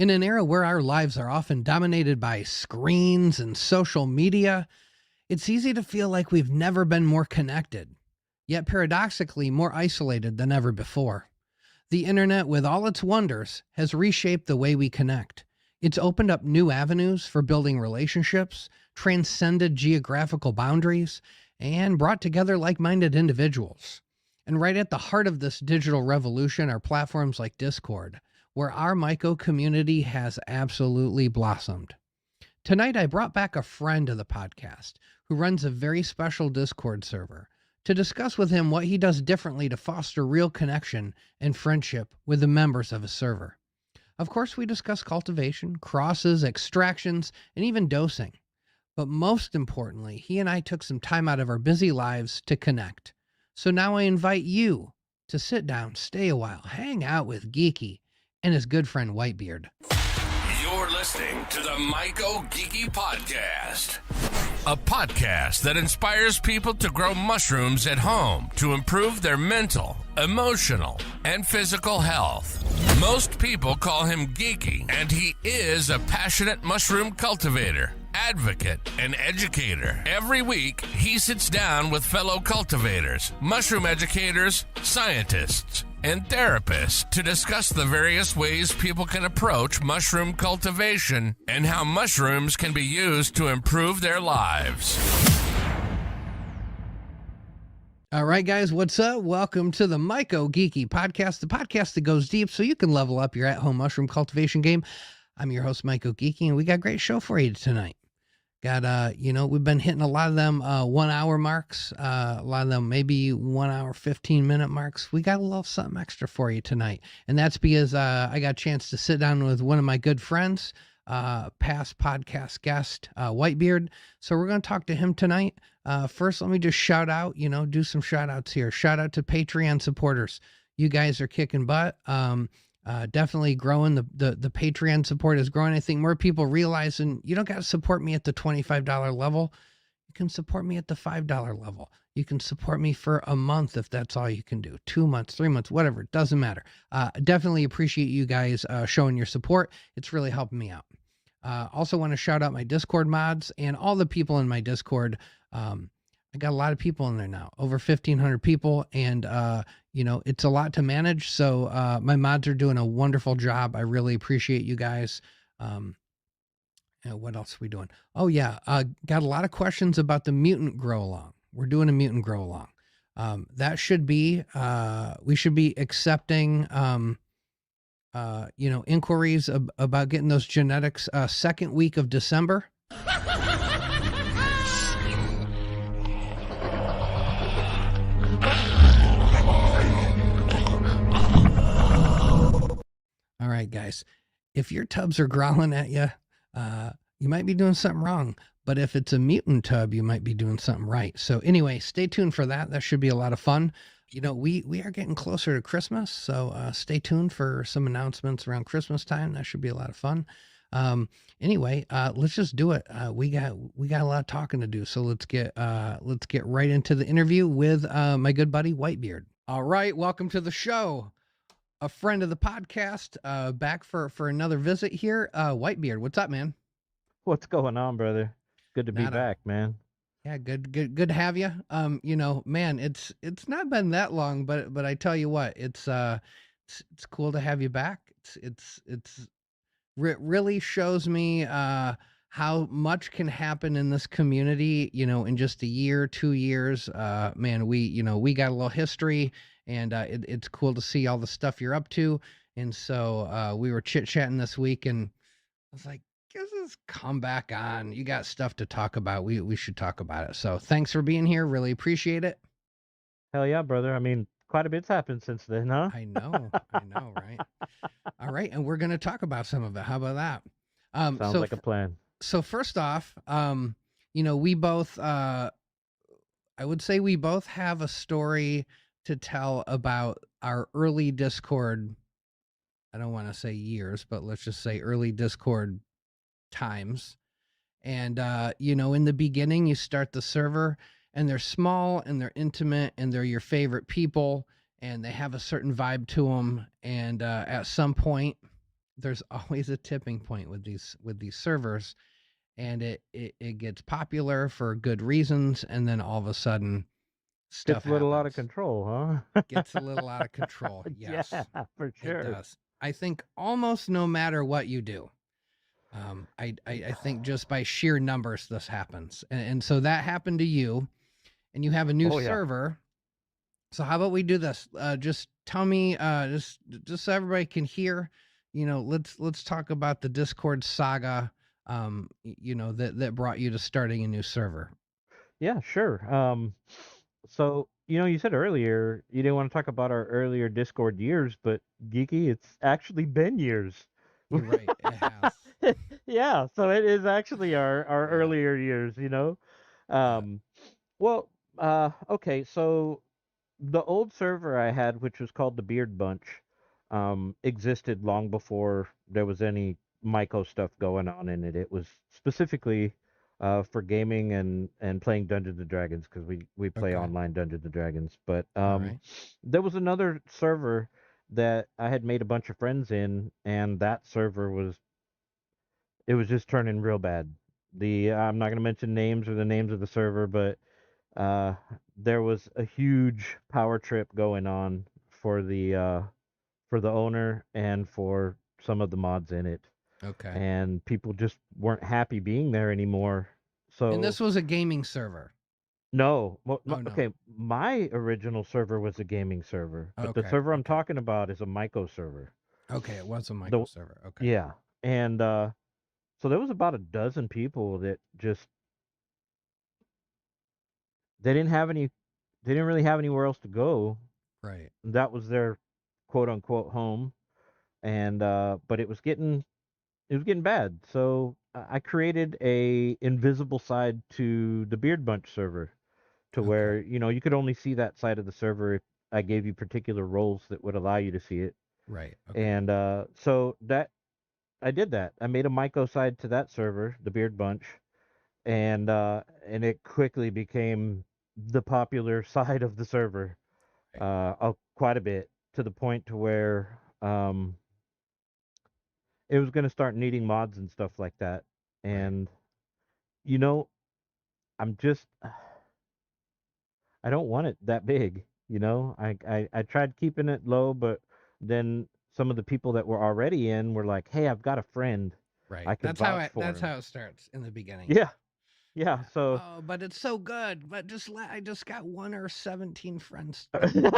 In an era where our lives are often dominated by screens and social media, it's easy to feel like we've never been more connected, yet paradoxically more isolated than ever before. The internet, with all its wonders, has reshaped the way we connect. It's opened up new avenues for building relationships, transcended geographical boundaries, and brought together like-minded individuals. And right at the heart of this digital revolution are platforms like Discord, where our Myco community has absolutely blossomed. Tonight, I brought back a friend of the podcast who runs a very special Discord server to discuss with him what he does differently to foster real connection and friendship with the members of his server. Of course, we discuss cultivation, crosses, extractions, and even dosing. But most importantly, he and I took some time out of our busy lives to connect. So now I invite you to sit down, stay a while, hang out with Geeky and his good friend Whitebeard. You're listening to the MycoGeeky Podcast, a podcast that inspires people to grow mushrooms at home to improve their mental, emotional, and physical health. Most people call him geeky, and he is a passionate mushroom cultivator, advocate, and educator. Every week, he sits down with fellow cultivators, mushroom educators, scientists, and therapists to discuss the various ways people can approach mushroom cultivation and how mushrooms can be used to improve their lives. All right, guys, what's up? Welcome to the MycoGeeky Podcast, the podcast that goes deep so you can level up your at-home mushroom cultivation game. I'm your host, MycoGeeky, and we got a great show for you tonight. Got, we've been hitting a lot of them 1 hour marks, a lot of them maybe 1 hour, 15-minute marks. We got a little something extra for you tonight. And that's because I got a chance to sit down with one of my good friends, past podcast guest, Whitebeard. So we're going to talk to him tonight. First, let me just shout out, do some shout outs here. Shout out to Patreon supporters. You guys are kicking butt. Definitely growing. The Patreon support is growing. I think more people realizing you don't got to support me at the $25 level. You can support me at the $5 level. You can support me for a month if that's all you can do. 2 months, 3 months, whatever. It doesn't matter. Definitely appreciate you guys showing your support. It's really helping me out. Also want to shout out my Discord mods and all the people in my Discord. I got a lot of people in there now, over 1,500 people, and it's a lot to manage. So my mods are doing a wonderful job. I really appreciate you guys. What else are we doing? Oh yeah, got a lot of questions about the mutant grow along. We're doing a mutant grow along. That should be we should be accepting inquiries about getting those genetics second week of December. All right, guys, if your tubs are growling at you, you might be doing something wrong. But if it's a mutant tub, you might be doing something right. So anyway, stay tuned for that. That should be a lot of fun. We are getting closer to Christmas, so stay tuned for some announcements around Christmas time. That should be a lot of fun. Anyway, let's just do it. We got a lot of talking to do, so let's get right into the interview with my good buddy Whitebeard. All right, welcome to the show. A friend of the podcast, back for another visit here. Whitebeard, what's up, man? What's going on, brother? Good to be back, man. Yeah, good to have you. Man, it's not been that long, but I tell you what, it's cool to have you back. It's really shows me how much can happen in this community, in just a year, 2 years. Man, we got a little history. And it's cool to see all the stuff you're up to. And so we were chit-chatting this week, and I was like, just come back on. You got stuff to talk about. We should talk about it. So thanks for being here. Really appreciate it. Hell yeah, brother. I mean, quite a bit's happened since then, huh? I know, right? All right, and we're going to talk about some of it. How about that? Sounds like a plan. So first off, we both, I would say we both have a story to tell about our early Discord. I don't want to say years, but let's just say early Discord times. And, in the beginning, you start the server and they're small and they're intimate and they're your favorite people and they have a certain vibe to them. And at some point, there's always a tipping point with these servers, and it gets popular for good reasons, and then all of a sudden stuff Gets a little out of happens. control, huh? Gets a little out of control. Yeah, Yes, for it sure. does. I think almost no matter what you do, I think just by sheer numbers this happens, and so that happened to you, and you have a new Oh yeah. server. So how about we do this? Just tell me, just so everybody can hear. Let's talk about the Discord saga. That brought you to starting a new server. Yeah, sure. So you said earlier you didn't want to talk about our earlier Discord years, but Geeky, it's actually been years. You're right. It has. Yeah, so it is actually our Yeah. earlier years. Yeah. Um, well, okay, so the old server I had, which was called the Beard Bunch, existed long before there was any Myco stuff going on in it. It was specifically for gaming and playing Dungeons and Dragons because we play Okay. online Dungeons and Dragons. But All right. there was another server that I had made a bunch of friends in, and that server was just turning real bad. The I'm not going to mention names or the names of the server, but uh, there was a huge power trip going on for the owner and for some of the mods in it, Okay. and people just weren't happy being there anymore. And So this was a gaming server. no, Oh no. okay, my original server was a gaming server, but the Okay. server I'm Okay. talking about is a Myco server. Okay. It was a The Myco server. Okay. Yeah, and so there was about a dozen people that just they didn't have any they didn't really have anywhere else to go. Right. That was their quote unquote home, and but it was getting bad. So I created a invisible side to the Beard Bunch server, to Okay. where you could only see that side of the server if I gave you particular roles that would allow you to see it. Right. Okay. And so that I did that. I made a Myco side to that server, the Beard Bunch, and it quickly became the popular side of the server, Right. quite a bit, to the point to where it was going to start needing mods and stuff like that. Right. And you know, I'm just I don't want it that big. I tried keeping it low, but then some of the people that were already in were like, "Hey, I've got a friend. Right. I could vouch for That's him." how it starts in the beginning. Yeah, yeah. Yeah. So Oh, but it's so good. But I just got one or 17 friends that want to join.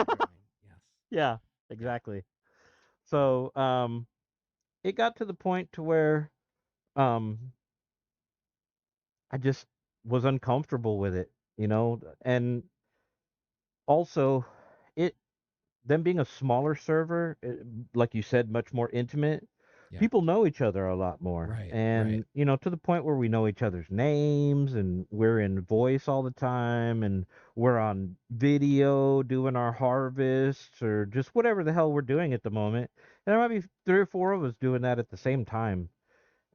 Yes. yeah, Yeah. exactly. So it got to the point to where um I just was uncomfortable with it, and also it them being a smaller server, like you said, much more intimate. Yeah. People know each other a lot more, Right. Right. and to the point where we know each other's names, and we're in voice all the time, and we're on video doing our harvests or just whatever the hell we're doing at the moment. And there might be three or four of us doing that at the same time,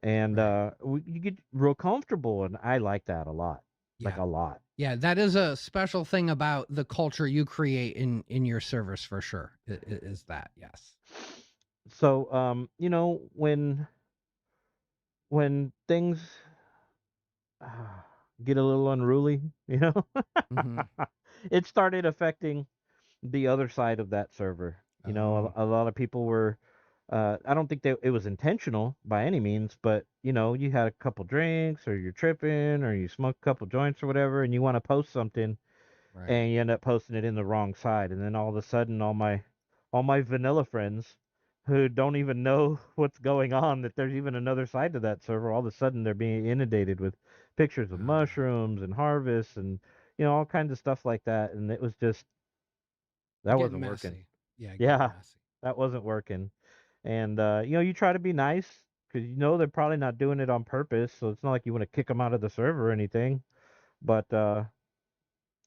and Right. you get real comfortable, and I like that a lot, like Yeah. a lot. Yeah. That is a special thing about the culture you create in your servers for sure. Is that yes. So when things get a little unruly, Mm-hmm. it started affecting the other side of that server. Oh. A lot of people were. I don't think that it was intentional by any means, but you had a couple drinks, or you're tripping, or you smoke a couple joints or whatever, and you want to post something, Right. and you end up posting it in the wrong side, and then all of a sudden, all my vanilla friends who don't even know what's going on, that there's even another side to that server, all of a sudden they're being inundated with pictures of mushrooms and harvests and all kinds of stuff like that, and it was just that Getting wasn't working. messy. Yeah. Getting Yeah, messy. that wasn't working. And you try to be nice because they're probably not doing it on purpose, so it's not like you want to kick them out of the server or anything, but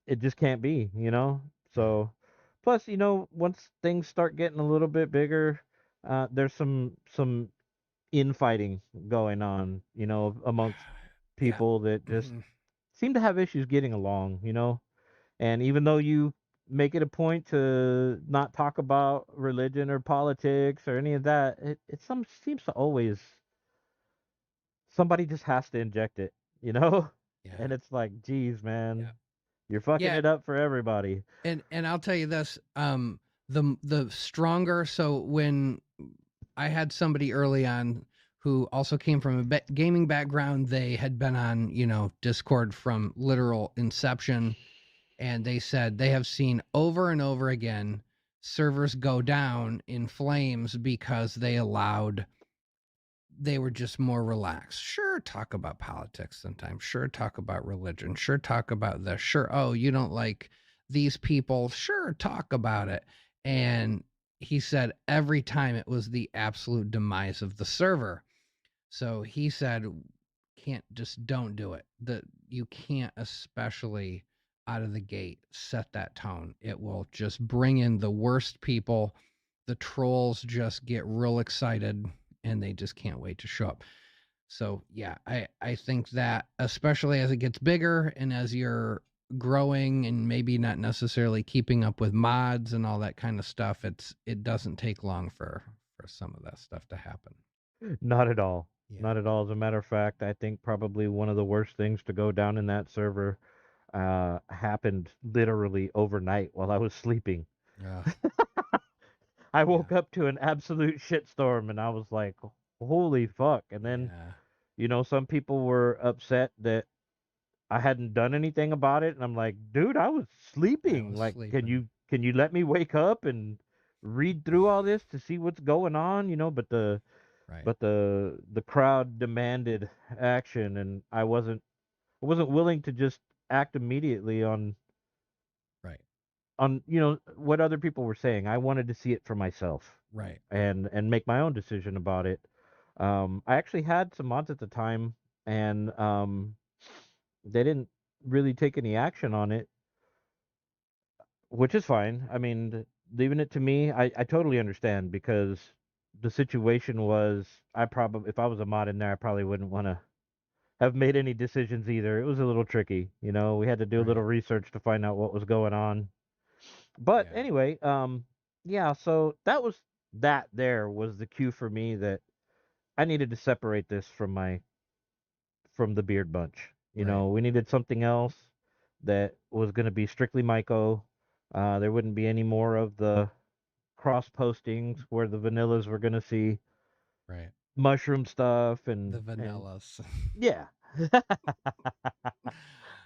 it just can't be. Right. So, plus, once things start getting a little bit bigger, there's some infighting going on, amongst Yeah. people that just Hmm. seem to have issues getting along. And even though you make it a point to not talk about religion or politics or any of that, it seems to always somebody just has to inject it, you know? Yeah. And it's like, geez, Yeah. man, you're fucking Yeah. it up for everybody. And I'll tell you this, the stronger, so when I had somebody early on who also came from a gaming background, they had been on, Discord from literal inception, and they said they have seen over and over again servers go down in flames because they were just more relaxed. Sure, talk about politics sometimes. Sure, talk about religion. Sure, talk about this. Sure, oh, you don't like these people. Sure, talk about it. And he said every time it was the absolute demise of the server. So he said, don't do it. You can't, especially out of the gate, set that tone. It will just bring in the worst people. The trolls just get real excited and they just can't wait to show up. So yeah, I think that especially as it gets bigger and as you're growing and maybe not necessarily keeping up with mods and all that kind of stuff, it doesn't take long for some of that stuff to happen. Not at all. Yeah. Not at all. As a matter of fact, I think probably one of the worst things to go down in that server happened literally overnight while I was sleeping. I woke up to an absolute shitstorm and I was like, holy fuck. And then, some people were upset that I hadn't done anything about it. And I'm like, dude, I was sleeping. Like, can you let me wake up and read through all this to see what's going on? But the crowd demanded action, and I wasn't willing to just act immediately on what other people were saying. I wanted to see it for myself, and make my own decision about it. I actually had some mods at the time, and they didn't really take any action on it, which is fine. I mean, leaving it to me, I totally understand, because the situation was, if I was a mod in there, I probably wouldn't want to have made any decisions either. It was a little tricky, we had to do a little research to find out what was going on. But anyway, yeah, so that was the cue for me that I needed to separate this from the Beard Bunch. We needed something else that was going to be strictly Myco. There wouldn't be any more of the cross postings where the vanillas were going to see mushroom stuff and the vanillas. Yeah.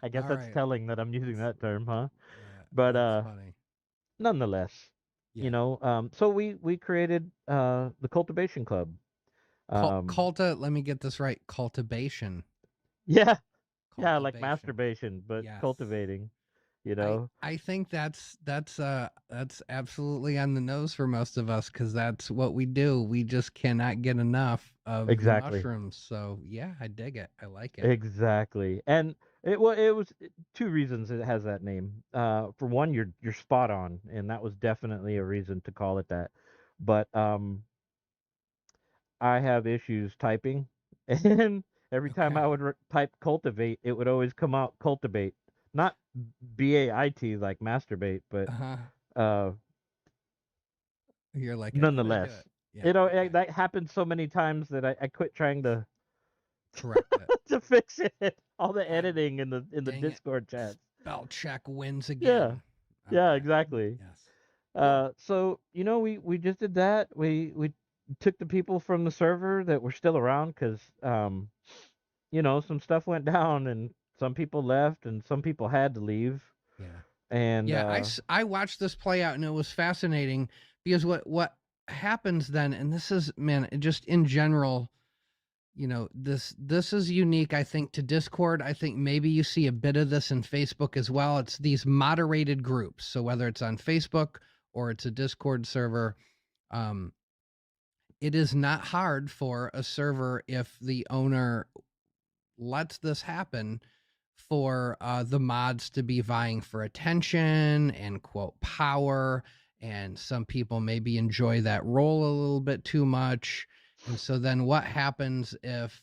I guess that's telling that I'm using that term, huh? Yeah, but that's funny. Nonetheless, so we created the Cultivation Club. Let me get this right. Cultivation. Yeah. Yeah, like masturbation, but cultivating. I think that's absolutely on the nose for most of us, because that's what we do. We just cannot get enough of the mushrooms. So yeah, I dig it. I like it. Exactly. And it was two reasons it has that name. For one, you're spot on, and that was definitely a reason to call it that. But I have issues typing, and every time I would type cultivate, it would always come out cultivate, not BAIT like masturbate, but you're like, nonetheless, that happened so many times that I quit trying to correct it to fix it. All the editing in the Discord chat. Spell check wins again. Yeah, exactly. Yes. So we just did that. We took the people from the server that were still around, because some stuff went down and some people left and some people had to leave. And I watched this play out, and it was fascinating, because what happens then, and this is, man, just in general, this is unique, I think, to Discord. I think maybe you see a bit of this in Facebook as well. It's these moderated groups. So whether it's on Facebook or it's a Discord server, it is not hard for a server, if the owner lets this happen, for the mods to be vying for attention and quote power. And some people maybe enjoy that role a little bit too much. And so then what happens if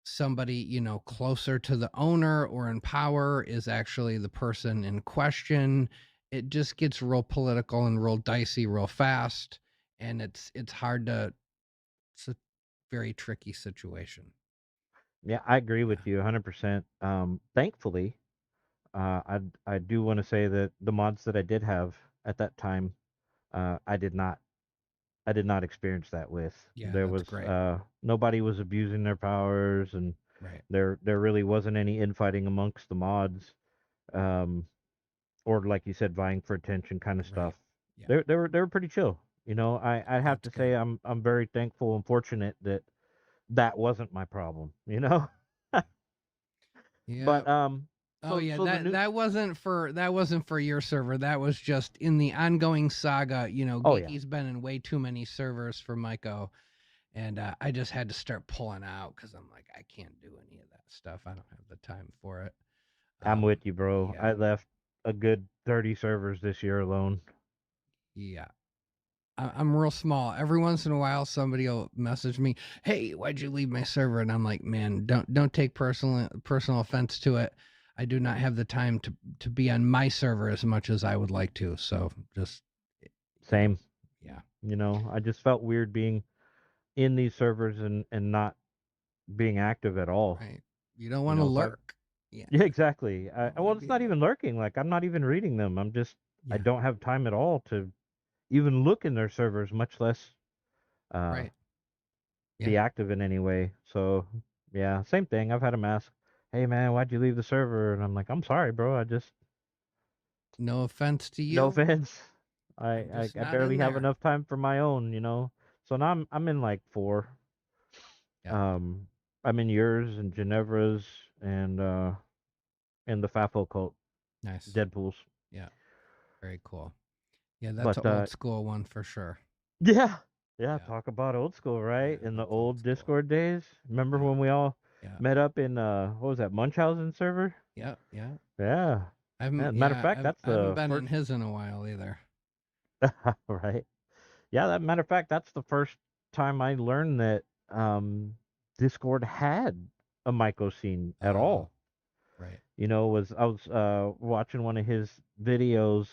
somebody, closer to the owner or in power is actually the person in question, it just gets real political and real dicey real fast, and it's hard to. It's a very tricky situation. Yeah, I agree Yeah. with you 100%. Thankfully, I do want to say that the mods that I did have at that time, I did not experience that with. Yeah, There that's was great. nobody was abusing their powers, and Right. there really wasn't any infighting amongst the mods, um, or like you said, vying for attention kind of Right. stuff. Yeah. They were pretty chill. You know, I have That's to good. say I'm very thankful and fortunate that that wasn't my problem. You know, Yeah. but Oh so yeah, so the new. that wasn't for your server. That was just in the ongoing saga. You know, Oh yeah, Geeky's been in way too many servers for Myco, and I just had to start pulling out because I'm like, I can't do any of that stuff. I don't have the time for it. I'm with you, bro. Yeah, I left a good 30 servers this year alone. yeah. I'm real small. Every once in a while, somebody will message me, "Hey, why'd you leave my server?" And I'm like, "Man, don't take personal offense to it. I do not have the time to be on my server as much as I would like to. So just, you know, Same. yeah, You know, I just felt weird being in these servers and not being active at all. right. You don't You want to know, so lurk. Yeah, yeah, exactly. you don't want Well, to it's be a not lurk. even lurking. Like I'm not even reading them. I Yeah, don't have time at all to even look in their servers, much less uh, right. Yeah. be active in any way. So yeah, same thing. I've had them ask, "Hey man, why'd you leave the server?" And I'm like, "I'm sorry, bro. I just No offense to no you. offense. I'm just I not in barely have there. enough time for my own, you know." So now I'm in like four. Yeah, Um, I'm in yours and Ginevra's and the Fafo cult, nice. Deadpool's. Yeah, very cool. Yeah, that's But an old school one for sure. yeah, yeah, Yeah, talk about old school, yeah, right? In the that's old old school. Discord days. Remember Yeah, when we all yeah, met up in what was that, Munchausen server? yeah, yeah. Yeah. Yeah, matter of fact, that's I haven't the been in first his in a while either. right. Yeah, that matter of fact, that's the first time I learned that Discord had a Myco scene at Oh, all. right, You know, was I was watching one of his videos,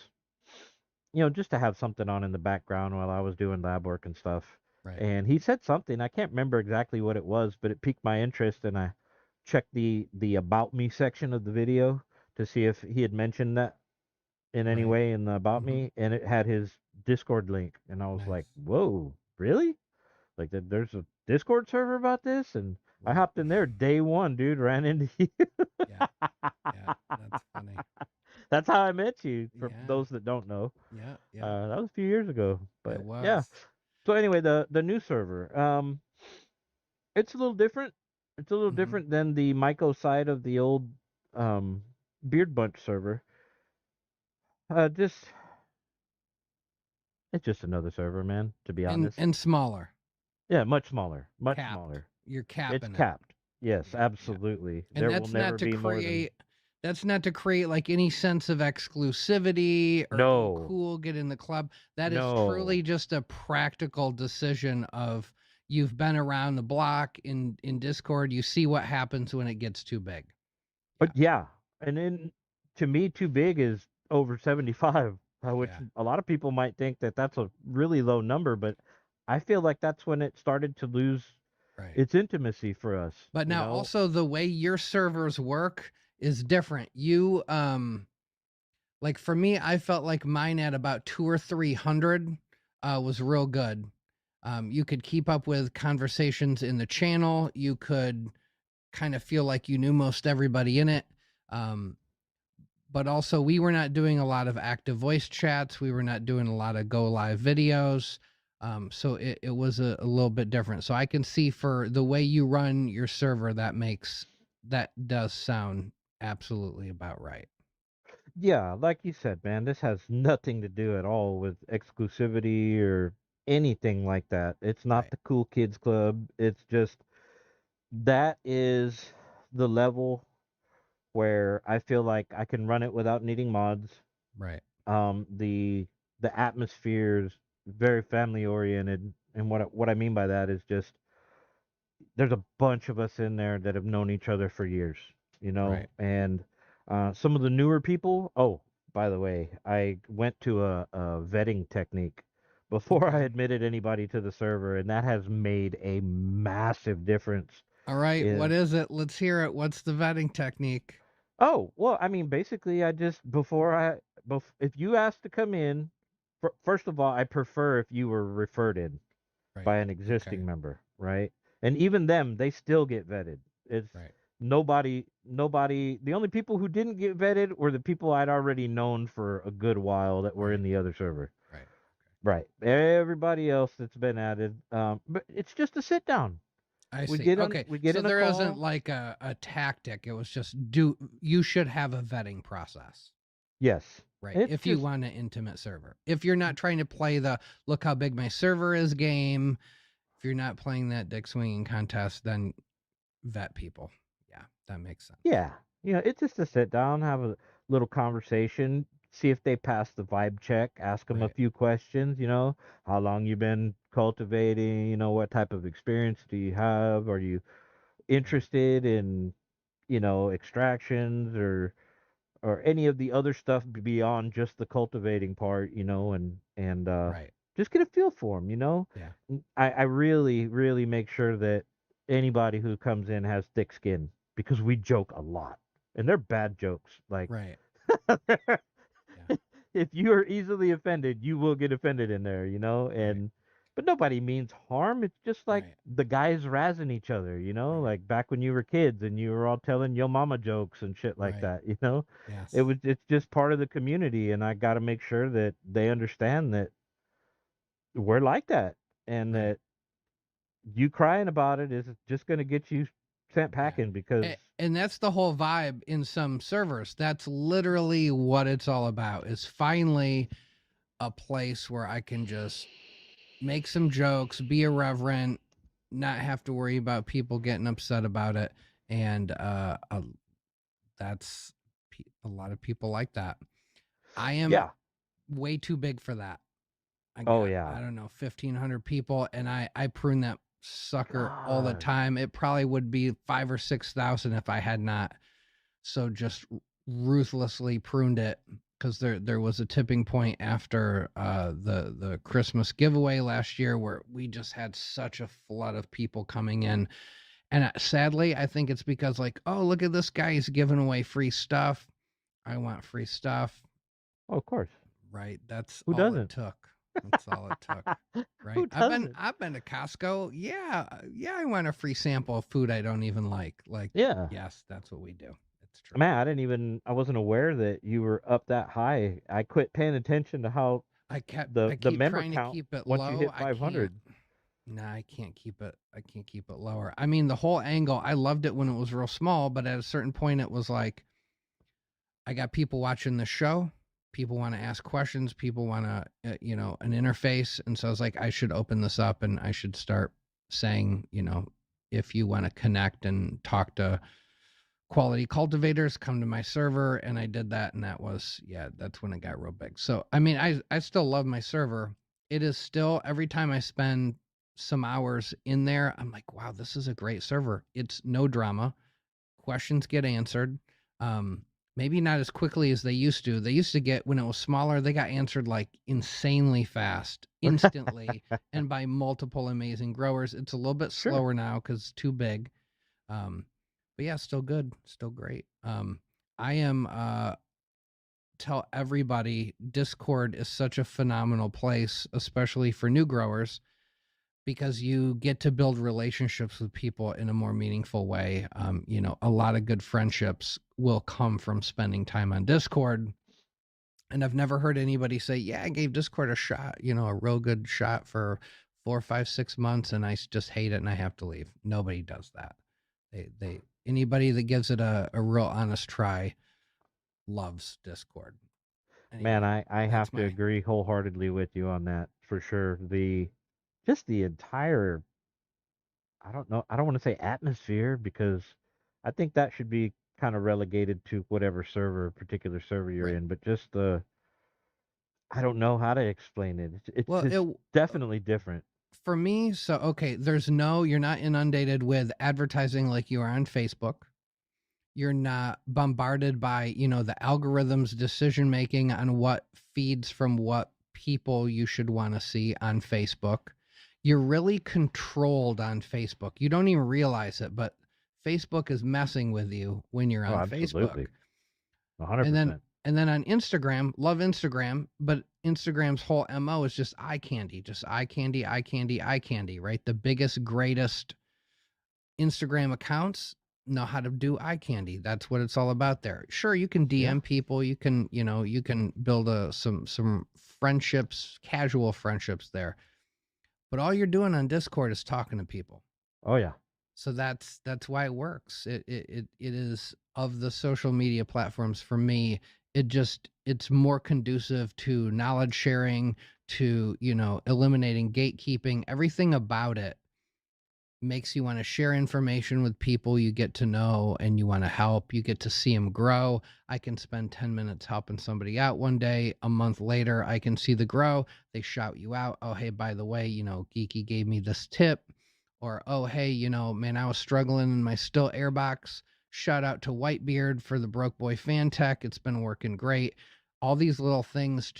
you know, just to have something on in the background while I was doing lab work and stuff. right, And he said something, I can't remember exactly what it was, but it piqued my interest and I checked the about me section of the video to see if he had mentioned that in any right. way in the about Hmm. me, and it had his Discord link and I was Nice. like, "Whoa, really?" Like there's a Discord server about this, and I Right. hopped in there day one, dude. Ran into you. Yeah, yeah. That's funny. That's how I met you. For Yeah, those that don't know, yeah, yeah. that was a few years ago. It But was. yeah. So anyway, the new server, it's a little different. It's a little Hmm. different than the Myco side of the old um Beard Bunch server. Just it's just another server, man. To be honest, And smaller, yeah, much smaller, much capped. smaller. You're It's capping it. capped. Yes, Yeah, yeah. absolutely. And There will never be more than. that's not to create like any sense of exclusivity or oh No, cool, get in the club. That is truly no. just a practical decision of you've been around the block in Discord, you see what happens when it gets too big. Yeah. But yeah, and then to me, too big is over 75, which Yeah. a lot of people might think that that's a really low number, but I feel like that's when it started to lose Right. its intimacy for us. But You now know? also the way your servers work is different. You like for me, I felt like mine at about 2 or 300 was real good. You could keep up with conversations in the channel. You could kind of feel like you knew most everybody in it. Um, but also, we were not doing a lot of active voice chats. We were not doing a lot of go live videos. So it was a little bit different. So I can see for the way you run your server, that does sound absolutely about right. Yeah, like you said, man, this has nothing to do at all with exclusivity or anything like that. It's not Right. the cool kids club. It's just that is the level where I feel like I can run it without needing mods. Right. The atmosphere is very family oriented, and what I mean by that is just there's a bunch of us in there that have known each other for years, you know, Right. and some of the newer people, oh, by the way. I went to a vetting technique before I Okay. admitted anybody to the server, and that has made a massive difference. All right. What In is it? Let's hear it. What's the vetting technique? Oh, well, I mean, basically, I just if you ask to come in, first of all, I prefer if you were referred in Right. by an Okay. existing member, right? And even them, they still get vetted. It's Right. nobody. The only people who didn't get vetted were the people I'd already known for a good while that were Right. in the other server. Right. Right. Everybody else that's been added, but it's just a sit down. I We see. get on. Okay. We get So in a there isn't call. like a tactic. It was just you should have a vetting process. Yes. Right. It's If you just want an intimate server. If you're not trying to play the look how big my server is game, if you're not playing that dick swinging contest, then vet people. Yeah, that makes sense. Yeah, it's just a sit down, have a little conversation, see if they pass the vibe check, ask them a Right. few questions, how long you been cultivating, what type of experience do you have? Are you Right. interested in, extractions or any of the other stuff beyond just the cultivating part, and Right. just get a feel for them. Yeah. I really, really make sure that anybody who comes in has thick skin because we joke a lot, and they're bad jokes. Like, Right. Yeah. if you are easily offended, you will get offended in there. Right. But nobody means harm. It's just like Right. the guys razzing each other, Right. like back when you were kids and you were all telling your mama jokes and shit like Right. that. Yes. It's just part of the community, and I got to make sure that they understand that we're like that, and Right. that you crying about it is just going to get you sent Yeah. packing because And that's the whole vibe in some servers. That's literally what it's all about. Is finally a place where I can just make some jokes, be irreverent, not have to worry about people getting upset about it, and that's a lot of people like that. I am yeah. way too big for that. I Oh got yeah. I don't know 1,500 people, and I prune that sucker all the God. time. It probably would be 5,000 or 6,000 if I had not so just ruthlessly pruned it, because there was a tipping point after the Christmas giveaway last year where we just had such a flood of people coming in. And sadly, I think it's because, like, oh, look at this guy, he's giving away free stuff. I want free stuff. Oh, of course. Right. That's Who all it doesn't? took. That's all it took. Right. Who doesn't? I've been to Costco. Yeah. Yeah. I want a free sample of food I don't even like. Like, Yeah. yes, that's what we do. It's true. Man, I wasn't aware that you were up that high. I quit paying attention to how I the keep member trying to count keep it once you low. hit I can't. 500. No, I can't keep it. I can't keep it lower. I mean, the whole angle, I loved it when it was real small, but at a certain point it was like, I got people watching the show. People want to ask questions. People want to, an interface. And so I was like, I should open this up and I should start saying, if you want to connect and talk to quality cultivators, come to my server. And I did that. And that's when it got real big. So, I mean, I still love my server. It is still, every time I spend some hours in there, I'm like, wow, this is a great server. It's no drama. Questions get answered. Maybe not as quickly as they used to. They used to get, when it was smaller, they got answered like insanely fast, instantly, and by multiple amazing growers. It's a little bit Sure. slower now because it's too big. But yeah, still good, still great. I am tell everybody Discord is such a phenomenal place, especially for new growers, because you get to build relationships with people in a more meaningful way. A lot of good friendships will come from spending time on Discord. And I've never heard anybody say, yeah, I gave Discord a shot, a real good shot for 4, 5, 6 months, and I just hate it and I have to leave. Nobody does that. Anybody that gives it a real honest try loves Discord. Man, Anyway, I that's have to agree wholeheartedly with you on that for sure. Just the entire, I don't know, I don't want to say atmosphere because I think that should be kind of relegated to whatever particular server you're right. in, but just I don't know how to explain it. Well, It's definitely different. for me, so okay, you're not inundated with advertising like you are on Facebook. You're not bombarded by, the algorithms decision making on what feeds from what people you should want to see on Facebook. You're really controlled on Facebook. You don't even realize it, but Facebook is messing with you when you're Oh, on Facebook. absolutely. And then 100%. and then on Instagram, love Instagram, but Instagram's whole MO is just eye candy, eye candy, right? The biggest, greatest Instagram accounts know how to do eye candy. That's what it's all about there. Sure, you can DM Yeah. people, you can build some friendships, casual friendships there. But all you're doing on Discord is talking to people. Oh, yeah. So that's why it works. It is, of the social media platforms for me, it's more conducive to knowledge sharing, to, eliminating gatekeeping. Everything about it makes you want to share information with people you get to know and you want to help. You get to see them grow. I can spend 10 minutes helping somebody out one day. A month later, I can see the grow. They shout you out. Oh, hey, by the way, Geeky gave me this tip. Or, oh, hey, man, I was struggling in my still airbox. Shout out to Whitebeard for the Broke Boy Fan Tech. It's been working great. All these little things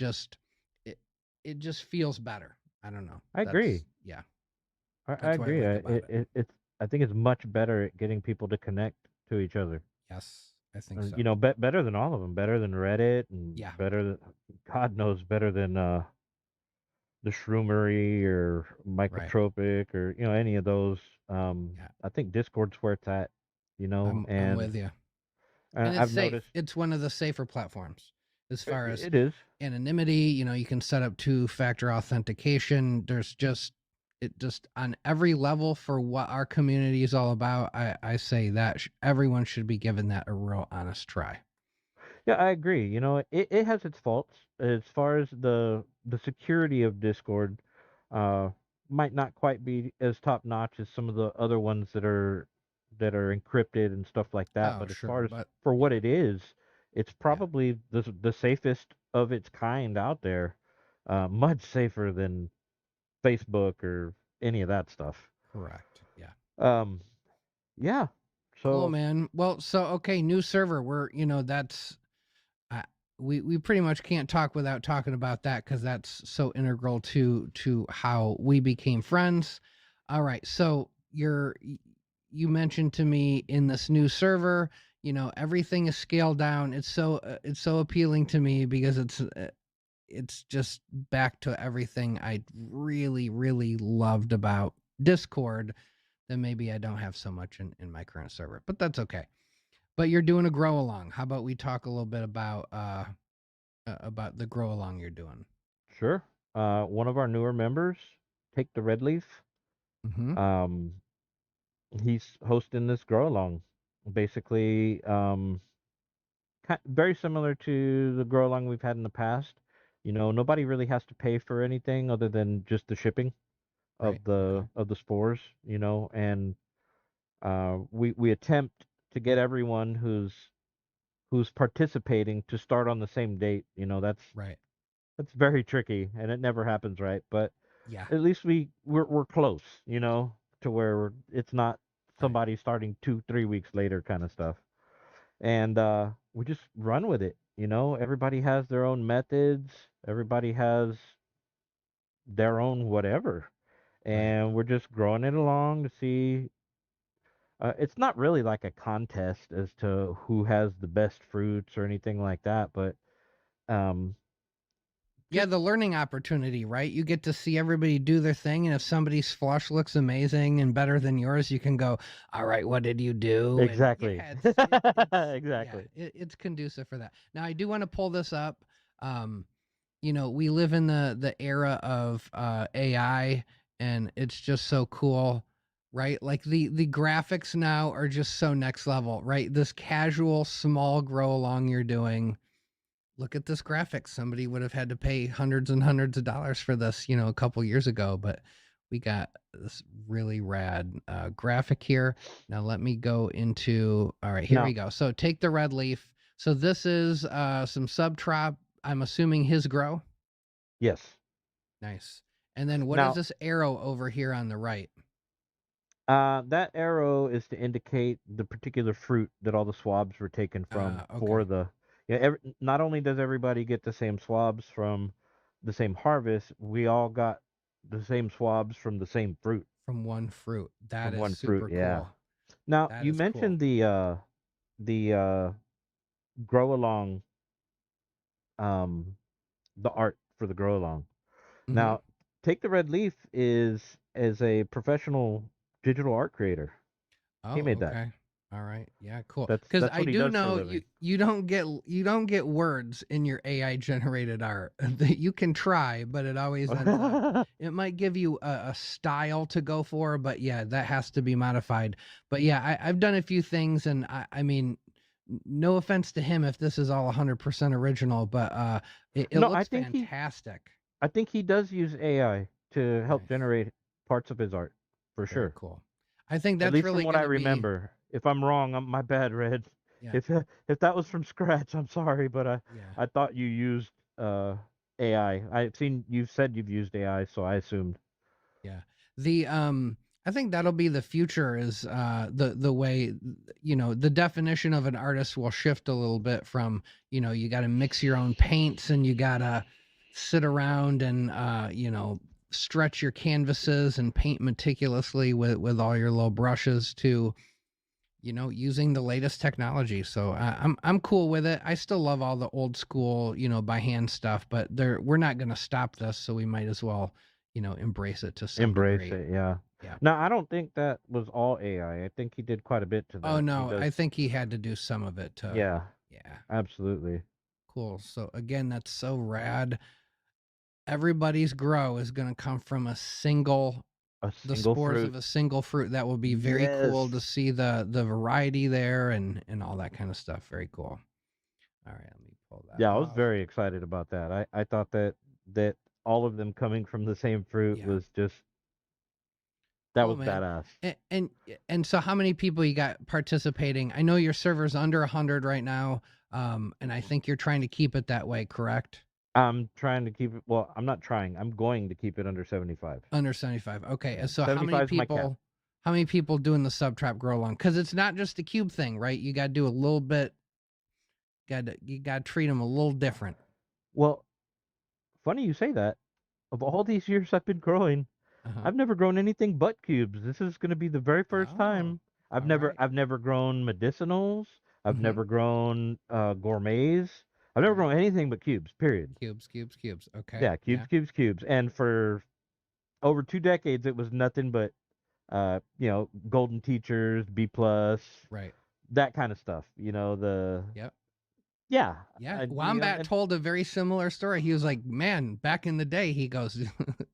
it just feels better. I don't know. I agree. Yeah. I That's what I agree. like about it. I think it's much better at getting people to connect to each other. Yes, I think so. Better than all of them. Better than Reddit, and Yeah. better than, God knows, better than the Shroomery or Mycotropic or any of those. I think Discord's where it's at. I'm with you. And it's I've safe. noticed It's one of the safer platforms as far as it is. anonymity. You can set up 2-factor authentication. There's just on every level for what our community is all about. I say that everyone should be given that a real honest try. Yeah, I agree. It has its faults as far as the security of Discord. Might not quite be as top notch as some of the other ones that are encrypted and stuff like that. Oh, But as sure, far as but for what it is, it's probably the safest of its kind out there. Much safer than Facebook or any of that stuff. correct. Yeah. Yeah. Cool, So man. Well, so okay, new server. We're that's we pretty much can't talk without talking about that because that's so integral to how we became friends. All right, so you mentioned to me in this new server, everything is scaled down. It's so appealing to me because it's just back to everything I really really loved about Discord that maybe I don't have so much in my current server, but that's okay. But you're doing a grow along. How about we talk a little bit about the grow along you're doing? sure. One of our newer members, Take the Red Leaf. Mm-hmm. He's hosting this grow along. Basically, very similar to the grow along we've had in the past. Nobody really has to pay for anything other than just the shipping Right. of the spores. And we attempt to get everyone who's participating to start on the same date. Right. That's very tricky, and it never happens right. But Yeah. at least we're close. To where it's not Right. somebody starting 2-3 weeks later kind of stuff. And we just run with it. Everybody has their own methods. Everybody has their own whatever, Right. and we're just growing it along to see. It's not really like a contest as to who has the best fruits or anything like that, but um, Yeah, the learning opportunity, right? You get to see everybody do their thing, and if somebody's flush looks amazing and better than yours, you can go, "All right, what did you do?" exactly, And yeah, exactly. it's conducive for that. Now, I do want to pull this up. We live in the era of AI, and it's just so cool, right? Like the graphics now are just so next level, right? This casual small grow along you're doing. Look at this graphic. Somebody would have had to pay hundreds and hundreds of dollars for this, a couple years ago, but we got this really rad graphic here. Now let me go into, all right, here we go. So take the red leaf. So this is some subtrop. I'm assuming his grow. Yes. Nice. And then what is this arrow over here on the right? That arrow is to indicate the particular fruit that all the swabs were taken from for Okay. the. Yeah, not only does everybody get the same swabs from the same harvest, we all got the same swabs from the same fruit, From one fruit. That from is one fruit. super Yeah. cool. Now That you is cool. mentioned the grow along, um the art for the grow along. Hmm. Now, Take the Red Leaf is a professional digital art creator. He Oh, made that. okay. All right. Yeah, cool. Because That's I what he do does for a know living. you don't get words in your AI generated art. That you can try, but it always ends up it might give you a style to go for, but yeah, that has to be modified. But yeah, I've done a few things, and I mean, no offense to him if this is all 100% original, but it No, looks fantastic. I think he does use AI to help Nice. generate parts of his art, for Very sure. cool. I think At that's least from really what I gonna be remember. If I'm wrong, my bad, Red. yeah, If that was from scratch, I'm sorry, but yeah. I thought you used AI. I've seen you've said you've used AI, so I assumed. Yeah. The I think that'll be the future is the way the definition of an artist will shift a little bit from, you got to mix your own paints and you got to sit around and stretch your canvases and paint meticulously with all your little brushes to using the latest technology. So I'm cool with it. I still love all the old school, by hand stuff, but we're not going to stop this, so we might as well, embrace it to some Embrace degree. it, yeah. Yeah. Now, I don't think that was all AI. I think he did quite a bit to Oh that. He no, does. I think he had to do some of it to. Yeah, Yeah. absolutely. Cool. So again, that's so rad. Everybody's grow is going to come from A the single spores fruit. of a single fruit. That will be very cool to Yes. see the variety there and all that kind of stuff. Very cool. All right, let me pull that Yeah, I was off. very excited about that. I thought that all of them coming from the same fruit Yeah. was just that Cool, was man. badass. And so how many people you got participating? I know your server's under 100 right now. And I think you're trying to keep it that way, correct? I'm trying to keep it. Well, I'm not trying. I'm going to keep it under 75. Under 75. Okay. Yeah, And so 75 is my cap. how many people doing the sub trap grow along? Because it's not just a cube thing, right? You got to do a little bit. You got to treat them a little different. Well, funny you say that. Of all these years I've been growing, Uh-huh. I've never grown anything but cubes. This is going to be the very first Oh, time. all right. I've never grown medicinals. I've Mm-hmm. never grown gourmets. I've never Right. grown anything but cubes. Period. Cubes. Okay. Yeah, Yeah. cubes. And for over 2 decades, it was nothing but golden teachers, B plus, Right. that kind of stuff. You know the Yep. yeah, Yeah, you know, Wombat and told a very similar story. He was like, "Man, back in the day," he goes,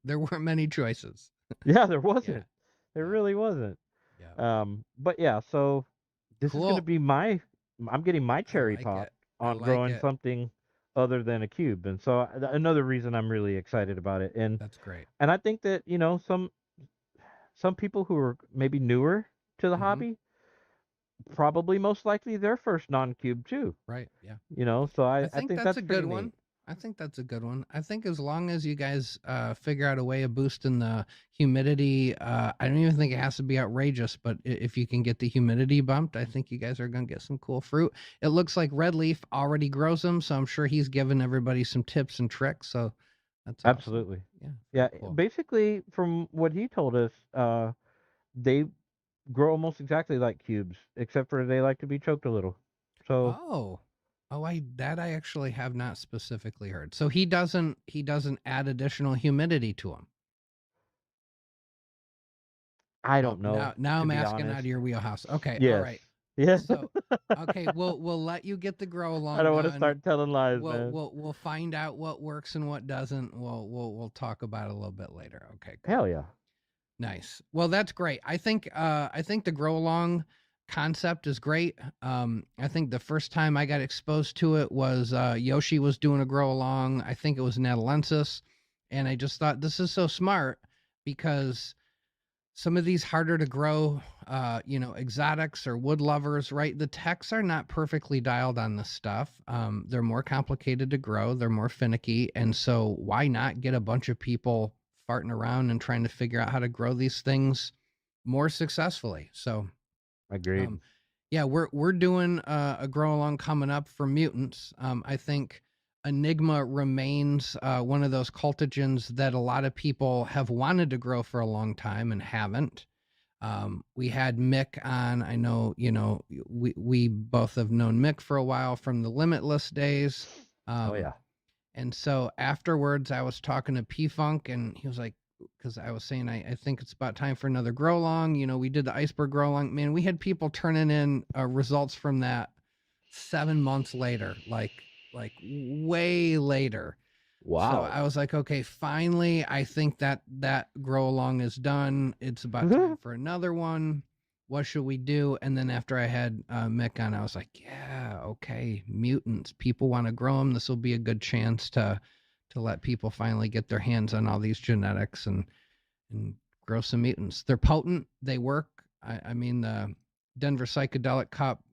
"there weren't many choices." yeah, there Yeah, wasn't. There yeah, really wasn't. yeah. But yeah, so this is going to Cool. be I'm getting my I cherry like pop it. I on like growing it. something other than a cube. And so another reason I'm really excited about it. That's great. And I think that, some people who are maybe newer to the Hmm. hobby, probably most likely their first non-cube too. Right. Yeah. So I I think think that's that's a pretty good neat. one. I think that's a good one. I think as long as you guys figure out a way of boosting the humidity, I don't even think it has to be outrageous, but if you can get the humidity bumped, I think you guys are going to get some cool fruit. It looks like Red Leaf already grows them, so I'm sure he's given everybody some tips and tricks. So that's awesome. Absolutely. Yeah, Yeah, very cool. basically from what he told us, they grow almost exactly like cubes, except for they like to be choked a little. So Oh, I actually have not specifically heard. So he doesn't add additional humidity to them. I Oh, don't know, now to I'm be asking out of honest. your wheelhouse. Okay, all Yes. right. Yeah. So, okay, we'll let you get the grow I along don't want to done. start telling lies, man. We'll find out what works and what doesn't. We'll talk about it a little bit later. Okay, cool. Hell yeah. Nice. Well, that's great. I think the grow along concept is great. I think the first time I got exposed to it was Yoshi was doing a grow along. I think it was Natalensis, and I just thought this is so smart because some of these harder to grow exotics or wood lovers, right? The techs are not perfectly dialed on this stuff. They're more complicated to grow, they're more finicky, and so why not get a bunch of people farting around and trying to figure out how to grow these things more successfully. So, Agreed. yeah, we're doing a grow along coming up for mutants. I think Enigma remains one of those cultigens that a lot of people have wanted to grow for a long time and haven't. We had Mick on. I know, we both have known Mick for a while from the Limitless days. Oh yeah. And so afterwards, I was talking to P Funk, and he was like, because I was saying, I think it's about time for another grow along. We did the iceberg grow along. Man, we had people turning in results from that 7 months later, like way later. So Wow. I was like, okay, finally, I think that grow along is done. It's about time for another one. What should we do? And then after I had Mick on, I was like, yeah, okay, mutants. People want to grow them. This will be a good chance to let people finally get their hands on all these genetics and grow some mutants. They're potent. They work. I mean, the Denver Psychedelic Cup,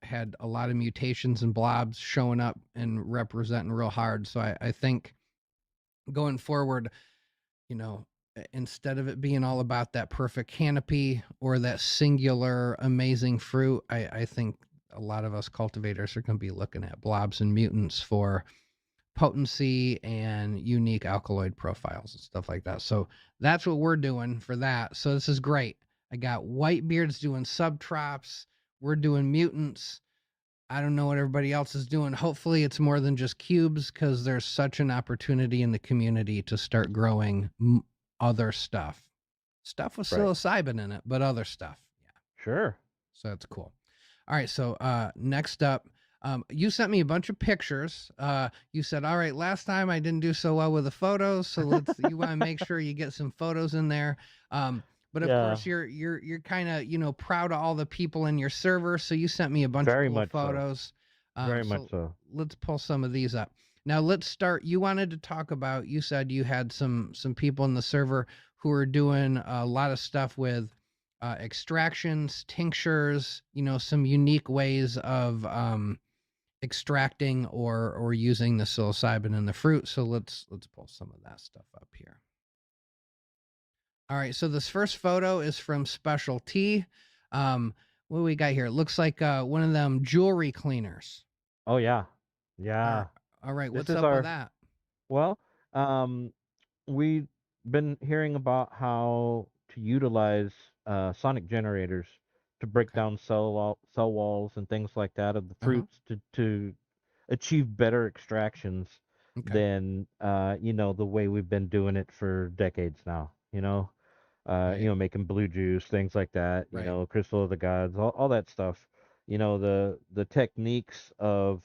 had a lot of mutations and blobs showing up and representing real hard. So I think going forward, you know, instead of it being all about that perfect canopy or that singular amazing fruit, I think a lot of us cultivators are going to be looking at blobs and mutants for potency and unique alkaloid profiles and stuff like that. So that's what we're doing for that. So this is great. I got Whitebeards doing subtrops. We're doing mutants. I don't know what everybody else is doing. Hopefully it's more than just cubes, because there's such an opportunity in the community to start growing other stuff. Stuff with Right. psilocybin in it, but other stuff. Yeah. Sure. So that's cool. All right. So next up, you sent me a bunch of pictures. You said, all right, last time I didn't do so well with the photos, so you want to make sure you get some photos in there. But of course you're kind of, proud of all the people in your server. So you sent me a bunch Very of cool much so. photos. Very much so. Let's pull some of these up. Now let's start. You wanted to talk about, you said you had some people in the server who are doing a lot of stuff with extractions, tinctures, some unique ways of extracting or using the psilocybin in the fruit. So let's pull some of that stuff up here. All right, so this first photo is from Special T. What do we got here? It looks like one of them jewelry cleaners. Oh yeah. Yeah. All right, This what's is up with that? Well, we've been hearing about how to utilize sonic generators to break down cell walls and things like that of the fruits to achieve better extractions than the way we've been doing it for decades now. Making blue juice, things like that. Crystal of the gods, all that stuff. The techniques of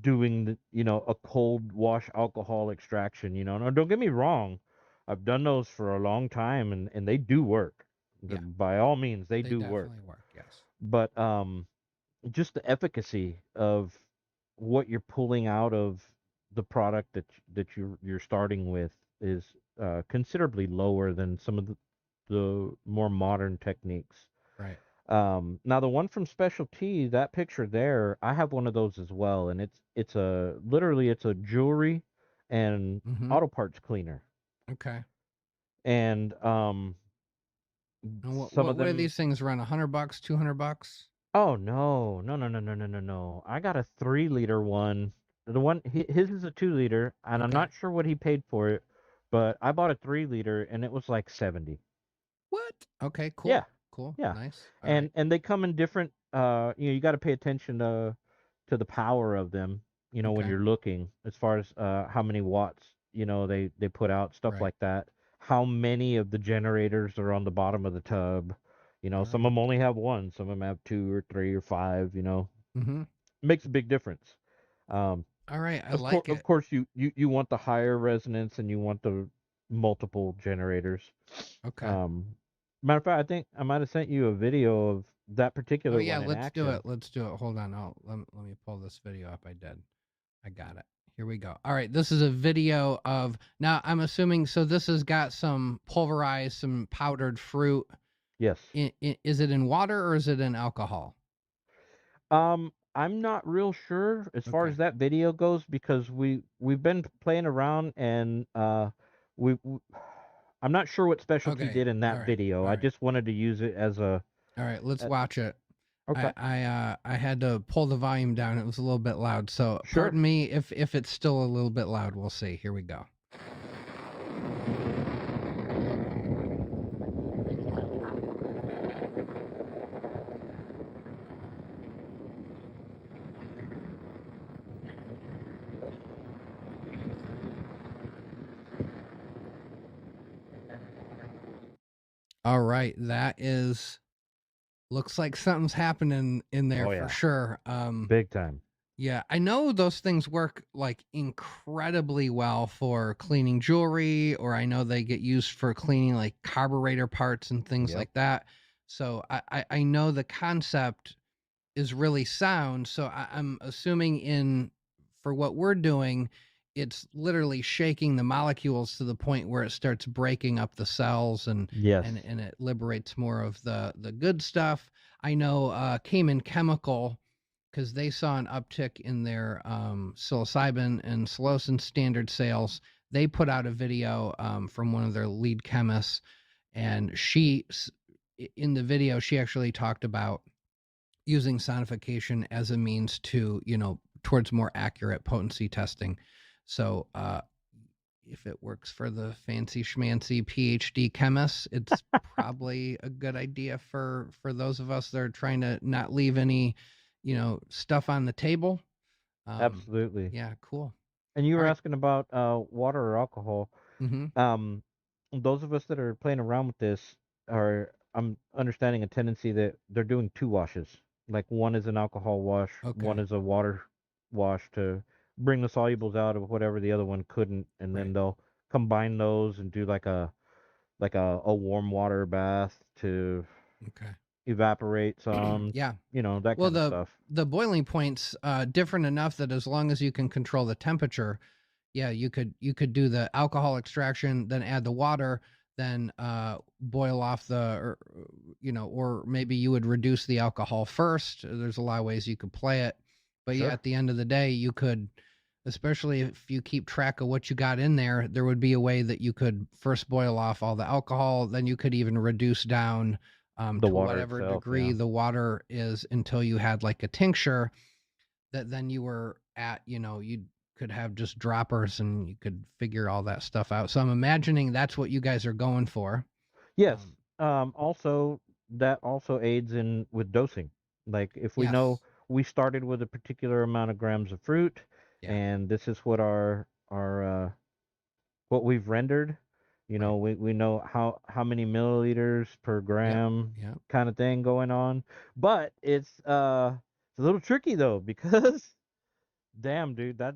doing a cold wash alcohol extraction. Now don't get me wrong, I've done those for a long time and they do work. Yeah. By all means, they do work. Yes. But just the efficacy of what you're pulling out of the product that you're starting with is considerably lower than some of the more modern techniques. Right. Now the one from Special T, that picture there, I have one of those as well, and it's a jewelry and auto parts cleaner. Okay. And And some what of them, do these things run? $100, $200? oh no. I got a 3-liter one. The one his is a 2-liter, and I'm not sure what he paid for it, but I bought a 3-liter and it was like 70. What? Okay, cool. Yeah. Cool. Yeah. Nice. And they come in different you got to pay attention to the power of them, when you're looking as far as how many watts, they put out, stuff like that. How many of the generators are on the bottom of the tub? Some of them only have one, some of them have 2 or 3 or 5, It makes a big difference. All right, I like it. Of course you want the higher resonance and you want the multiple generators. Okay. Matter of fact, I think I might have sent you a video of that particular one in let's action. do it. Let's do it. Hold on. Let me pull this video up. I got it. Here we go. All right, this is a video of, now I'm assuming, so this has got some pulverized, some powdered fruit. Yes. Is it in water or is it in alcohol? I'm not real sure as far as that video goes, because we've been playing around and we I'm not sure what specialty Okay. did in All that right. video. All I right. just wanted to use it as a. All right. Let's a watch it. okay. I had to pull the volume down. It was a little bit loud. So Sure. pardon me if it's still a little bit loud. We'll see. Here we go. All right. That looks like something's happening in there Oh, for yeah. sure. Big time. Yeah, I know those things work like incredibly well for cleaning jewelry, or I know they get used for cleaning like carburetor parts and things Yep. like that. So I know the concept is really sound. So I'm assuming for what we're doing, it's literally shaking the molecules to the point where it starts breaking up the cells Yes. and it liberates more of the good stuff. I know Cayman Chemical, because they saw an uptick in their psilocybin and psilocin standard sales. They put out a video from one of their lead chemists, and in the video, she actually talked about using sonification as a means to, towards more accurate potency testing. So, if it works for the fancy schmancy PhD chemists, it's probably a good idea for those of us that are trying to not leave any, stuff on the table. Absolutely. Yeah, cool. And you All were right. asking about water or alcohol. Mm-hmm. Um, those of us that are playing around with this I'm understanding a tendency that they're doing two washes. Like one is an alcohol wash, one Okay. is a water wash to bring the solubles out of whatever the other one couldn't, and then Right. they'll combine those and do like a warm water bath to Okay. evaporate some, Yeah. that Well, kind of stuff. the boiling point's different enough that as long as you can control the temperature, yeah, you could do the alcohol extraction, then add the water, then boil off or maybe you would reduce the alcohol first. There's a lot of ways you could play it, but yeah, Sure. at the end of the day, you could, especially if you keep track of what you got in there, there would be a way that you could first boil off all the alcohol, then you could even reduce down The to water whatever itself, degree yeah. the water is until you had like a tincture that then you were at, you could have just droppers and you could figure all that stuff out. So I'm imagining that's what you guys are going for. Yes. Um, Also, that also aids in with dosing. Like if we know yes. we started with a particular amount of grams of fruit, Yeah. and this is what our what we've rendered. Right. We know how many milliliters per Yep. gram Yep. kind of thing going on. But it's a little tricky though because damn dude, that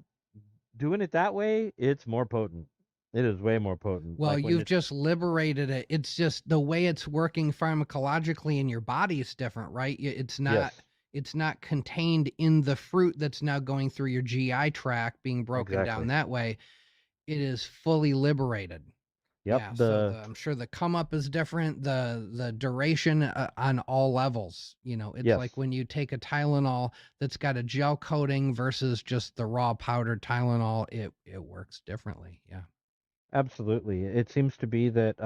doing it that way, it's more potent. It is way more potent. Well, Like when you've it's just liberated it. It's just the way it's working pharmacologically in your body is different, right? yes, It's not contained in the fruit that's now going through your GI tract being broken down exactly. that way. It is fully liberated. Yep. Yeah, so I'm sure the come up is different, the duration on all levels. It's Yes. like when you take a Tylenol that's got a gel coating versus just the raw powdered Tylenol, it works differently. Yeah. Absolutely. It seems to be that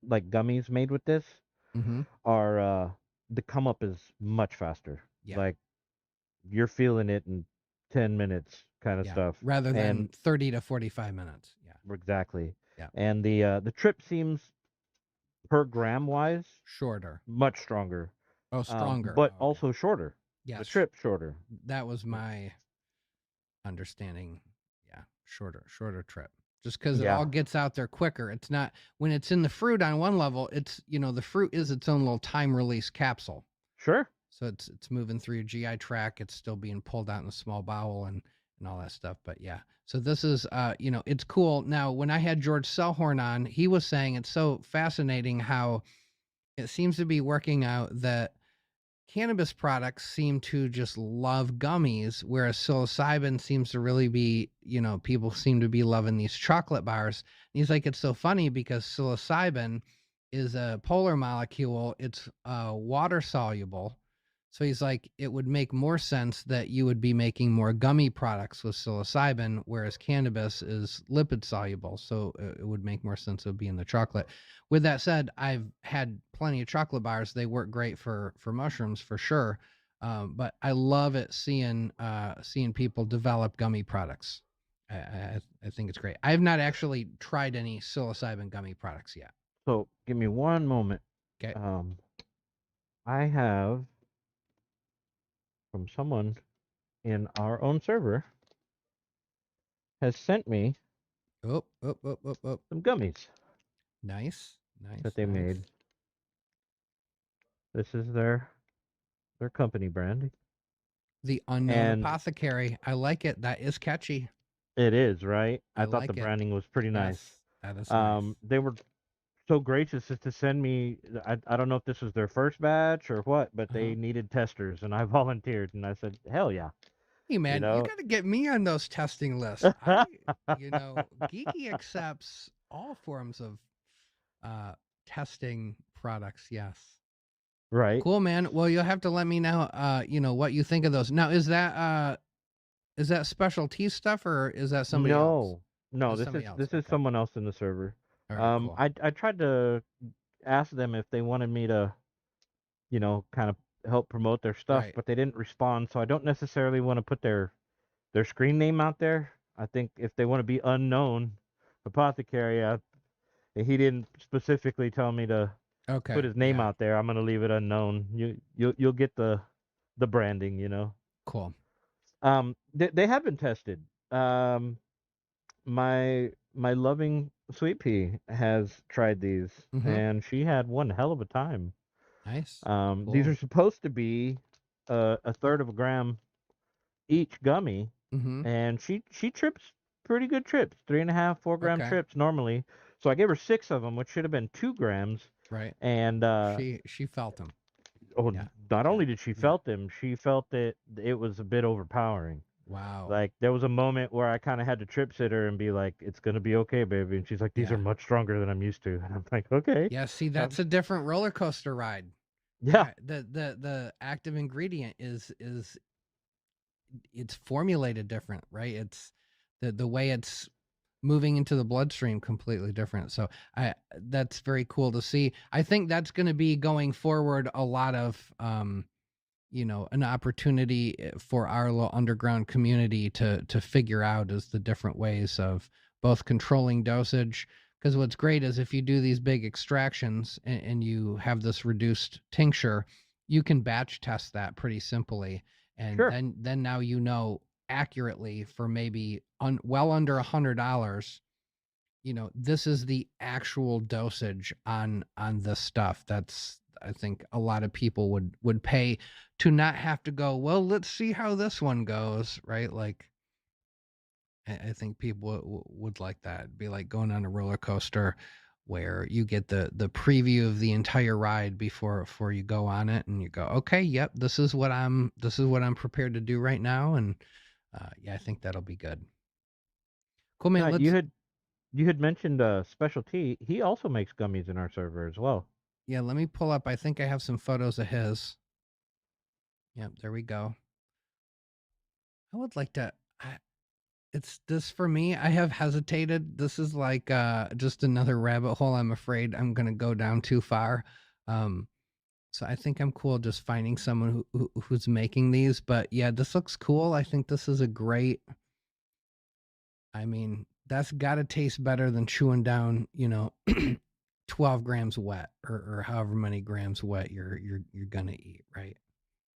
like gummies made with this Mm-hmm. are the come up is much faster. Yeah. Like you're feeling it in 10 minutes kind of Yeah. stuff. Rather than And 30 to 45 minutes. Yeah. exactly. Yeah. And the trip seems per gram wise Shorter. much stronger. Oh, stronger. But Oh, okay. also shorter. The Yes. trip shorter. That was my understanding. Yeah. Shorter trip. Just because it Yeah. all gets out there quicker. It's not when it's in the fruit on one level, it's, the fruit is its own little time release capsule. Sure. So it's moving through your GI tract. It's still being pulled out in the small bowel and all that stuff. But yeah, so this is it's cool. Now, when I had George Selhorn on, he was saying it's so fascinating how it seems to be working out that cannabis products seem to just love gummies, whereas psilocybin seems to really be, people seem to be loving these chocolate bars. And he's like, it's so funny because psilocybin is a polar molecule. It's water soluble. So he's like, it would make more sense that you would be making more gummy products with psilocybin, whereas cannabis is lipid soluble. So it would make more sense of being the chocolate. With that said, I've had plenty of chocolate bars. They work great for mushrooms for sure. But I love it seeing people develop gummy products. I think it's great. I have not actually tried any psilocybin gummy products yet. So give me one moment. Okay. I have from someone in our own server has sent me Oh. some gummies Nice. that they made. This is their company brand. The Unknown Apothecary. I like it. That is catchy. It is, right? I thought like the it. branding was pretty nice. Yes, that is nice. They were so gracious as to send me. I don't know if this was their first batch or what, but they needed testers, and I volunteered, and I said, "Hell yeah!" Hey man, you got to get me on those testing lists. Geeky accepts all forms of testing products. Yes. Right. Cool, man. Well, you'll have to let me know. What you think of those. Now, is that specialty stuff or is that somebody else? No. This is someone else in the server. All right, cool. I tried to ask them if they wanted me to, kind of help promote their stuff, but they didn't respond. So I don't necessarily want to put their screen name out there. I think if they want to be Unknown Apothecary, he didn't specifically tell me to put his name out there. I'm gonna leave it unknown. You'll get the branding. Cool. They have been tested. My loving Sweet Pea has tried these, and she had one hell of a time. Nice. These are supposed to be a third of a gram each gummy, and she trips pretty good trips, 3.5, 4 gram trips normally. So I gave her 6 of them, which should have been 2 grams. Right. And she felt them. Oh, yeah. Not only did she felt them, she felt that it was a bit overpowering. Wow. Like there was a moment where I kind of had to trip sit her and be like, "It's gonna be okay, baby." And she's like, "These are much stronger than I'm used to." And I'm like, "Okay." Yeah. See, that's a different roller coaster ride. Yeah. The active ingredient is it's formulated different, right? It's the way it's moving into the bloodstream completely different. So that's very cool to see. I think that's going to be going forward a lot of an opportunity for our little underground community to figure out is the different ways of both controlling dosage. Because what's great is if you do these big extractions and you have this reduced tincture, you can batch test that pretty simply. And then now accurately for maybe well under $100, this is the actual dosage on this stuff. That's, I think a lot of people would pay to not have to go, well, let's see how this one goes, right? Like, I think people would like that. It'd be like going on a roller coaster where you get the preview of the entire ride before you go on it, and you go, okay, yep, this is what I'm prepared to do right now, and I think that'll be good. Cool, man. You had mentioned Specialty. He also makes gummies in our server as well. Yeah, let me pull up. I think I have some photos of his. Yep, there we go. I would like to. It's this for me. I have hesitated. This is like just another rabbit hole. I'm afraid I'm gonna go down too far. So I think I'm cool just finding someone who's making these. But yeah, this looks cool. I think this is a great. I mean, that's got to taste better than chewing down, 12 grams wet or however many grams wet you're gonna eat, right?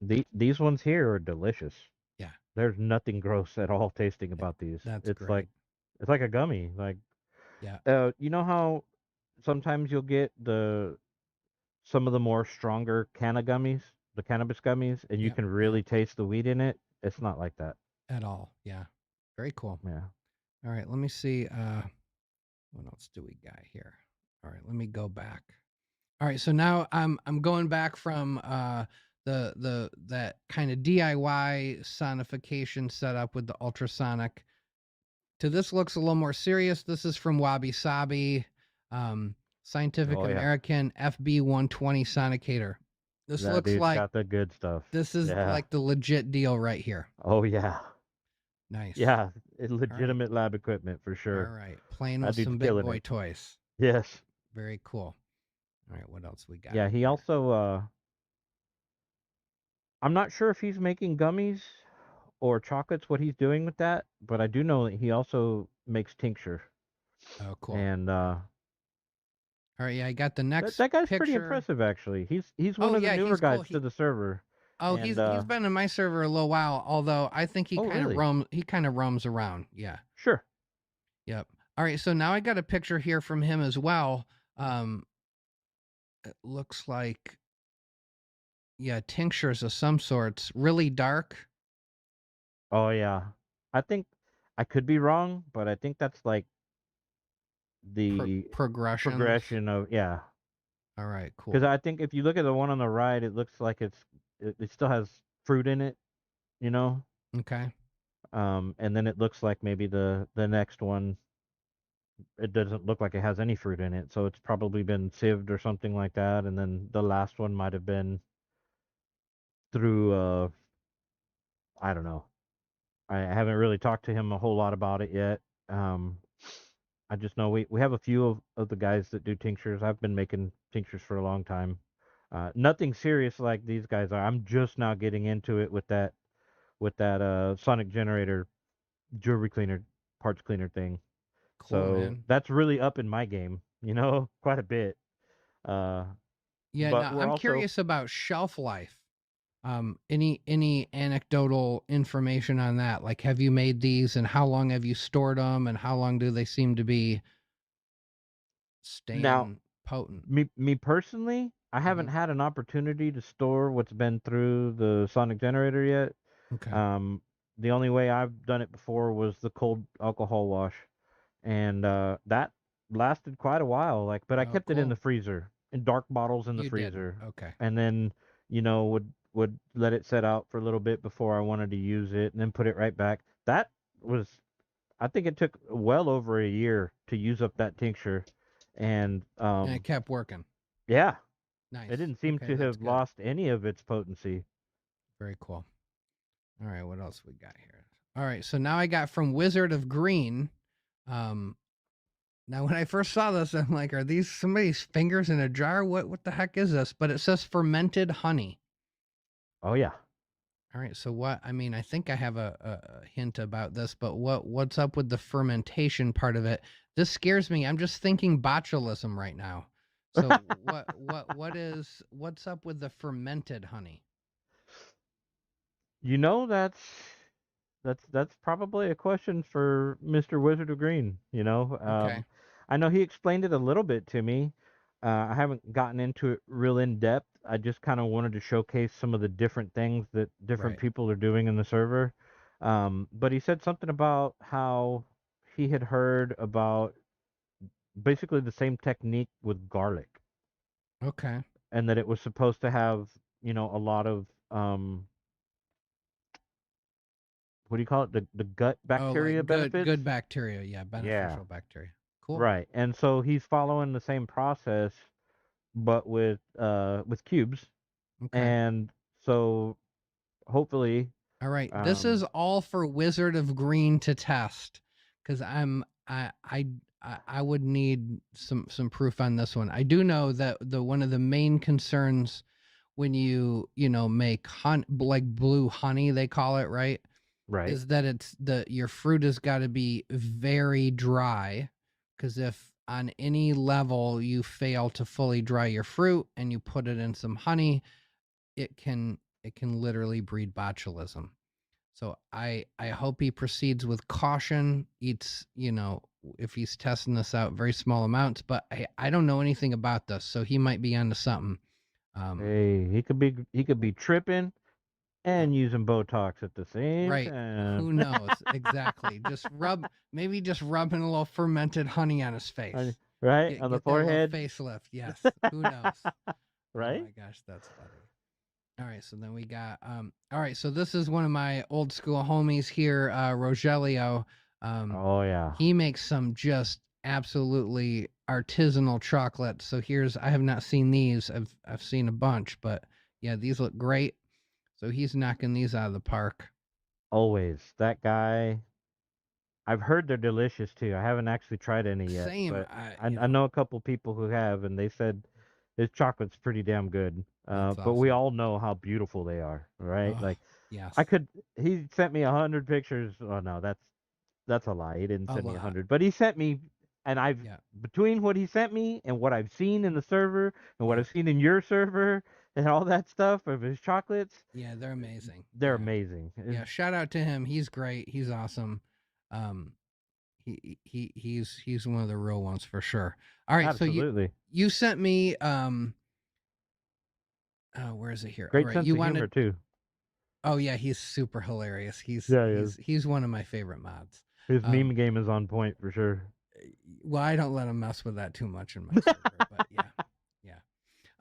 These ones here are delicious. Yeah. There's nothing gross at all tasting about these. It's great. It's like a gummy. Like, yeah. You know how sometimes you'll get some of the more stronger gummies, the cannabis gummies, and you can really taste the weed in it? It's not like that at all. Yeah. Very cool. Yeah. All right, let me see. What else do we got here? All right, let me go back. All right, so now I'm going back from that kind of DIY sonification setup with the ultrasonic to this looks a little more serious. This is from Wabi Sabi, Scientific American FB120 Sonicator. This That looks dude's like got the good stuff. this is Yeah. like the legit deal right here. Oh yeah. Nice. Yeah. It's All right. legitimate lab equipment for All sure. right. Playing That with dude's some big killing boy it. toys. Yes. Very cool. All right. What else we got? Yeah. in He here? also. I'm not sure if he's making gummies or chocolates. What he's doing with that, but I do know that he also makes tincture. Oh, cool. And All right. Yeah, I got the next that guy's picture. pretty impressive, actually. He's one of the newer he's cool. guys to the server. Oh, and, he's been in my server a little while. Although I think he kind of really? roams around. Yeah. Sure. Yep. All right. So now I got a picture here from him as well. It looks like, yeah, tinctures of some sorts, really dark. Oh yeah. I think I could be wrong, but I think that's like the progression of All right, cool. Because I think if you look at the one on the right, it looks like it still has fruit in it, you know. Okay. And then it looks like maybe the next one, it doesn't look like it has any fruit in it, so it's probably been sieved or something like that. And then the last one might have been through I don't know. I haven't really talked to him a whole lot about it yet. I just know we have a few of the guys that do tinctures. I've been making tinctures for a long time. Nothing serious like these guys are. I'm just now getting into it with that sonic generator jewelry cleaner, parts cleaner thing. Cool, So man. that's really up in my game, quite a bit. Yeah, But now I'm curious about shelf life. Any anecdotal information on that? Like, have you made these, and how long have you stored them, and how long do they seem to be now staying potent? me personally, I haven't had an opportunity to store what's been through the sonic generator yet. Okay. The only way I've done it before was the cold alcohol wash, and that lasted quite a while. But I kept it in the freezer, in dark bottles in the You did. freezer. Okay. And then would let it set out for a little bit before I wanted to use it, and then put it right back. That was, I think it took well over a year to use up that tincture, and And it kept working. yeah, Nice. it didn't seem to have lost any of its potency. Very cool. All right, what else we got here? All right, so now I got from Wizard of Green. Now when I first saw this, I'm like, are these somebody's fingers in a jar? What the heck is this? But it says fermented honey. Oh yeah. All right, so what? I mean, I think I have a hint about this, but what's up with the fermentation part of it? This scares me. I'm just thinking botulism right now. So what's up with the fermented honey? That's probably a question for Mr. Wizard of Green. Okay. I know he explained it a little bit to me. I haven't gotten into it real in depth. I just kind of wanted to showcase some of the different things that different people are doing in the server. But he said something about how he had heard about basically the same technique with garlic. Okay. And that it was supposed to have, a lot of what do you call it? The gut bacteria benefits. Good bacteria, yeah, beneficial bacteria. Cool. Right. And so he's following the same process but with cubes. Okay. And so hopefully all right. This is all for Wizard of Green to test, because I would need some proof on this one. I do know that one of the main concerns when you make like blue honey, they call it, right, is that your fruit has got to be very dry, because if on any level you fail to fully dry your fruit and you put it in some honey, it can literally breed botulism. So I hope he proceeds with caution, eats, if he's testing this out, very small amounts, but I don't know anything about this, so he might be onto something. Hey, he could be tripping and using Botox at the same time. Who knows? Exactly. Just rubbing a little fermented honey on his face. Right? On the forehead. Facelift. Yes. Who knows? Right? Oh my gosh, that's funny. All right, so then we got all right, so this is one of my old school homies here, Rogelio. Oh yeah. He makes some just absolutely artisanal chocolate. So I have not seen these. I've seen a bunch, but Yeah, these look great. So he's knocking these out of the park. Always. That guy. I've heard they're delicious too. I haven't actually tried any yet, Same, but I know a couple people who have, and they said his chocolate's pretty damn good. that's But we awesome. all know how beautiful they are, right? Oh, Like yes. I could. He sent me 100 pictures. Oh no, that's a lie. He didn't A send me lot. 100, but he sent me, and Yeah. between what he sent me and what I've seen in the server and what Yeah. I've seen in your server and all that stuff of his chocolates, Yeah, they're amazing. they're Yeah. amazing. Yeah, shout out to him. He's great. He's awesome. Um he's one of the real ones for sure. All right, so Absolutely. you sent me where is it here? All Great right, sense you of humor wanted too. Oh yeah, he's super hilarious. Yeah, he is. He's one of my favorite mods. His Um meme game is on point for sure. well, I don't let him mess with that too much in my server, but yeah. Yeah.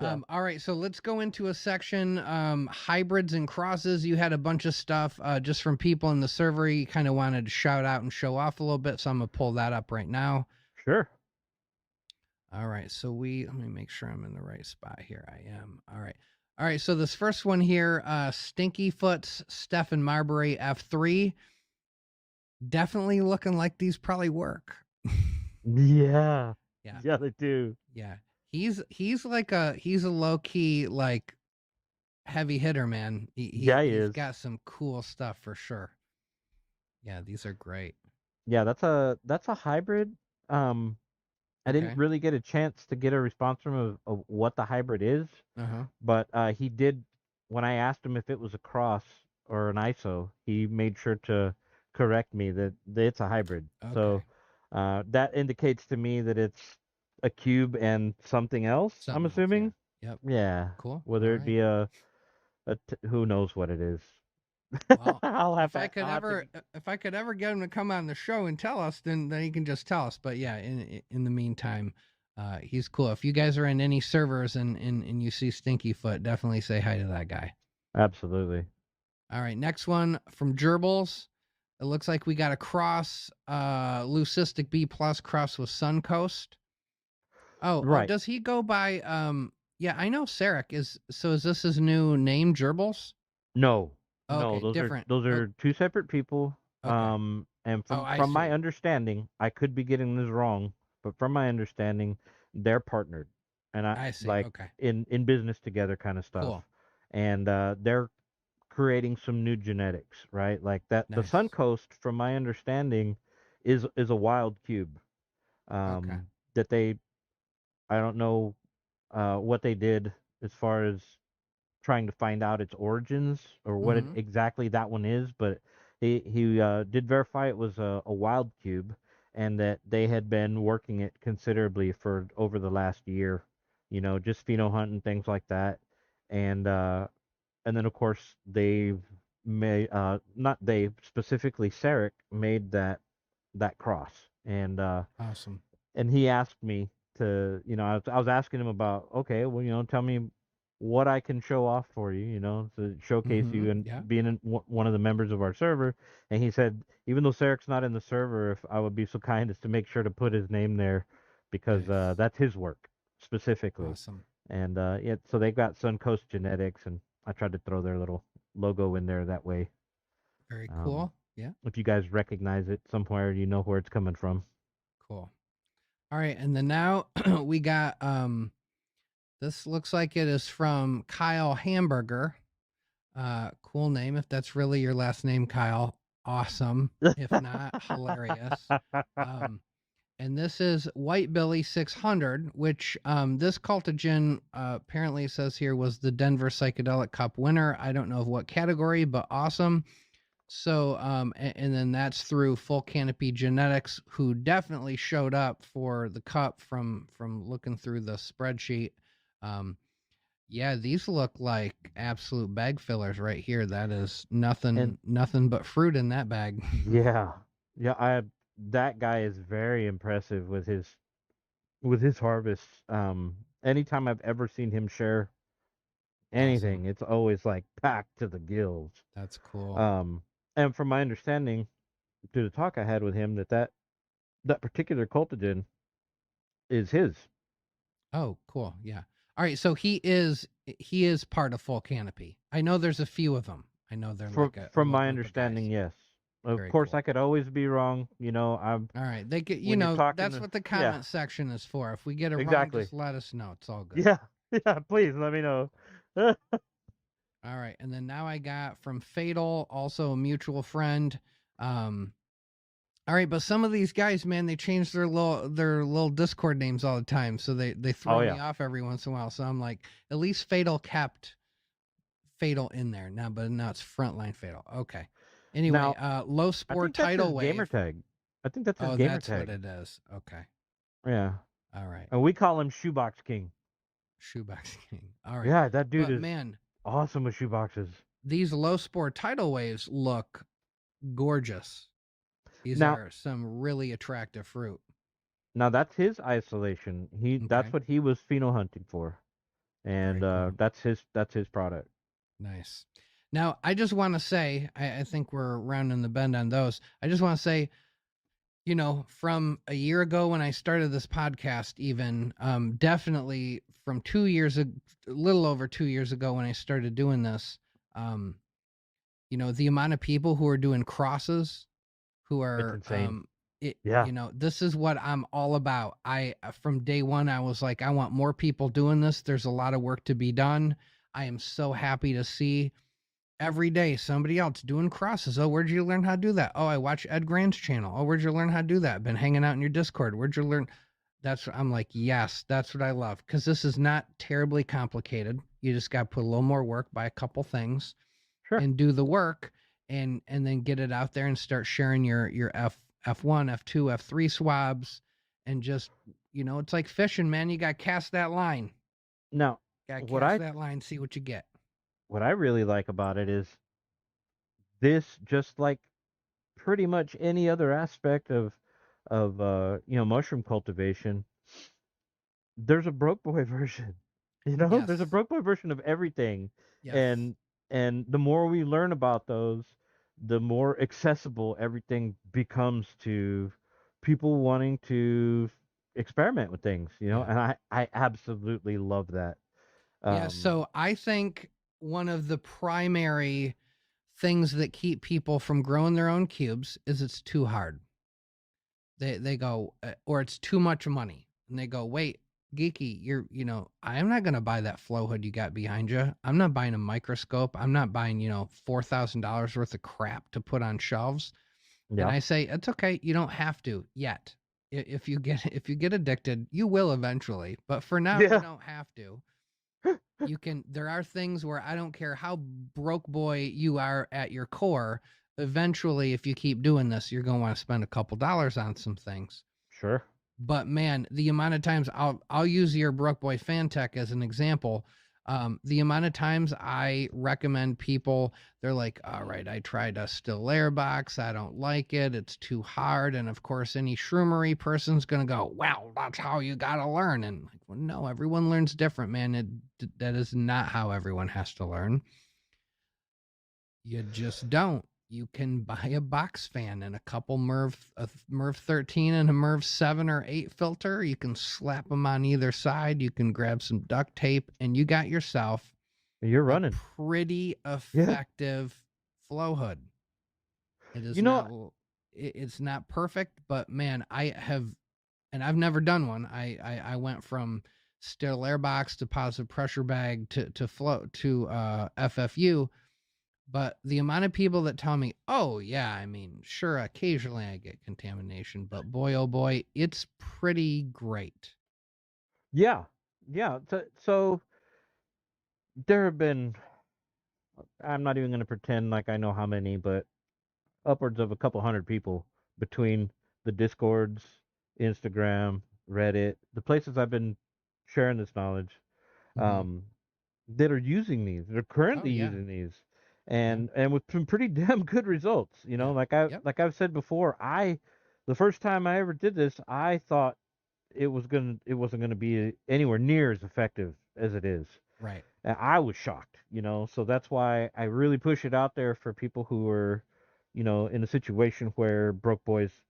Yeah. All right, so let's go into a section, hybrids and crosses. You had a bunch of stuff just from people in the server you kind of wanted to shout out and show off a little bit, so I'm gonna pull that up right now. Sure. All right, so let me make sure I'm in the right spot here. I am. All right. All right, so this first one here, Stinky Foot's Stefan Marbury F3. Definitely looking like these probably work. Yeah. Yeah. Yeah, they do. Yeah. He's a low key like heavy hitter, man. Yeah, he He's is. got some cool stuff for sure. Yeah, these are great. Yeah, that's a hybrid. I didn't Okay. really get a chance to get a response from him of what the hybrid is, Uh-huh. but he did when I asked him if it was a cross or an ISO, he made sure to correct me that it's a hybrid. Okay. So that indicates to me that it's a cube and something else, I'm Something else, assuming. yeah. Yep. Yeah. Cool. Whether All it right. be who knows what it is. Well, I'll have if I to, could I'll have ever to- if I could ever get him to come on the show and tell us, then he can just tell us. But yeah, in the meantime, he's cool. If you guys are in any servers and you see Stinky Foot, definitely say hi to that guy. Absolutely. All right, next one from Gerbils. It looks like we got a cross, Leucistic B plus cross with Suncoast. Oh, Right. does he go by? Yeah, I know Sarek is. So is this his new name, Gerbils? No. Oh, No, okay, different. those are two separate people. Okay. And I from my see. understanding, I could be getting this wrong, but from my understanding, they're partnered, and I see. like Okay. in business together kind of stuff. Cool. And they're creating some new genetics, right? Like that. The Nice. Suncoast, from my understanding, is a wild cube. Okay. That they, I don't know, what they did as far as trying to find out its origins or what Mhm. exactly that one is, but he did verify it was a wild cube, and that they had been working it considerably for over the last year, just pheno hunting things like that, and then of course they've made not they specifically Sarek made that cross, Awesome. and he asked me to, I was asking him about, okay, well, tell me what I can show off for you, to showcase you and Yeah. being one of the members of our server. And he said, even though Sarek's not in the server, if I would be so kind as to make sure to put his name there, because Nice. that's his work specifically. Awesome. And yeah, so they've got Suncoast Genetics, and I tried to throw their little logo in there that way. Very cool. Yeah. If you guys recognize it somewhere, you know where it's coming from. Cool. All right, and then now we got this looks like it is from Kyle Hamburger. Cool name if that's really your last name, Kyle. Awesome. If not, hilarious. And this is White Billy 600, which this Cultigen apparently says here was the Denver Psychedelic Cup winner. I don't know of what category, but awesome. So, and then that's through Full Canopy Genetics, who definitely showed up for the cup from looking through the spreadsheet. Yeah, these look like absolute bag fillers right here. That is nothing but fruit in that bag. Yeah. Yeah, that guy is very impressive with his harvests. Anytime I've ever seen him share anything, Awesome. it's always like packed to the gills. That's cool. And from my understanding, through the talk I had with him, that particular cultigen is his. Oh, cool. Yeah. All right, so he is part of Full Canopy. I know there's a few of them. I know they're like a From little my group of guys. understanding, yes. Of Very course, cool. I could always be wrong. I'm All right, they get when you're talking that's to, what the yeah, comment section is for. If we get it wrong, exactly. just let us know. It's all good. Yeah, yeah. Please let me know. All right, and then now I got from Fatal, also a mutual friend. All right, but some of these guys, man, they change their little Discord names all the time, so they throw Oh me yeah. off every once in a while. So I'm like, at least Fatal kept Fatal in there now, but now it's Frontline Fatal. Okay. Anyway, Now, Low I Spore think that's his Tidal gamer Wave. tag. I think that's his Oh, gamer that's what tag. it is. Okay. Yeah. All right. And we call him Shoebox King. Shoebox King. All right. Yeah, that dude But is man, awesome with shoeboxes. these Low Spore Tidal Waves look gorgeous. These Now, are some really attractive fruit. now that's his isolation. Okay. That's what he was pheno hunting for, and Very cool. that's his product. Nice. Now, I just want to say, I think we're rounding the bend on those. I just want to say, from a year ago when I started this podcast, even definitely from 2 years, a little over 2 years ago when I started doing this, um, the amount of people who are doing crosses, who It's are, insane. Yeah. this is what I'm all about. From day one, I was like, I want more people doing this. There's a lot of work to be done. I am so happy to see every day somebody else doing crosses. Oh, where'd you learn how to do that? Oh, I watch Ed Grant's channel. Oh, where'd you learn how to do that? Been hanging out in your Discord. Where'd you learn? I'm like, yes, that's what I love, because this is not terribly complicated. You just got to put a little more work, buy a couple things, Sure. and do the work, and then get it out there and start sharing your F1, F2, F3 swabs, and just it's like fishing, man. You got to cast that line. Now, Got to what cast I that line, see what you get. what I really like about it is this, just like pretty much any other aspect of mushroom cultivation, there's a broke boy version. Yes. There's a broke boy version of everything. Yes. And the more we learn about those, the more accessible everything becomes to people wanting to experiment with things, Yeah. and I absolutely love that. Yeah, so I think one of the primary things that keep people from growing their own cubes is it's too hard. They go, or it's too much money, and they go, wait, Geeky, I'm not gonna buy that flow hood you got behind you. I'm not buying a microscope. I'm not buying $4,000 worth of crap to put on shelves. And Yeah. I say it's okay. You don't have to yet. If you get addicted, you will eventually. But for now, you Yeah. don't have to. There are things where I don't care how broke boy you are at your core, eventually if you keep doing this, you're going to want to spend a couple dollars on some things. Sure. But man, the amount of times I'll use your broke boy fan tech as an example. The amount of times I recommend people, they're like, all right, I tried a still air box. I don't like it. It's too hard. And of course, any shroomery person's going to go, well, that's how you got to learn. And like, well, no, everyone learns different, man. That is not how everyone has to learn. You just don't. You can buy a box fan and a couple a Merv 13 and a Merv 7 or 8 filter. You can slap them on either side. You can grab some duct tape, and you got yourself You're a running. pretty effective flow hood. It is it's not perfect, but man, I've never done one. I went from still air box to positive pressure bag to flow to FFU. But the amount of people that tell me, oh, yeah, I mean, sure, occasionally I get contamination, but boy, oh boy, it's pretty great. Yeah. Yeah. So there have been, I'm not even going to pretend like I know how many, but upwards of a couple hundred people between the Discords, Instagram, Reddit, the places I've been sharing this knowledge, Mm-hmm. that are using these. They're Oh, currently yeah. using these, Yeah. and with some pretty damn good results. Yeah. Yep. Like I've said before, the first time I ever did this, I thought it wasn't gonna be anywhere near as effective as it is. Right. And I was shocked, so that's why I really push it out there for people who are, in a situation where broke boys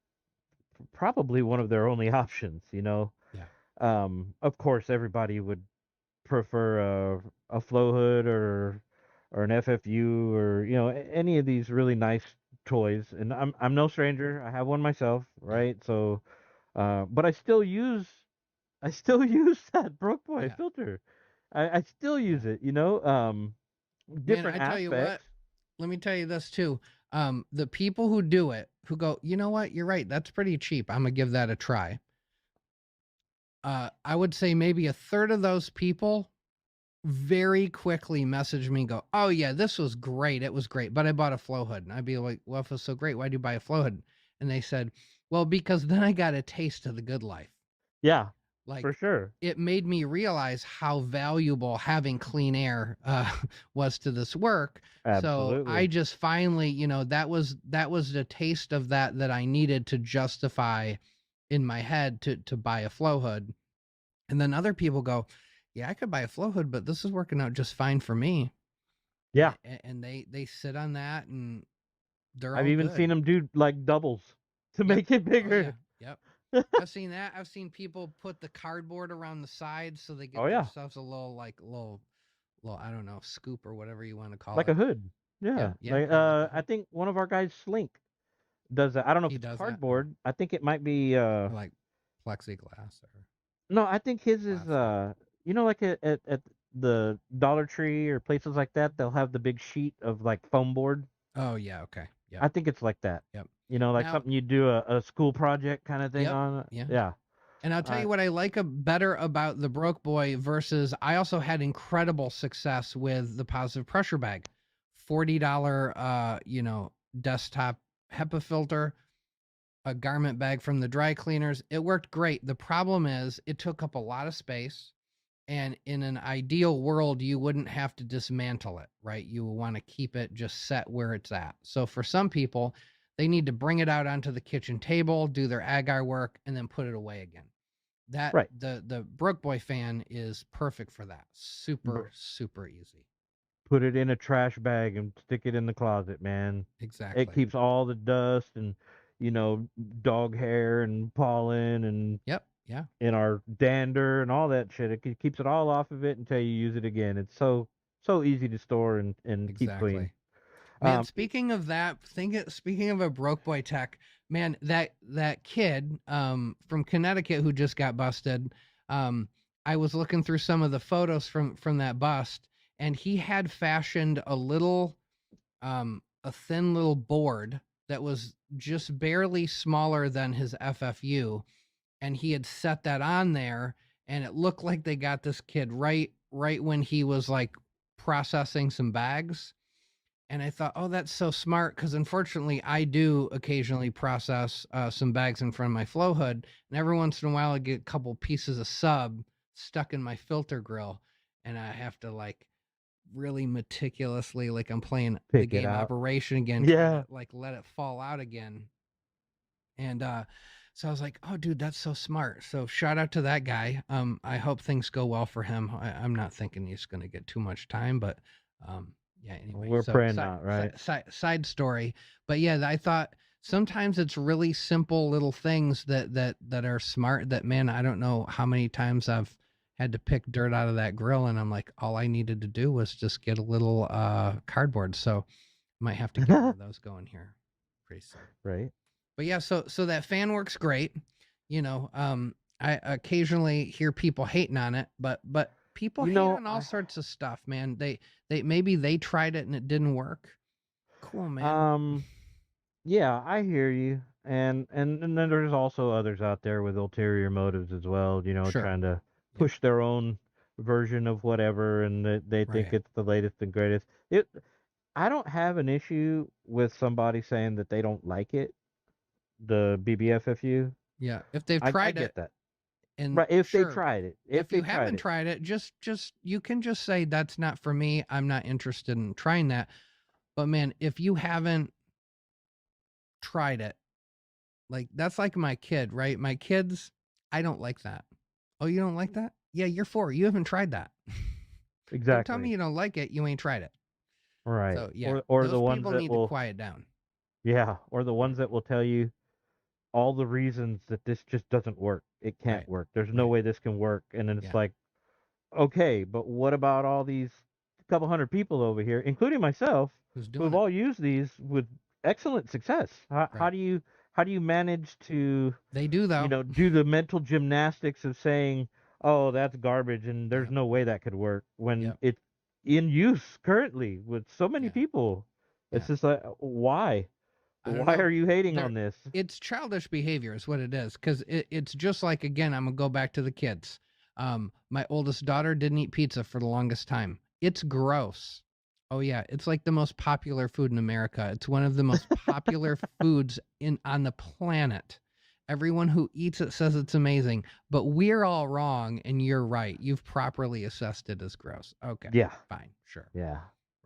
probably one of their only options. Yeah. Of course, everybody would prefer a flow hood or an FFU or any of these really nice toys. And I'm no stranger. I have one myself, Yeah. right? So, but I still use that Broke Boy Yeah. filter. I still Yeah. use it. Man, Different I tell you aspects. what, let me tell you this too. The people who do it, who go, you know what, you're right, that's pretty cheap. I'm gonna give that a try. I would say maybe a third of those people very quickly message me and go, oh yeah, this was great. It was great. But I bought a flow hood. And I'd be like, well, if it was so great, why'd you buy a flow hood? And they said, well, because then I got a taste of the good life. Yeah, for Like sure. it made me realize how valuable having clean air was to this work. So I Absolutely. just finally, that was the taste of that I needed to justify in my head to buy a flow hood. And then other people go, yeah, I could buy a flow hood, but this is working out just fine for me. Yeah. And they sit on that and they're I've all even seen good. them do like doubles to Yep. make it Oh yeah. bigger. Yep. I've seen that. I've seen people put the cardboard around the sides so they Oh get yeah, themselves a little I don't know, scoop or whatever you want to call like it. a hood. Yeah, Yeah, yeah, kind of like a I hood. think one of our guys, Slink, does that. I don't know if He it's does that. Oh, cardboard. I think it might be. or like plexiglass or No, I think his is. plastic. Like at the Dollar Tree or places like that, they'll have the big sheet of like foam board. Oh yeah, okay. Yep. I think it's like that. Yep. Like Now, something you do a school project kind of thing yep. on. Yeah. Yeah. And I'll tell Uh, you what I like better about the Broke Boy versus I also had incredible success with the positive pressure bag. $40 desktop HEPA filter, a garment bag from the dry cleaners. It worked great. The problem is it took up a lot of space. And in an ideal world, you wouldn't have to dismantle it, right? You want to keep it just set where it's at. So for some people, they need to bring it out onto the kitchen table, do their agar work, and then put it away again. That right. the Broke Boy fan is perfect for that. B- Super, super easy. Put it in a trash bag and stick it in the closet, man. It Exactly. keeps all the dust and you know dog hair and pollen and Yep. Yeah. in our dander and all that shit. It keeps it all off of it until you use it again. It's so easy to store and keep clean. Exactly. Man, Um, speaking of that, speaking of a Broke Boy tech, man, that kid from Connecticut who just got busted, um I was looking through some of the photos from that bust, and he had fashioned a thin little board that was just barely smaller than his FFU, and he had set that on there, and it looked like they got this kid right when he was like processing some bags. And I thought, oh, that's so smart, because unfortunately, I do occasionally process some bags in front of my flow hood, and every once in a while, I get a couple pieces of sub stuck in my filter grill, and I have to like really meticulously, like I'm playing the pick it game out. Operation again, try Yeah. to like let it fall out again. And so I was like, oh, dude, that's so smart. So shout out to that guy. I hope things go well for him. I'm not thinking he's going to get too much time, but yeah. Anyway, We're so praying not, right? side story, but yeah, I thought sometimes it's really simple little things that are smart. That, man, I don't know how many times I've had to pick dirt out of that grill, and I'm like, all I needed to do was just get a little cardboard. So might have to get one of those going here pretty soon. Right. But yeah, so that fan works great. I occasionally hear people hating on it, but people You hate know, on all sorts of stuff, man. They maybe they tried it and it didn't work. Cool, man. um, yeah, I hear you. And then there's also others out there with ulterior motives as well, Sure. trying to Yep. push their own version of whatever and they think Right. it's the latest and greatest. I don't have an issue with somebody saying that they don't like it, the BBFFU. Yeah. If they've I tried it, get that. and Right, if they sure, tried it. If if you they tried haven't it. tried it, just you can just say that's not for me. I'm not interested in trying that. But man, if you haven't tried it, like that's like my kid, right? My kids, I don't like that. Oh, you don't like that? Yeah, you're 4. You haven't tried that. Don't tell me Exactly. you don't like it. You ain't tried it. Right. So yeah, Or the those ones people that need to will quiet down. yeah, or the ones that will tell you all the reasons that this just doesn't work. It can't Right. work. There's no Right. way this can work. And then it's Yeah. like, okay, but what about all these couple hundred people over here, including myself, Who's who doing have it? all used these with excellent success? Right. How do you manage to, They do though. do the mental gymnastics of saying, "Oh, that's garbage," and there's Yep. no way that could work when Yep. it's in use currently with so many Yeah. people? It's Yeah. just like, why? I don't Why know. are you hating There, on this? it's childish behavior, is what it is. Because it's just like, again, I'm gonna go back to the kids. My oldest daughter didn't eat pizza for the longest time. It's gross. Oh yeah, it's like the most popular food in America. It's one of the most popular foods on the planet. Everyone who eats it says it's amazing, but we're all wrong, and you're right. You've properly assessed it as gross. Okay, Yeah, fine, sure, yeah.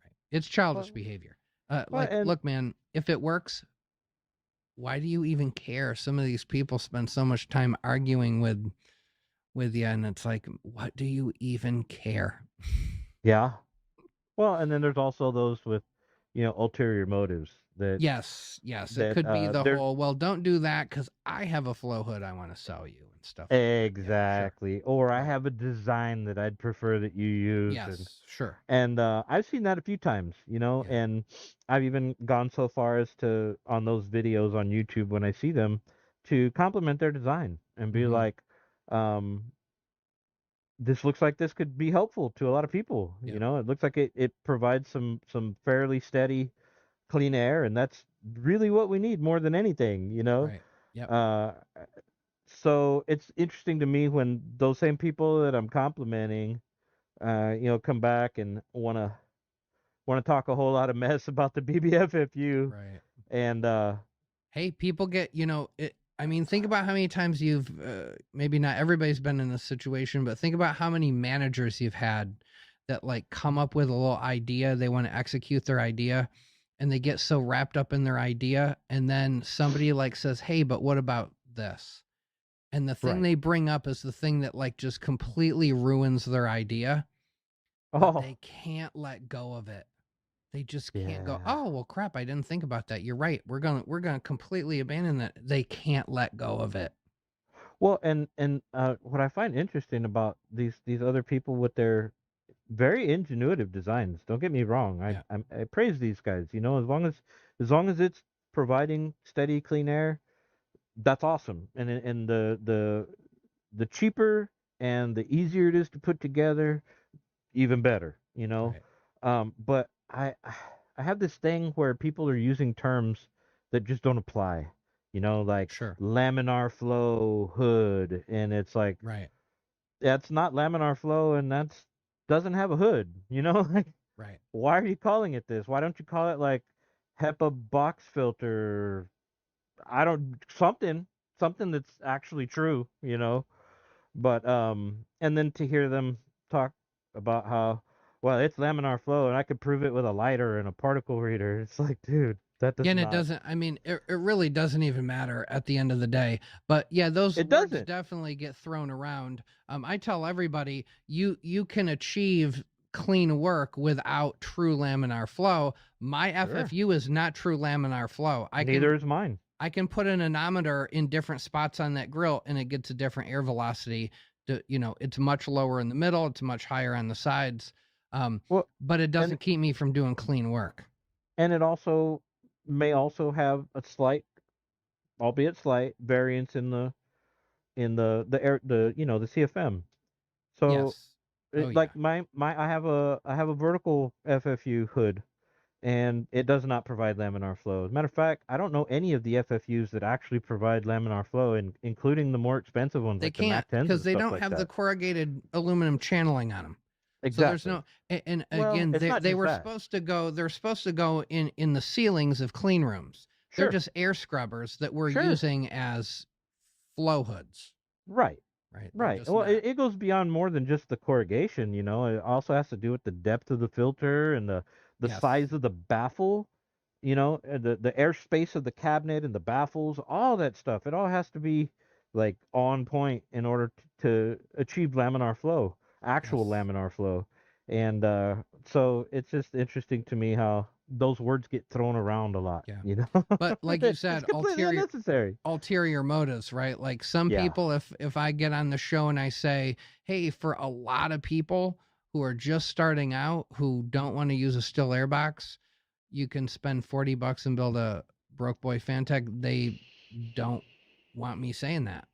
right. It's childish Well, behavior. well, Like, and look, man, if it works, why do you even care? Some of these people spend so much time arguing with you, and it's like, what do you even care? yeah. Well, and then there's also those with, ulterior motives Yes, yes, it that could be the they're whole, well, don't do that because I have a flow hood I want to sell you and stuff like that. Yeah, sure, exactly, or I right. have a design that I'd prefer that you use, and Yes, sure. and I've seen that a few times, Yeah. and I've even gone so far as to, on those videos on YouTube when I see them, to compliment their design and be Mm-hmm. like, um, this looks like this could be helpful to a lot of people. Yep. It looks like it provides some fairly steady, clean air, and that's really what we need more than anything. Right. Yep. Uh, so it's interesting to me when those same people that I'm complimenting, come back and wanna talk a whole lot of mess about the BBFFU, Right. and Hey, people get, it. I mean, think about how many times you've, maybe not everybody's been in this situation, but think about how many managers you've had that like come up with a little idea. They want to execute their idea and they get so wrapped up in their idea. And then somebody like says, hey, but what about this? And the thing right. they bring up is the thing that like just completely ruins their idea, but Oh they can't let go of it. They just can't go, yeah. oh well crap, I didn't think about that. You're right. We're gonna completely abandon that. They can't let go of it. Well, and what I find interesting about these other people with their very ingenuitive designs. Don't get me wrong. Yeah. I praise these guys. As long as it's providing steady, clean air, that's awesome. And the cheaper and the easier it is to put together, even better. Right. But I have this thing where people are using terms that just don't apply. Like Sure. laminar flow hood, and it's like Right. that's not laminar flow, and that's doesn't have a hood. Like, Right. why are you calling it this? Why don't you call it like HEPA box filter? I don't something that's actually true. But and then to hear them talk about how, well, it's laminar flow and I could prove it with a lighter and a particle reader. It's like, dude, that Yeah, does and it not. doesn't, I mean, it really doesn't even matter at the end of the day. But yeah, those It words doesn't. definitely get thrown around. I tell everybody you can achieve clean work without true laminar flow. My Sure. FFU is not true laminar flow. Neither is mine. I can put an anemometer in different spots on that grill and it gets a different air velocity. It's much lower in the middle, it's much higher on the sides. Well, But it and doesn't keep me from doing clean work. and it also may also have a slight, albeit slight, variance in the air, the CFM. So Yes. Oh yeah. like my I have a vertical FFU hood, and it does not provide laminar flow. As a matter of fact, I don't know any of the FFUs that actually provide laminar flow, including the more expensive ones They like the can't Mac 10s because and they stuff don't like have the that. corrugated aluminum channeling on them. So there's Exactly. no, and Well, again, it's not they just were that. supposed to go. They're supposed to go in the ceilings of clean rooms. They're Sure. just air scrubbers that we're Sure. using as flow hoods. Right. Right? They're Right. just Well, not. it goes beyond more than just the corrugation. It also has to do with the depth of the filter and the Yes. size of the baffle, the airspace of the cabinet and the baffles, all that stuff. It all has to be like on point in order to achieve laminar flow, actual Yes. laminar flow. And so it's just interesting to me how those words get thrown around a lot. Yeah. You know, But like you it's said, completely unnecessary. ulterior motives, right? Like some Yeah, people, if I get on the show and I say, hey, for a lot of people who are just starting out, who don't want to use a still air box, you can spend $40 and build a broke boy Fantech. They don't want me saying that.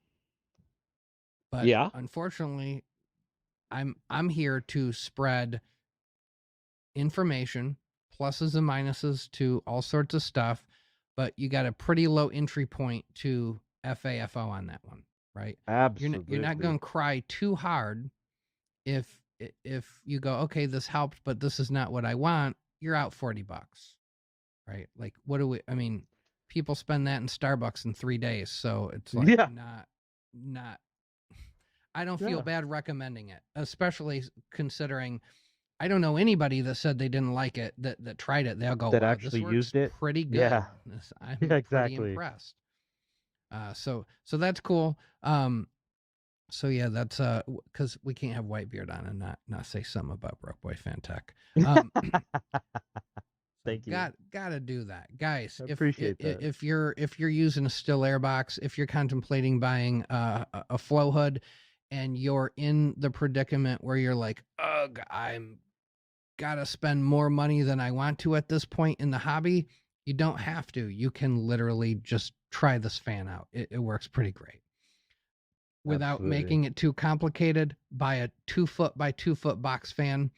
But yeah, unfortunately, I'm here to spread information, pluses and minuses to all sorts of stuff, but you got a pretty low entry point to FAFO on that one, right? You're not absolutely. going to cry too hard if you go, okay, this helped, but this is not what I want. You're out $40, right? Like, what do we? I mean, people spend that in Starbucks in 3 days, so it's like Yeah, not. I don't feel yeah. bad recommending it, especially considering I don't know anybody that said they didn't like it that tried it. They'll go, That wow, this actually works used it. pretty good. Yeah, I'm yeah, pretty exactly. impressed. So that's cool. So yeah, that's because we can't have Whitebeard on and not say something about Broke Boy Fantech. Thank you. Gotta do that, guys. I appreciate that. If you're using a still air box, if you're contemplating buying a flow hood, and you're in the predicament where you're like, ugh, I'm gotta spend more money than I want to at this point in the hobby, you don't have to. You can literally just try this fan out. It works pretty great. Without Absolutely. making it too complicated, buy a 2-foot by 2-foot box fan.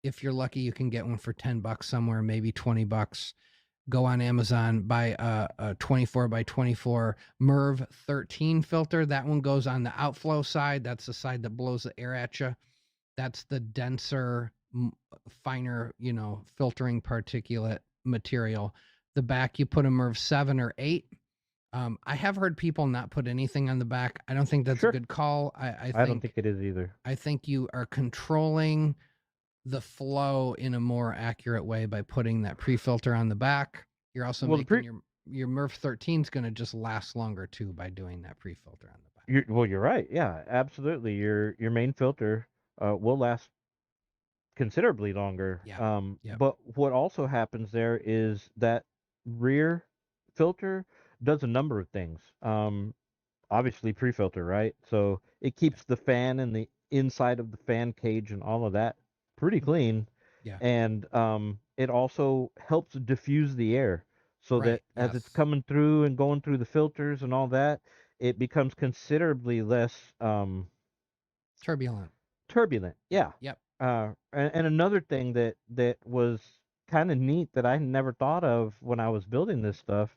If you're lucky, you can get one for $10 somewhere, maybe $20. Go on Amazon, buy a 24 by 24 MERV 13 filter. That one goes on the outflow side. That's the side that blows the air at you. That's the denser, finer, filtering particulate material. The back, you put a MERV 7 or 8. I have heard people not put anything on the back. I don't think that's a good call. I don't think it is either. I think you are controlling the flow in a more accurate way by putting that pre-filter on the back. You're also making your MERV 13 is going to just last longer too by doing that pre-filter on the back. You're right. Yeah, absolutely. Your main filter will last considerably longer. Yeah. But what also happens there is that rear filter does a number of things. Obviously pre-filter, right? So it keeps the fan and the inside of the fan cage and all of that pretty clean. Yeah. And it also helps diffuse the air so that as it's coming through and going through the filters and all that, it becomes considerably less turbulent. Yeah. Yep. And another thing that was kind of neat that I never thought of when I was building this stuff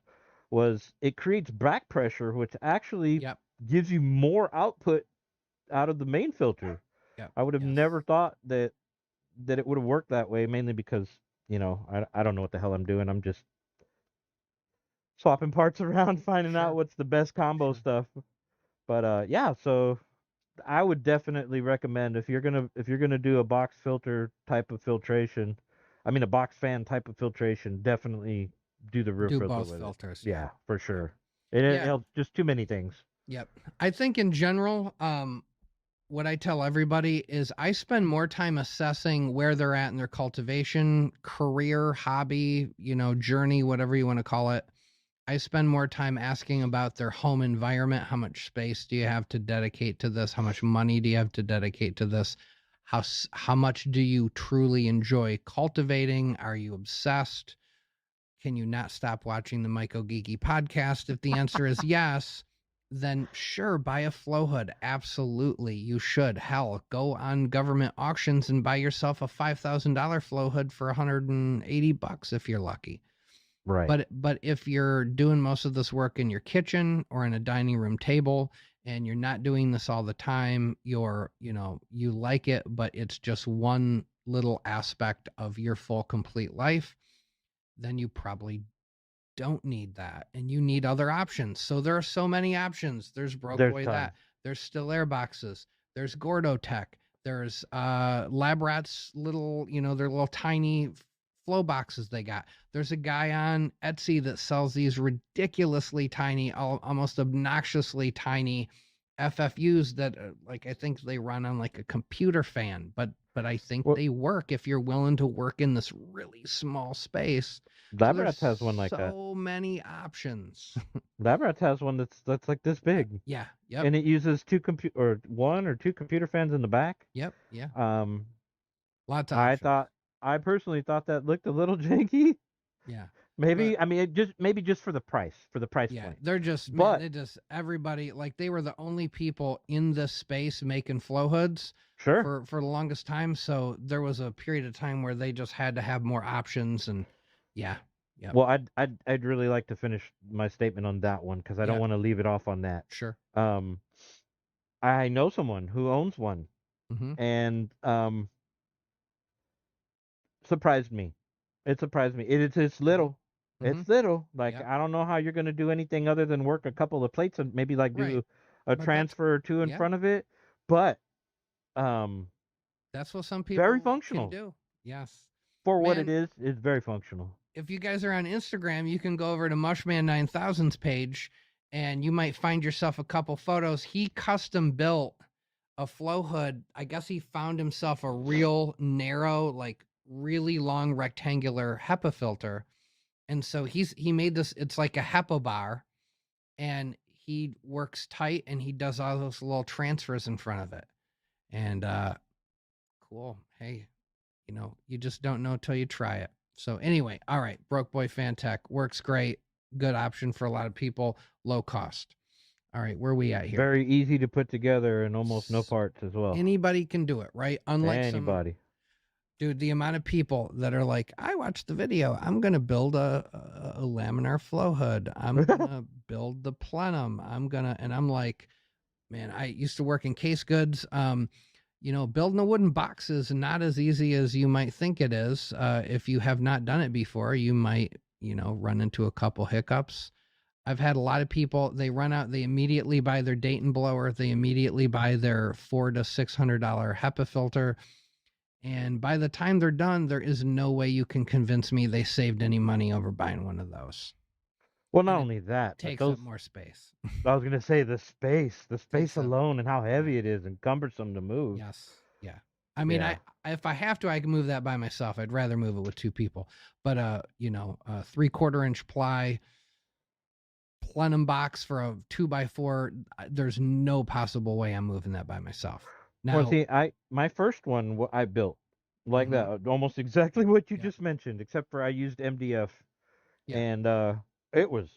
was it creates back pressure, which actually gives you more output out of the main filter. Yep. I would have never thought that it would have worked that way, mainly because, I don't know what the hell I'm doing. I'm just swapping parts around, finding out what's the best combo stuff. But yeah, so I would definitely recommend if you're gonna do a box filter type of filtration, I mean a box fan type of filtration, definitely do the rear filter both with filters. It. Yeah, for sure. It helps just too many things. Yep. I think in general, what I tell everybody is I spend more time assessing where they're at in their cultivation, career, hobby, journey, whatever you want to call it. I spend more time asking about their home environment. How much space do you have to dedicate to this? How much money do you have to dedicate to this? How much do you truly enjoy cultivating? Are you obsessed? Can you not stop watching the MycoGeeky podcast? If the answer is yes, then sure, buy a flow hood. Absolutely, you should. Hell, go on government auctions and buy yourself a $5,000 flow hood for $180 if you're lucky. Right. But if you're doing most of this work in your kitchen or in a dining room table and you're not doing this all the time, you like it, but it's just one little aspect of your full complete life, then you probably don't need that and you need other options. So there are so many options. There's Broke that. There's still air boxes. There's Gordo Tech. There's Lab Rat's little, their little tiny flow boxes they got. There's a guy on Etsy that sells these ridiculously tiny, almost obnoxiously tiny FFUs that I think they run on like a computer fan, but but I think Well, they work if you're willing to work in this really small space. So Lab there's Rats has one like that. so many options. Lab Rats has one that's like this big, Yeah. Yep. and it uses one or two computer fans in the back. Yep. Yeah. Um, Lots of options. I personally thought that looked a little janky. Yeah. But Maybe, I mean, maybe just for the price yeah, point. they're just, man, But they just, everybody, like, they were the only people in this space making flow hoods sure. for the longest time. So there was a period of time where they just had to have more options. And yeah. Yep. Well, I'd really like to finish my statement on that one because I don't Yep. want to leave it off on that. Sure. I know someone who owns one, Mm-hmm. and surprised me. It surprised me. It's little. Mm-hmm. It's little. Like, Yep. I don't know how you're gonna do anything other than work a couple of plates and maybe like Right. do a But transfer or two in yeah, front of it. But um, that's what some very people can functional do. Yes. for what it Man, is. It's very functional. if you guys are on Instagram, you can go over to Mushman9000's page and you might find yourself a couple photos. He custom built a flow hood. I guess he found himself a real narrow, like really long rectangular HEPA filter. And so he made this, it's like a HEPA bar, and he works tight and he does all those little transfers in front of it. And cool. Hey, you just don't know till you try it. So anyway, all right, Broke Boy Fantech works great. Good option for a lot of people, low cost. All right, where are we at here? Very easy to put together and almost no parts as well. Anybody can do it, right? Unlike anybody. Dude, the amount of people that are like, I watched the video. I'm gonna build a laminar flow hood. I'm gonna build the plenum. And I'm like, man, I used to work in case goods. Building a wooden box is not as easy as you might think it is. If you have not done it before, you might, run into a couple hiccups. I've had a lot of people, they run out, they immediately buy their Dayton blower, they immediately buy their $400 to $600 HEPA filter. And by the time they're done, there is no way you can convince me they saved any money over buying one of those. Well, not only that, takes up more space. I was gonna say the space up- alone, and how heavy it is and cumbersome to move. Yes. Yeah. I mean, Yeah. if I have to, I can move that by myself. I'd rather move it with two people. But 3/4 inch ply plenum box for a 2x4, there's no possible way I'm moving that by myself. Now, Well, see, my first one I built like that, almost exactly what you just mentioned, except for I used MDF, and it was,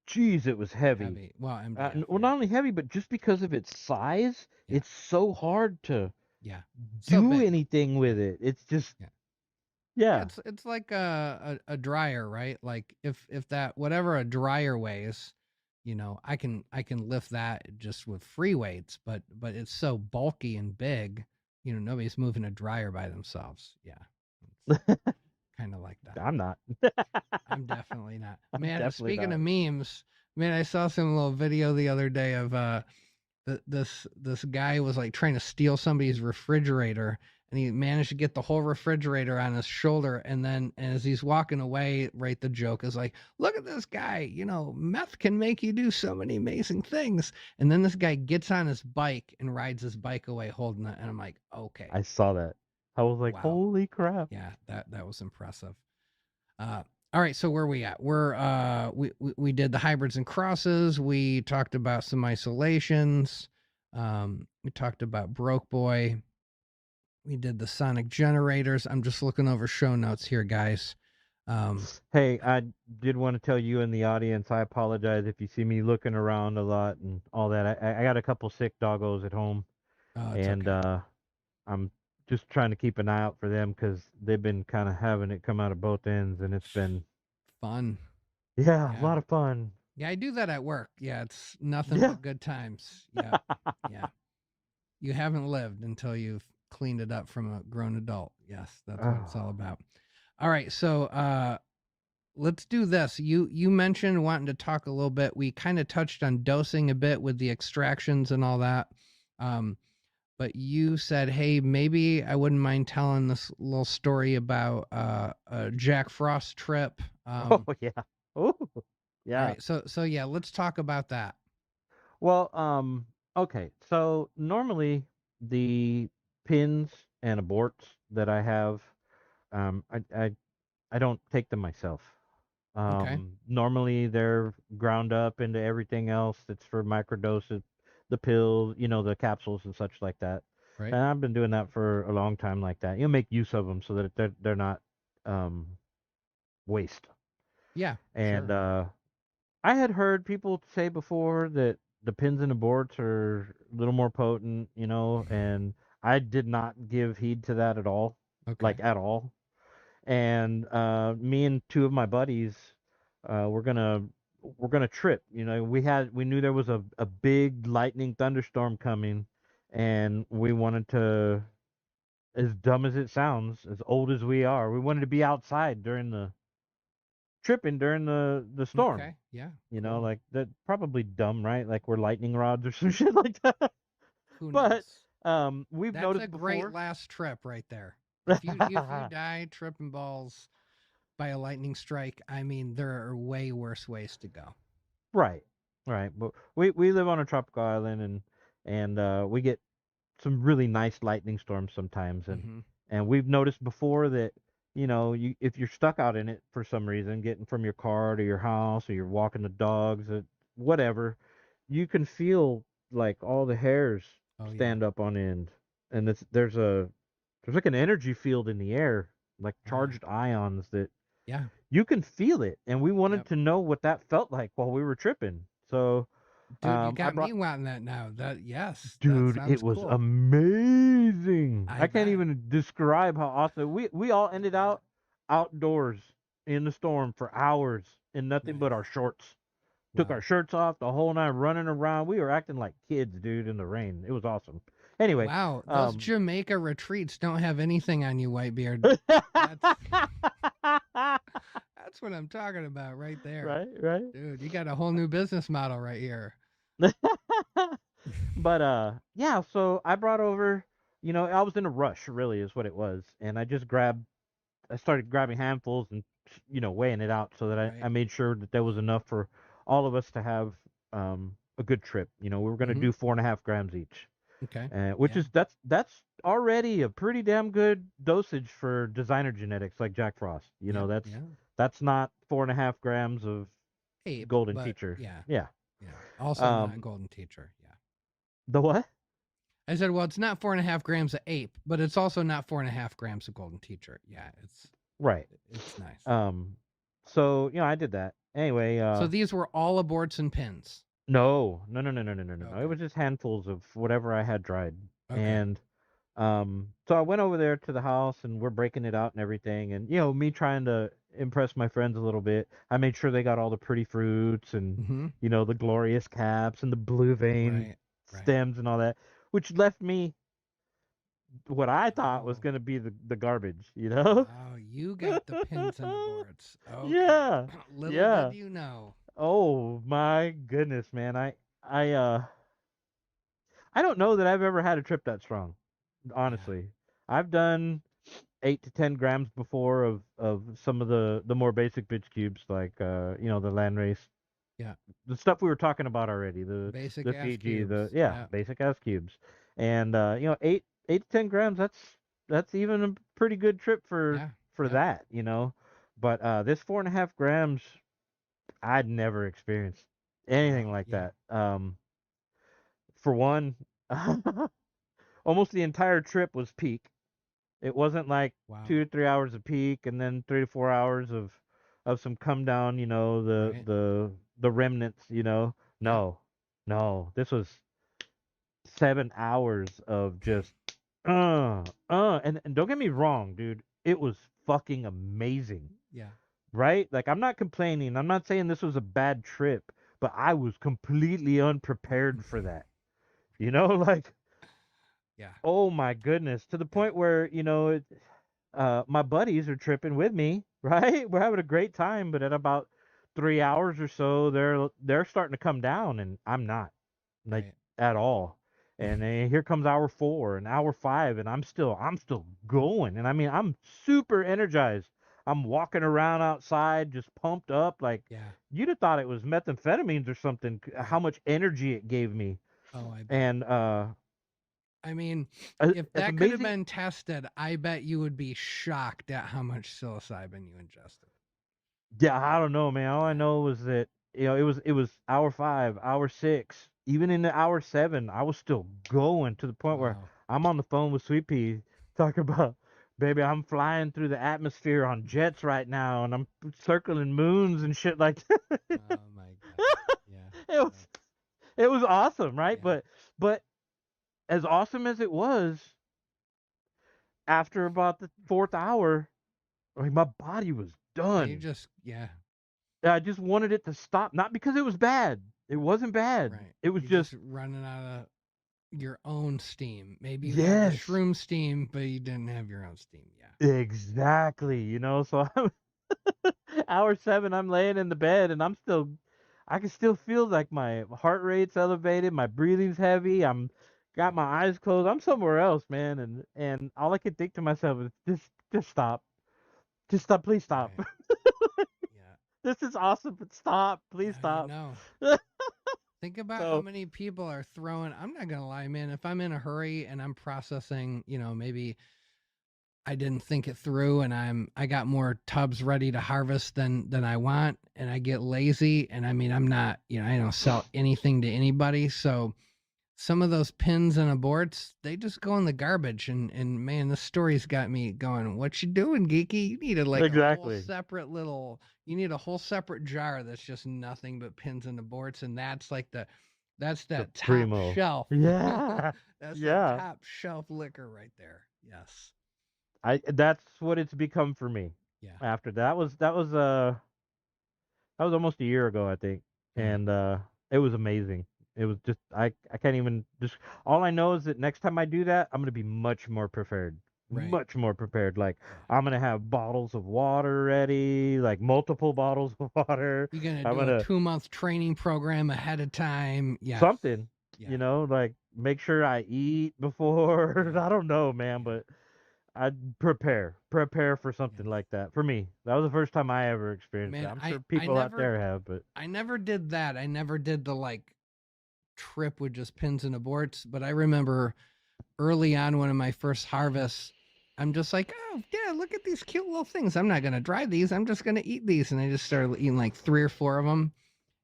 geez, it was heavy. Well, MDF, well, not only heavy, but just because of its size, it's so hard to do anything with it. It's just It's like a dryer, right? Like if that whatever a dryer weighs, I can lift that just with free weights, but it's so bulky and big, nobody's moving a dryer by themselves. Yeah. Kind of like that. I'm not. I'm definitely not. Man, speaking of memes, man, I saw some little video the other day of this guy was like trying to steal somebody's refrigerator, and he managed to get the whole refrigerator on his shoulder. And then as he's walking away, right, the joke is like, look at this guy, meth can make you do so many amazing things. And then this guy gets on his bike and rides his bike away holding it. And I'm like, okay. I saw that. I was like, wow. Holy crap. Yeah, that was impressive. All right, so where are we at? We're we did the hybrids and crosses. We talked about some isolations. We talked about Broke Boy. We did the sonic generators. I'm just looking over show notes here, guys. Hey, I did want to tell you in the audience, I apologize if you see me looking around a lot and all that. I got a couple sick doggos at home, and okay. I'm just trying to keep an eye out for them because they've been kind of having it come out of both ends, and it's been fun. Yeah, a lot of fun. Yeah, I do that at work. Yeah, it's nothing but good times. Yeah, yeah. You haven't lived until you've cleaned it up from a grown adult. Yes, that's what it's all about. All right, so let's do this. You mentioned wanting to talk a little bit. We kind of touched on dosing a bit with the extractions and all that. But you said, hey, maybe I wouldn't mind telling this little story about a Jack Frost trip. Oh, yeah. Oh, yeah. All right, so yeah, let's talk about that. Well, okay. So normally the pins and aborts that I have, I don't take them myself. Okay. Normally they're ground up into everything else that's for microdoses, the pills, the capsules and such like that. Right. And I've been doing that for a long time like that. You make use of them so that they're not um, waste. Yeah. And Sure. I had heard people say before that the pins and aborts are a little more potent, and I did not give heed to that at all, Okay. like at all. And me and two of my buddies, we're gonna trip. We knew there was a big lightning thunderstorm coming, and we wanted to, as dumb as it sounds, as old as we are, we wanted to be outside during the storm. Okay. Yeah. Cool. Like that probably dumb, right? Like we're lightning rods or some shit like that. Who But knows? we've That's a noticed great before. last trip right there. If you die tripping balls by a lightning strike, I mean there are way worse ways to go. Right, right. But we live on a tropical island, and we get some really nice lightning storms sometimes, and Mm-hmm. and we've noticed before that if you're stuck out in it for some reason, getting from your car to your house, or you're walking the dogs, whatever, you can feel like all the hairs Oh yeah. stand up on end, and there's like an energy field in the air, like Oh yeah. charged ions that Yeah. you can feel it, and we wanted Yep. to know what that felt like while we were tripping. So Dude, you I got brought me wanting that now. That Dude, it sounds was cool. amazing. I I can't bet. even describe how awesome. We all I ended bet. out outdoors in the storm for hours in nothing but Nice. our shorts. Took our Wow. shirts off the whole night, running around. We were acting like kids, dude, in the rain. It was awesome. Anyway, Wow. Those um, Jamaica retreats don't have anything on you, Whitebeard. That's that's what I'm talking about right there. right, right. Dude, you got a whole new business model right here. But yeah, so I brought over, I was in a rush, really, is what it was, and I started grabbing handfuls and weighing it out so that I Right. made sure that there was enough for all of us to have a good trip. We were gonna Mm-hmm. do 4.5 grams each, Okay. which Yeah. is that's already a pretty damn good dosage for designer genetics like Jack Frost. Yep. That's Yeah. that's not 4.5 grams of Ape, golden but teacher. yeah. Yeah. Yeah. Also not Um, golden teacher. Yeah. the what? I said, well, it's not 4.5 grams of ape, but it's also not 4.5 grams of golden teacher. Yeah, Right. it's nice. So I did that anyway. So these were all aborts and pins. No, no, no, no, no, no, no, no, no. It Okay. was just handfuls of whatever I had dried. Okay. And so I went over there to the house and we're breaking it out and everything. And me trying to impress my friends a little bit. I made sure they got all the pretty fruits and Mm-hmm. the glorious caps and the blue vein Right. Right. stems and all that, which left me what I thought was Oh. going to be the garbage. Oh, you got the pins and aborts. Okay. Yeah. Little Yeah. did you know. Oh my goodness, man. I I don't know that I've ever had a trip that strong. Yeah. Honestly, I've done 8 to 10 grams before of some of the more basic bitch cubes, like the land race, Yeah. the stuff we were talking about already, Basic the ass Fiji, the cubes. yeah, Yeah. basic ass cubes, and 8 to 10 grams. That's even a pretty good trip for Yeah. for Yep. that. But this 4.5 grams, I'd never experienced anything Wow. like Yeah. that. For one, almost the entire trip was peak. It wasn't like Wow. 2 to 3 hours of peak and then 3 to 4 hours of some come down. The Right. the remnants. Yep. No, no. This was 7 hours of just and don't get me wrong, dude. It was fucking amazing, Yeah. right? Like I'm not complaining. I'm not saying this was a bad trip, but I was completely unprepared for that. Like, Yeah. oh my goodness, to the Yeah. point where my buddies are tripping with me, right? We're having a great time, but at about 3 hours or so, they're starting to come down, and I'm not, like, Right. at all. And then here comes hour 4 and hour 5, and I'm still going, and I mean I'm super energized. I'm walking around outside, just pumped up, like Yeah. you'd have thought it was methamphetamines or something. How Right. much energy it gave me, Oh, I bet. and I mean, if It's that could have amazing. been tested, I bet you would be shocked at how much psilocybin you ingested. Yeah, I don't know, man. All I Yeah. know was that it was hour 5, hour 6, even in the hour 7, I was still going to the point where Wow. I'm on the phone with Sweet Pea talking about, baby, I'm flying through the atmosphere on jets right now, and I'm circling moons and shit like that. Oh my God. Yeah. It was it was awesome, right? Yeah. But as awesome as it was, after about the 4th hour, I mean, my body was Yeah. You done. just, yeah. I just wanted it to stop, not because it was bad. It wasn't bad. Right. It was You're just just running out of your own steam. Maybe you had the yes, shroom steam, but you didn't have your own steam. Yeah. exactly. So hour 7, I'm laying in the bed and I can still feel like my heart rate's elevated, my breathing's heavy. I'm got my eyes closed. I'm somewhere else, man. And all I could think to myself is just stop, just stop, please stop. Right. Yeah. This is awesome, but stop, please Yeah. I stop. know. Think about how So many people are throwing. I'm not gonna lie, man. If I'm in a hurry and I'm processing, maybe I didn't think it through, and I got more tubs ready to harvest than I want, and I get lazy, and I mean I'm not, I don't sell anything to anybody, so some of those pins and aborts, they just go in the garbage, and man, this story's got me going. What you doing, geeky? You need exactly. you need a whole separate jar that's just nothing but pins and aborts, and that's The that top primo. shelf. Yeah. That's that Yeah. top shelf liquor right there. Yes. That's what it's become for me. Yeah. After that was almost a year ago, I think. Yeah. And it was amazing. It was just I can't even just all I know is that next time I do that, I'm gonna be much more prepared. Right. Much more prepared. Like Yeah. I'm gonna have bottles of water ready, like multiple bottles of water. You're gonna I'm do a gonna 2-month training program ahead of time. Yes. something, Yeah. like make sure I eat before. Yeah. I don't know, man, Yeah. but I'd prepare for something Yes. like that. For me, that was the first time I ever experienced it. Man, I'm I sure I people out never there have, but I never did that. I never did the trip with just pins and aborts, but I remember early on one of my first harvests, I'm just like, oh yeah, look at these cute little things. I'm not gonna dry these. I'm just gonna eat these, and I just started eating like 3 or 4 of them,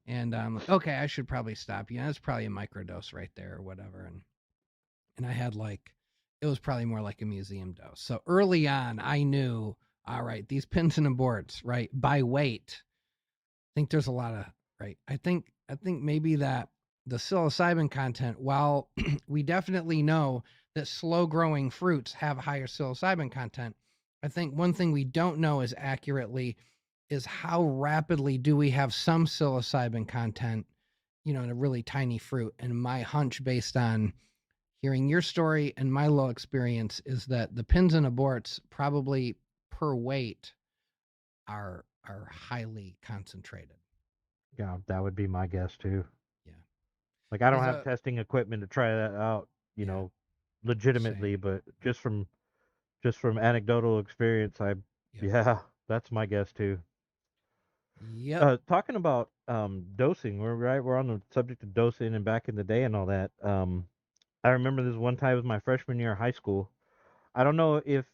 and I'm like, okay, I should probably stop. It's probably a microdose right there or whatever, and I had it was probably more like a museum dose. So early on, I knew, all right, these pins and aborts, right, by weight. I think there's a lot of right. I think maybe that the psilocybin content, while we definitely know that slow growing fruits have higher psilocybin content, I think one thing we don't know as accurately is how rapidly do we have some psilocybin content, in a really tiny fruit. And my hunch based on hearing your story and my low experience is that the pins and aborts probably per weight are highly concentrated. yeah, that would be my guess too. Yeah. Like I don't As have a testing equipment to try that out, yeah, legitimately, same. but just from anecdotal experience, Yep. yeah, that's my guess too. Yep. Talking about dosing, we're on the subject of dosing and back in the day and all that. I remember this one time it was my freshman year of high school. I don't know if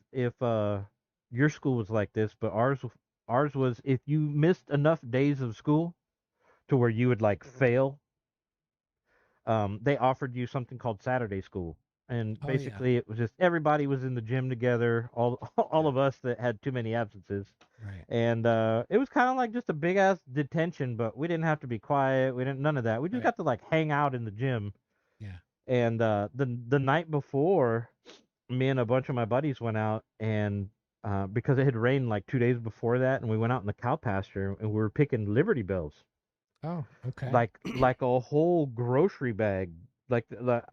your school was like this, but ours was if you missed enough days of school to where you would like fail, they offered you something called Saturday school. And Oh yeah. basically it was just everybody was in the gym together, all all Yeah. of us that had too many absences. Right. And it was kind of like just a big ass detention, but we didn't have to be quiet. We didn't none of that. We just Right. got to like hang out in the gym. Yeah. And the night before, me and a bunch of my buddies went out and because it had rained like 2 days before that, and we went out in the cow pasture and we were picking Liberty Bells, Oh, okay. like a whole grocery bag. Like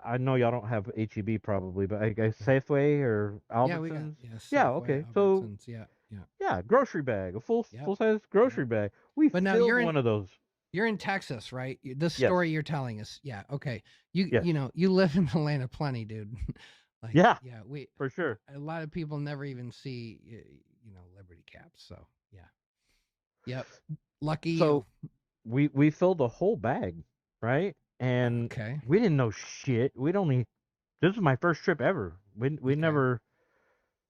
I know y'all don't have HEB probably, but I guess Yeah. Safeway or Yeah, we got Albertsons. Yeah, Safeway, okay. So Albertsons. Yeah. Yeah. yeah, grocery bag, a full Yep. full size Yep. grocery bag. We But now filled one of those. you're in Texas, right? This Yes, story you're telling us. Yeah. Okay. You yes, you know you live in the land of plenty, dude. yeah, Yeah, we for sure. a lot of people never even see Liberty caps. So yeah. Yep. Lucky you. So we filled a whole bag, right? And Okay. we didn't know shit. We'd only This was my first trip ever. We Okay. never.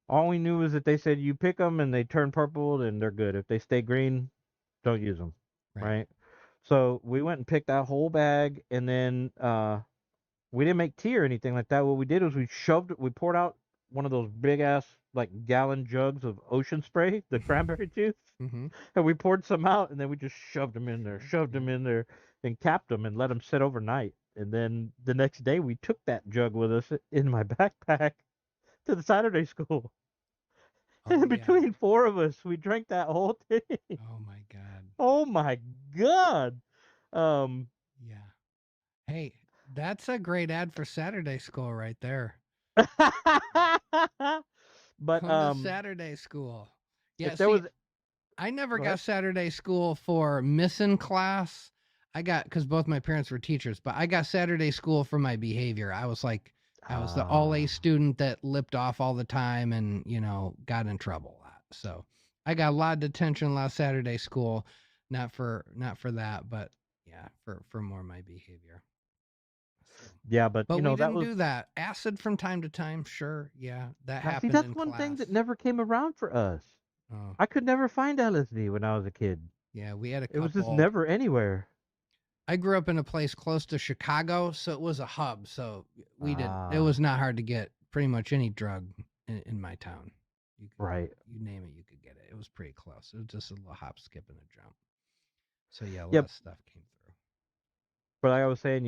All we knew was that they said you pick them and they turn purple and they're good. If they stay green, don't use them. Right. Right. So we went and picked that whole bag, and then we didn't make tea or anything like that. What we did was we poured out one of those big ass like gallon jugs of ocean spray, the cranberry juice, Mm-hmm. and we poured some out, and then we just shoved them in there, and capped them and let them sit overnight. And then the next day we took that jug with us in my backpack to the Saturday school. Oh, And yeah. between four of us, we drank that whole thing. Oh my God. Oh my god. Yeah. Hey, that's a great ad for Saturday school right there. But Come to Saturday school. Yeah, if there see, was I never Go got ahead. Saturday school for missing class. Because both my parents were teachers, but I got Saturday school for my behavior. I was the all A student that lipped off all the time and, got in trouble a lot. So I got a lot of detention last Saturday school, not for that, but yeah, for more my behavior. So, Yeah, but but we that didn't was do that. Acid from time to time, sure. Yeah, that now see happened that's in one thing that class. never came around for us. Oh, I could never find LSD when I was a kid. yeah, we had a It was just couple. never anywhere. I grew up in a place close to Chicago, so it was a hub. So it was not hard to get pretty much any drug in my town. Right. You name it, you could get it. It was pretty close. It was just a little hop, skip, and a jump. So yeah, a lot Yep. of stuff came through. But like I was saying,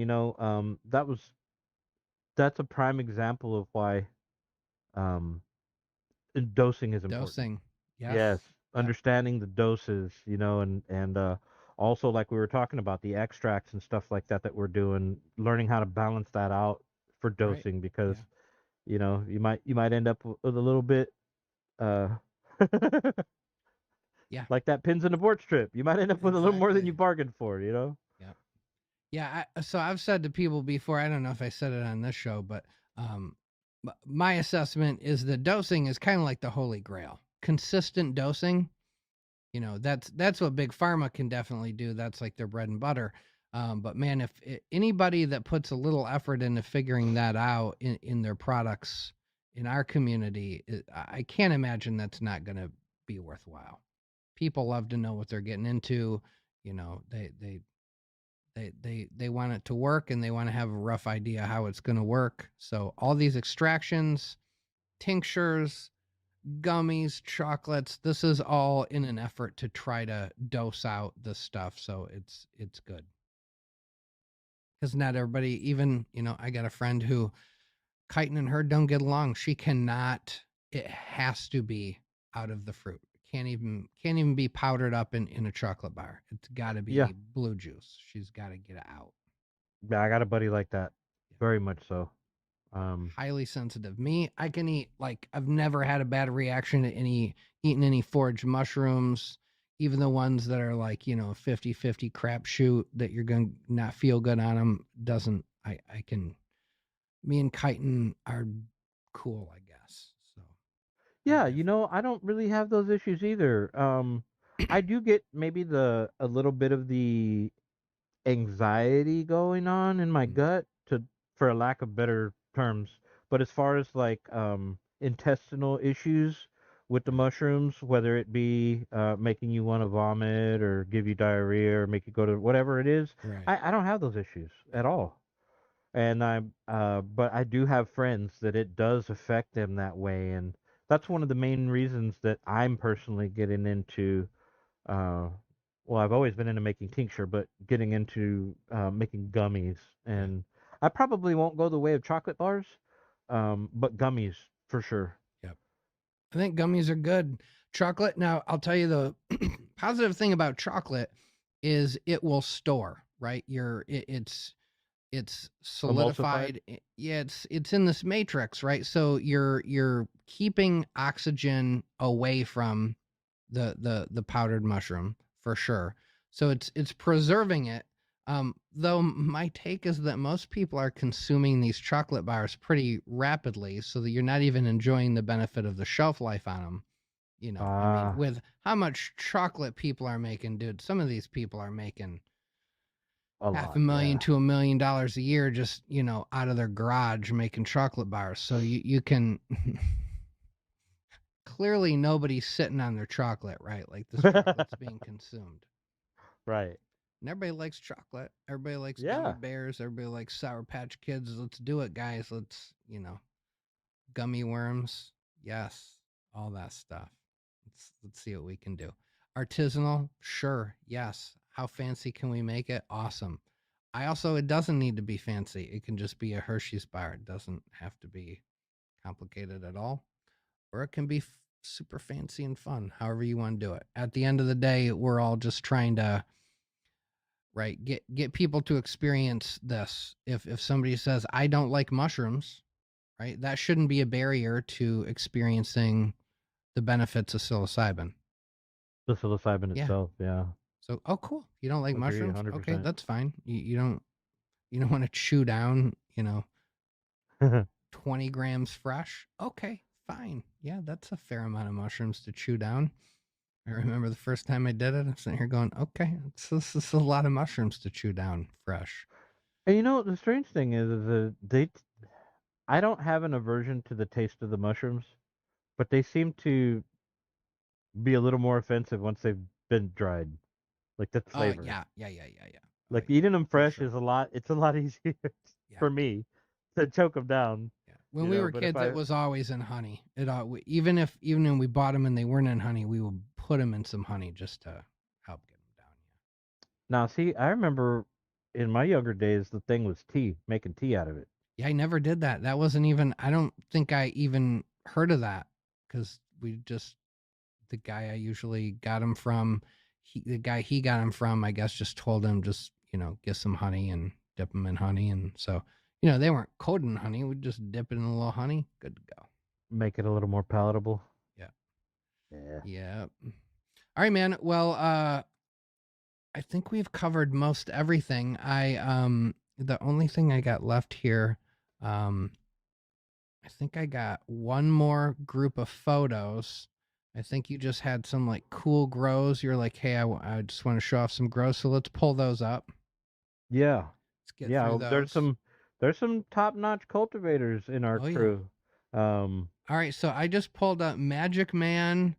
that's a prime example of why um dosing is important. Dosing, yes. Yes, Yep. understanding the doses, and also like we were talking about the extracts and stuff like that we're doing, learning how to balance that out for dosing because you might end up with a little bit uh Yeah. like that pins in a board strip. You might end up with a little more than you Exactly. bargained for, you know? Yeah. Yeah. So I've said to people before, I don't know if I said it on this show, but my assessment is the dosing is kind of like the holy grail. Consistent dosing, that's what big pharma can definitely do. That's like their bread and butter. But man, if anybody that puts a little effort into figuring that out in their products in our community, I can't imagine that's not going to be worthwhile. People love to know what they're getting into. They want it to work and they want to have a rough idea how it's going to work. So all these extractions, tinctures, gummies, chocolates, this is all in an effort to try to dose out the stuff so it's good. Because not everybody, even, I got a friend who chitin and her don't get along. She cannot, it has to be out of the fruit. Can't even be powdered up in a chocolate bar. It's got to be Yeah. blue juice. She's got to get it out. Yeah, I got a buddy like that. Very much so. Highly sensitive. Me, I can eat, I've never had a bad reaction to eating any foraged mushrooms, even the ones that are 50-50 crapshoot that you're going to not feel good on them. Me and chitin are cool, I guess. So Yeah, I don't really have those issues either. I do get maybe a little bit of the anxiety going on in my gut for a lack of better terms. But as far as like intestinal issues with the mushrooms, whether it be making you want to vomit or give you diarrhea or make you go to whatever it is, right. I don't have those issues at all. And but I do have friends that it does affect them that way, and that's one of the main reasons that I'm personally getting into. Uh, well, I've always been into making tincture, but getting into making gummies, and I probably won't go the way of chocolate bars, but gummies for sure. Yep. I think gummies are good. Chocolate. Now, I'll tell you the positive thing about chocolate is it will store, right? It's solidified. Yeah, it's in this matrix, right? So you're keeping oxygen away from the powdered mushroom for sure. So it's preserving it. Though my take is that most people are consuming these chocolate bars pretty rapidly, so that you're not even enjoying the benefit of the shelf life on them. I mean, with how much chocolate people are making, dude, some of these people are making A lot. $500,000 to $1 million a year just, out of their garage making chocolate bars. So you can clearly nobody's sitting on their chocolate, right? Like this chocolate's being consumed. Right. And everybody likes chocolate. Everybody likes Yeah. gummy bears. Everybody likes Sour Patch Kids. Let's do it, guys. Let's, gummy worms. Yes. All that stuff. Let's see what we can do. Artisanal? Sure. Yes. How fancy can we make it? Awesome. It doesn't need to be fancy. It can just be a Hershey's bar. It doesn't have to be complicated at all. Or it can be super fancy and fun, however you want to do it. At the end of the day, we're all just trying to, right, get people to experience this. If somebody says, I don't like mushrooms, right, that shouldn't be a barrier to experiencing the benefits of psilocybin. The psilocybin itself, yeah. So, cool. You don't like Agree, mushrooms? 100%. Okay, that's fine. You don't want to chew down, 20 grams fresh. Okay, fine. Yeah, that's a fair amount of mushrooms to chew down. I remember the first time I did it, I'm sitting here going, okay, this is a lot of mushrooms to chew down fresh. And the strange thing is I don't have an aversion to the taste of the mushrooms, but they seem to be a little more offensive once they've been dried. Like the flavor. Yeah. Like eating them fresh is it's a lot easier for me to choke them down. Yeah. When we were kids, it was always in honey. Even when we bought them and they weren't in honey, we would put them in some honey just to help get them down. Now, see, I remember in my younger days, the thing was tea, making tea out of it. Yeah, I never did that. That wasn't even, I don't think I even heard of that because the guy I usually got him from, the guy he got him from, I guess, just told him, get some honey and dip them in honey. And so, they weren't coated in honey. We'd just dip it in a little honey. Good to go. Make it a little more palatable. Yeah. All right, man. Well, I think we've covered most everything. The only thing I got left here, I think I got one more group of photos. I think you just had some like cool grows. You're like, hey, I just want to show off some grows. So let's pull those up. Yeah. Let's get through those. There's some top-notch cultivators in our crew. Yeah. All right. So I just pulled up Magic Man,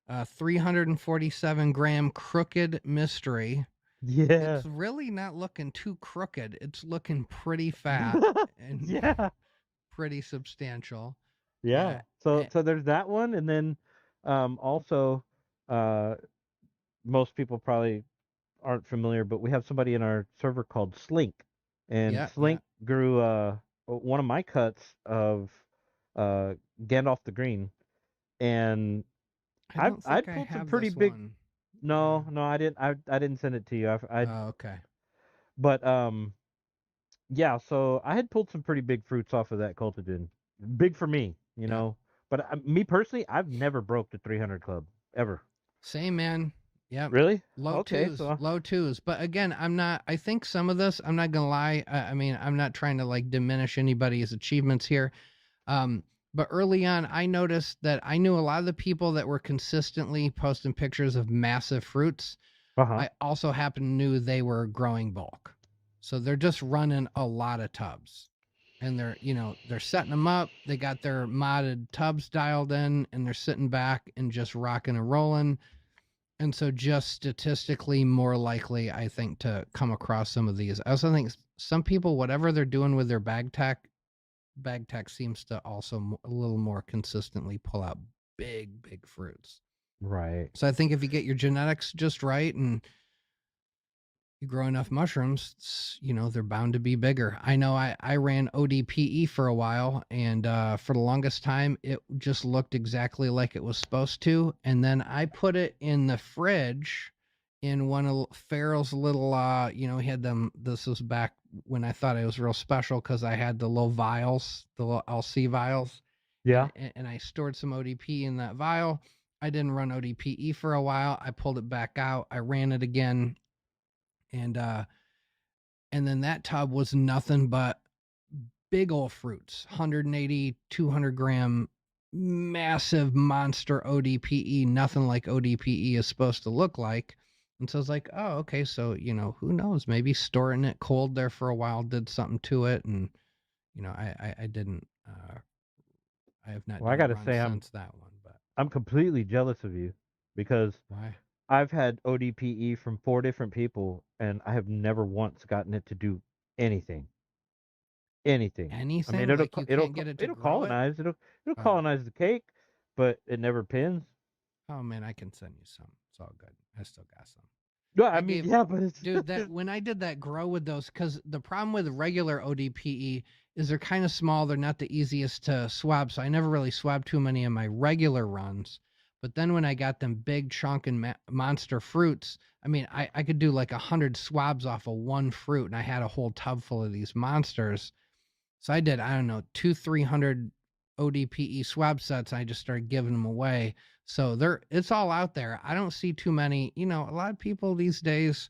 347 gram crooked mystery. Yeah. It's really not looking too crooked. It's looking pretty fat and pretty substantial. Yeah. So there's that one. And then also most people probably aren't familiar, but we have somebody in our server called Slink. And Slink grew one of my cuts of Gandalf the Green. And I pulled some pretty big one. No, I didn't. I didn't send it to you. Okay. But yeah. So I had pulled some pretty big fruits off of that cultigen. Big for me, know. But me personally, I've never broke the 300 club ever. Same, man. Yeah. Really? Low twos. But again, I think some of this, I'm not gonna lie. I mean, I'm not trying to like diminish anybody's achievements here. But early on, I noticed that I knew a lot of the people that were consistently posting pictures of massive fruits. I also knew they were growing bulk. So they're just running a lot of tubs. And they're setting them up. They got their modded tubs dialed in, and they're sitting back and just rocking and rolling. And so just statistically more likely, I think, to come across some of these. I also think some people, whatever they're doing with their bag tech seems to also a little more consistently pull out big fruits. Right. So I think if you get your genetics just right and you grow enough mushrooms, they're bound to be bigger. I know I ran ODPE for a while, and for the longest time, it just looked exactly like it was supposed to. And then I put it in the fridge in one of Farrell's little, he had them, this was back when I thought it was real special because I had the little vials, the little LC vials. Yeah. And I stored some ODP in that vial. I didn't run ODPE for a while. I pulled it back out. I ran it again. And then that tub was nothing but big old fruits, 180, 200 gram, massive monster ODPE, nothing like ODPE is supposed to look like. And so I was like, oh, okay. So, who knows? Maybe storing it cold there for a while did something to it. And, I didn't, I have not Well, I done a gotta run say, since that one, but I'm completely jealous of you because why? I've had ODPE from 4 different people, and I have never once gotten it to do anything. Anything. I mean, Anything? Like you can't get it to it'll grow it? colonize. It'll Oh, colonize the cake, but it never pins. oh man, I can send you some. It's all good. I still got some. No, I I mean, gave yeah, but it's Dude, that when I did that grow with those, because the problem with regular ODPE is they're kind of small. They're not the easiest to swab, so I never really swabbed too many in my regular runs. But then when I got them big chunk and monster fruits, I mean, I could do like 100 swabs off of one fruit, and I had a whole tub full of these monsters. So I did, I don't know, 300 ODPE swab sets. And I just started giving them away. So it's all out there. I don't see too many. A lot of people these days,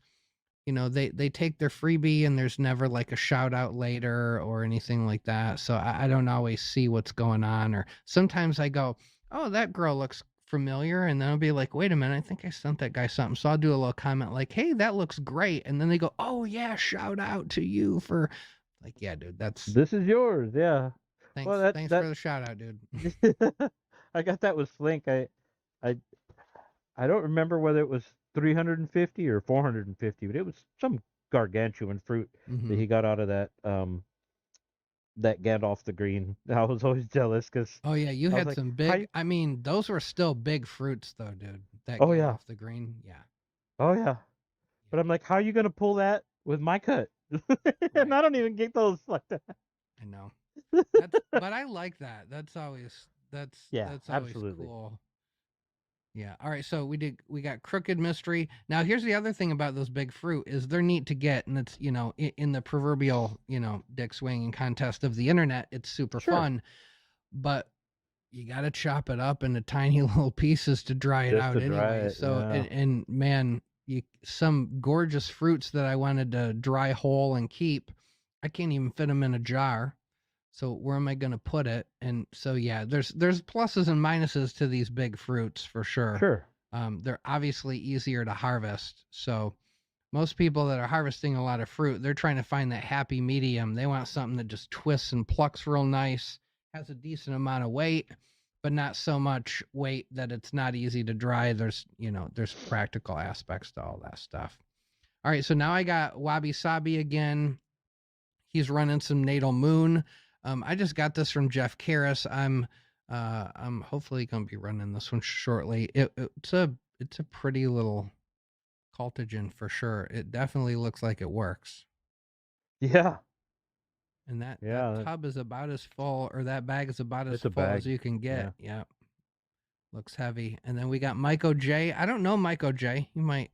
they take their freebie and there's never like a shout out later or anything like that. So I don't always see what's going on. Or sometimes I go, oh, that girl looks familiar. And then I'll be like, wait a minute, I think I sent that guy something. So I'll do a little comment like, hey, that looks great. And then they go, oh, yeah, shout out to you for like, yeah, dude, that's this is yours. Yeah. thanks. Well, Thanks for the shout out, dude. I got that with Slink. I I don't remember whether it was 350 or 450, but it was some gargantuan fruit that Hmm. he got out of that Gandalf the Green. I was always jealous because Oh, yeah, you I was had like, some how? big, I mean, those were still big fruits though, dude. That Oh yeah, Gandalf the Green. Yeah. oh yeah. But I'm like, how are you gonna pull that with my cut? And Right. I don't even get those like that. I know. But I like that. Yeah, That's always absolutely. cool. Yeah. All right. So we got Crooked Mystery. Now here's the other thing about those big fruit is they're neat to get, and it's in the proverbial dick swinging contest of the internet, it's super Sure. fun, but you got to chop it up into tiny little pieces to dry it Just out to dry anyway. it. So Yeah. and man, some gorgeous fruits that I wanted to dry whole and keep, I can't even fit them in a jar. So where am I going to put it? And so yeah, there's pluses and minuses to these big fruits for sure. Sure. They're obviously easier to harvest. So most people that are harvesting a lot of fruit, they're trying to find that happy medium. They want something that just twists and plucks real nice, has a decent amount of weight, but not so much weight that it's not easy to dry. There's practical aspects to all that stuff. All right, so now I got Wabi Sabi again. He's running some Natal Moon. I just got this from Jeff Karras. I'm hopefully going to be running this one shortly. It's a pretty little cultigen for sure. It definitely looks like it works. Yeah. And that Yeah. tub is about as full, or that bag is about as It's a full as bag. you can get. Yeah. Yeah, looks heavy. And then we got Myco J. I don't know Myco J. You might.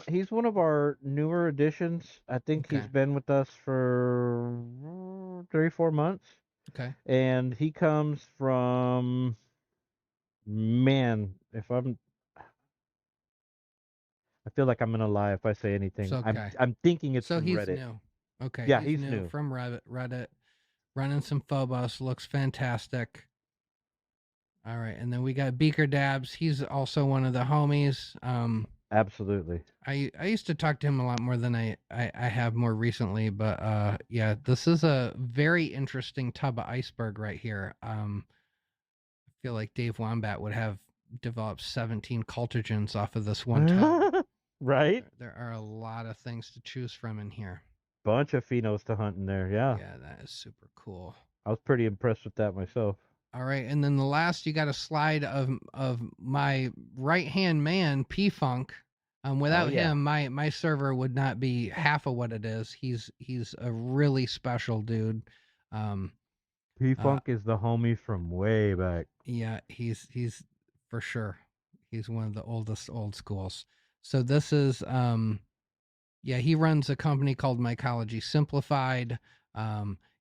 He's one of our newer additions. I think he's Okay. been with us for 3, 4 months, Okay. and he comes from, man. If I feel like I'm gonna lie if I say It's anything. okay. I'm thinking it's So from he's Reddit. new. Okay, Yeah, he's he's new new. from Reddit, running some Phobos. Looks fantastic. All right, and then we got Beaker Dabs. He's also one of the homies. Absolutely. I used to talk to him a lot more than I have more recently, but yeah, this is a very interesting tub of iceberg right here. I feel like Dave Wombat would have developed 17 cultigens off of this one tub. Right? There are a lot of things to choose from in here. Bunch of phenos to hunt in there. Yeah. Yeah, that is super cool. I was pretty impressed with that myself. All right, and then the last you got a slide of my right hand man P Funk. Oh Without yeah. him, my server would not be half of what it is. He's a really special dude. Um, P Funk is the homie from way back. yeah, he's for sure. He's one of the oldest old schools. So this is yeah, he runs a company called Mycology Simplified.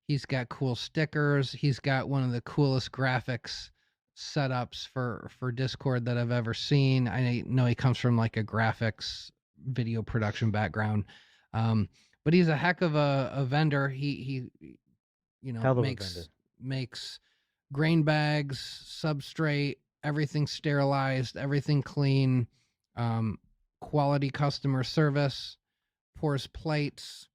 He's got cool stickers. He's got one of the coolest graphics setups for Discord that I've ever seen. I know he comes from like a graphics video production background. But he's a heck of a vendor. He Hell of a vendor. makes grain bags, substrate, everything sterilized, everything clean. quality customer service, pours plates,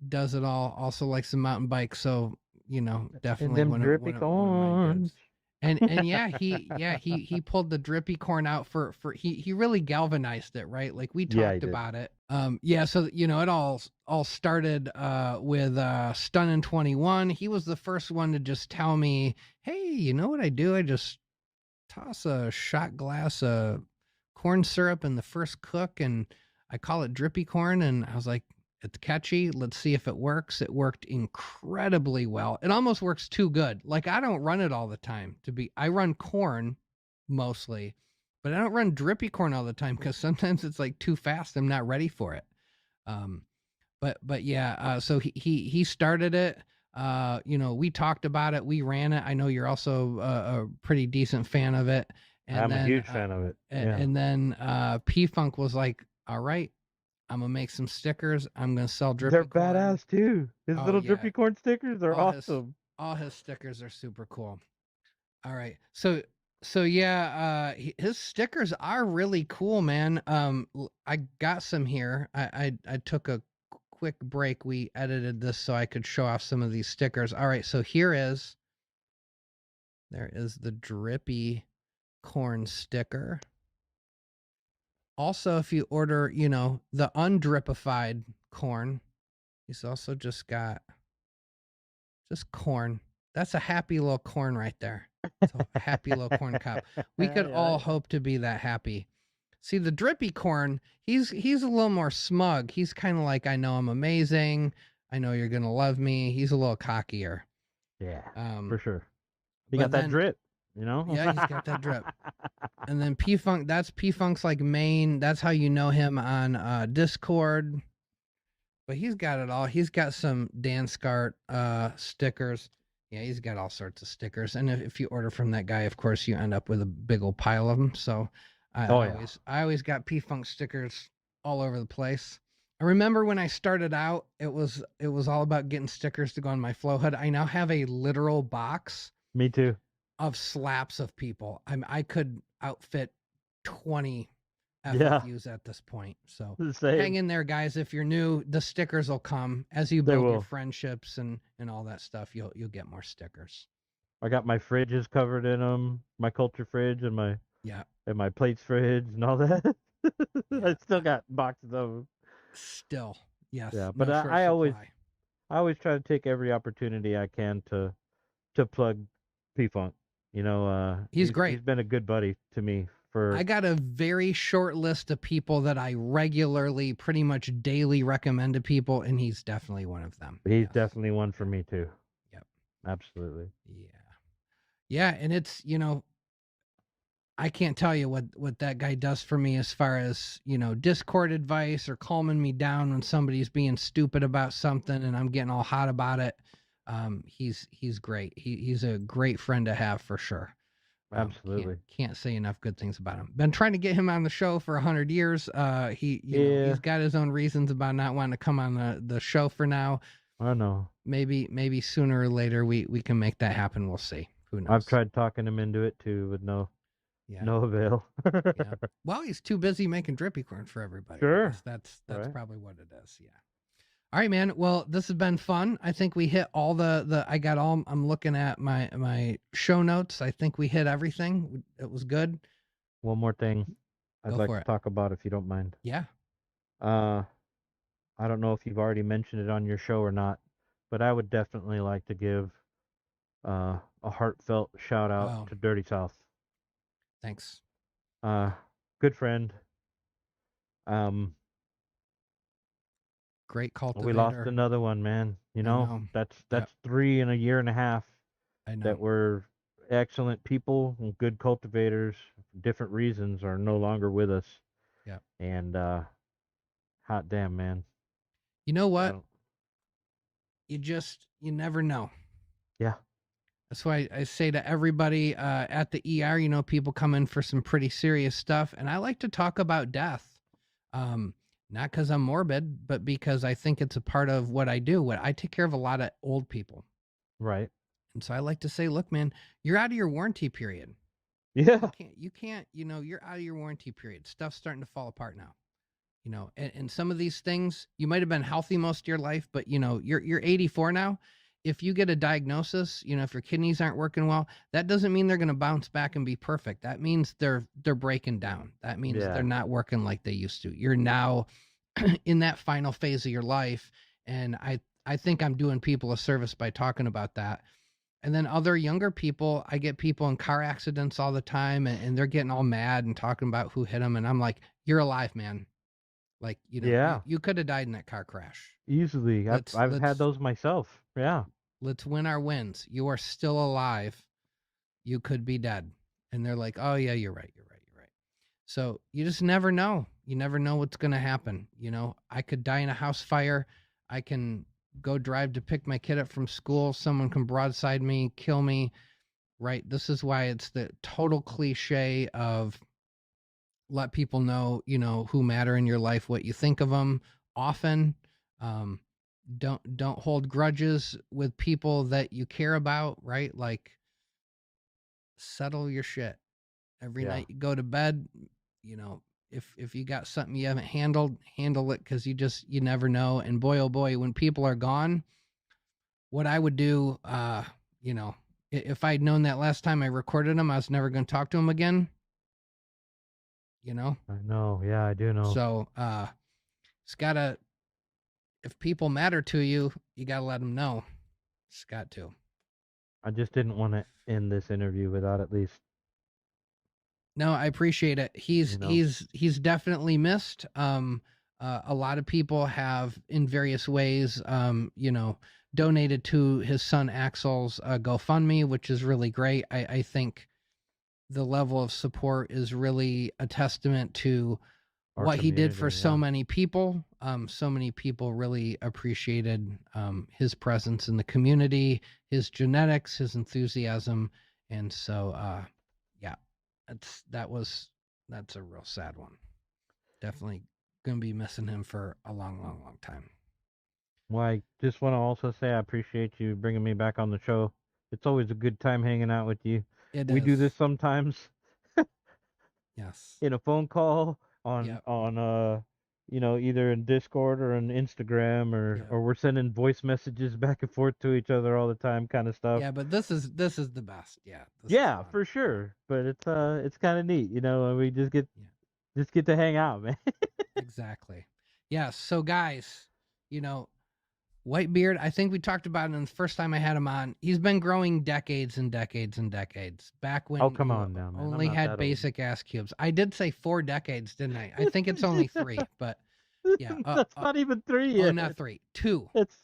does it all. Also likes the mountain bike, so And definitely them one drippy of my corns. goods. And he pulled the drippy corn out for he really galvanized it, right? Like we Yeah, he talked did. about it. So it all started with Stunnin' 21. He was the first one to just tell me, hey, you know what I do? I just toss a shot glass of corn syrup in the first cook, and I call it drippy corn. And I was like, it's catchy. Let's see if it works. It worked incredibly well. It almost works too good. Like I don't run it all the time. I run corn mostly, but I don't run drippy corn all the time because sometimes it's like too fast. I'm not ready for it. Um, but yeah, so he started it. We talked about it, we ran it. I know you're also a pretty decent fan of it. And I'm then, a huge fan of it. Yeah. And then P Funk was like, all right, I'm gonna make some stickers. I'm gonna sell drippy They're corn. badass too. His Oh, little yeah. drippy corn stickers are All awesome. All his stickers are super cool. All right, so yeah, his stickers are really cool, man. I got some here. I took a quick break. We edited this so I could show off some of these stickers. All right, so there is the drippy corn sticker. Also, if you order, the undrippified corn, he's also just got just corn. That's a happy little corn right there. It's a happy little corn cup. We could all hope to be that happy. See, the drippy corn, he's a little more smug. He's kind of like, I know I'm amazing. I know you're gonna love me. He's a little cockier. Yeah, for sure. He but got that then- drip, Yeah, he's got that drip. And then P Funk, that's P Funk's like main. That's how you know him on Discord. But he's got it all. He's got some Dan Scart stickers. Yeah, he's got all sorts of stickers. And if you order from that guy, of course, you end up with a big old pile of them. So I always got P Funk stickers all over the place. I remember when I started out, it was all about getting stickers to go on my flow hood. I now have a literal box. Me too. Of slaps of people. I could outfit 20 FFUs at this point. So hang in there, guys. If you're new, the stickers will come as you build your friendships and all that stuff. You'll get more stickers. I got my fridges covered in them, my culture fridge and my plates fridge and all that. I still got boxes of them. Still, yes. Yeah, but I always try to take every opportunity I can to plug P Funk. He's great. He's been a good buddy to me. I got a very short list of people that I regularly, pretty much daily recommend to people, and he's definitely one of them. He's definitely one for me too. Yep. Absolutely. Yeah. Yeah, and it's, I can't tell you what that guy does for me as far as, Discord advice or calming me down when somebody's being stupid about something and I'm getting all hot about it. He's great. He's a great friend to have for sure. Absolutely. Can't say enough good things about him. Been trying to get him on the show for 100 years. He's got his own reasons about not wanting to come on the show for now. I know. Maybe sooner or later we can make that happen. We'll see. Who knows? I've tried talking him into it too, with no avail. Yeah. Well, he's too busy making drippy corn for everybody. Sure. That's right. Probably what it is. Yeah. All right, man. Well, this has been fun. I think we hit all I'm looking at my show notes. I think we hit everything. It was good. One more thing I'd like to talk about, if you don't mind. Yeah. I don't know if you've already mentioned it on your show or not, but I would definitely like to give a heartfelt shout out to Dirty South. Thanks. Good friend. Great cultivator. We lost another one, man. That's 3 in a year and a half. I know. That were excellent people and good cultivators, for different reasons, are no longer with us. Yeah. And hot damn, man. You know what? You never know. Yeah. That's why I say to everybody at the ER, people come in for some pretty serious stuff, and I like to talk about death. Not because I'm morbid, but because I think it's a part of what I do. I take care of a lot of old people. Right. And so I like to say, look, man, you're out of your warranty period. Yeah. You can't, you're out of your warranty period. Stuff's starting to fall apart now. And some of these things, you might have been healthy most of your life, but you're 84 now. If you get a diagnosis, if your kidneys aren't working well, that doesn't mean they're going to bounce back and be perfect. That means they're breaking down. That means Yeah. they're not working like they used to. You're now in that final phase of your life. And I think I'm doing people a service by talking about that. And then other younger people, I get people in car accidents all the time, and they're getting all mad and talking about who hit them. And I'm like, you're alive, man. Like, Yeah. you could have died in that car crash. Easily. I've had those myself. Yeah. Let's win our wins. You are still alive. You could be dead. And they're like, oh yeah, you're right. So you just never know. You never know what's going to happen. I could die in a house fire. I can go drive to pick my kid up from school. Someone can broadside me, kill me. Right. This is why it's the total cliche of let people know, who matter in your life, what you think of them often. Don't hold grudges with people that you care about, right? Like, settle your shit. Every night you go to bed, if you got something you haven't handled, handle it, because you never know. And boy, oh boy, when people are gone, what I would do, if I'd known that last time I recorded them, I was never going to talk to them again. I know. Yeah, I do know. So, it's gotta, if people matter to you, you gotta let them know. It's got to. I just didn't want to end this interview without at least. No, I appreciate it. He's definitely missed. A lot of people have in various ways, donated to his son Axel's GoFundMe, which is really great. I think the level of support is really a testament to what he did for so many people. So many people really appreciated his presence in the community, his genetics, his enthusiasm. And so, yeah, that's a real sad one. Definitely going to be missing him for a long, long, long time. Well, I just want to also say I appreciate you bringing me back on the show. It's always a good time hanging out with you. We do this sometimes. Yes. In a phone call on either in Discord or on Instagram or we're sending voice messages back and forth to each other all the time, kind of stuff. Yeah, but this is the best. Yeah. Yeah, for sure. But it's kind of neat, we just get to hang out, man. Exactly. Yeah. So guys, Whitebeard, I think we talked about it in the first time I had him on. He's been growing decades and decades and decades. Back when come on now, man. Only had basic ass cubes. I did say 4 decades, didn't I? I think it's only 3, but yeah. That's not even 3 yet. Oh, not 3. 2. It's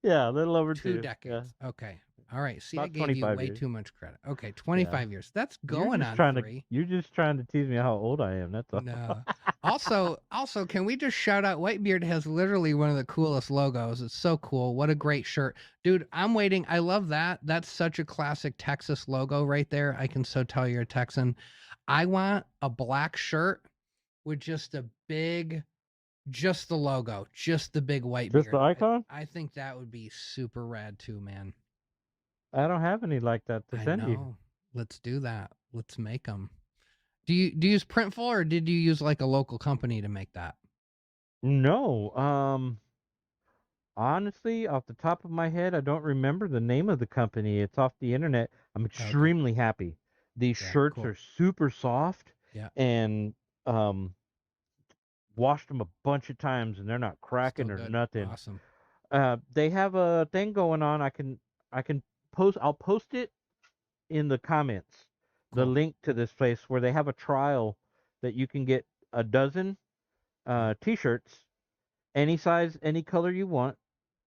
a little over 2 decades. Yeah. Okay. All right. See, about I gave you way too much credit. Okay, 25 years. That's going on 3. You're just trying to tease me how old I am. That's all. No. Also, can we just shout out Whitebeard has literally one of the coolest logos. It's so cool. What a great shirt. Dude, I'm waiting. I love that. That's such a classic Texas logo right there. I can so tell you're a Texan. I want a black shirt with just the logo, just the big Whitebeard. Just the icon? I think that would be super rad too, man. I don't have any like that to send you. Let's do that. Let's make them. Do you use Printful, or did you use like a local company to make that? No. Honestly, off the top of my head, I don't remember the name of the company. It's off the internet. I'm extremely happy. These shirts are super soft. Yeah. And washed them a bunch of times and they're not cracking or nothing. Awesome. They have a thing going on. I can I'll post it in the comments. Cool. The link to this place where they have a trial that you can get a dozen t-shirts, any size, any color you want.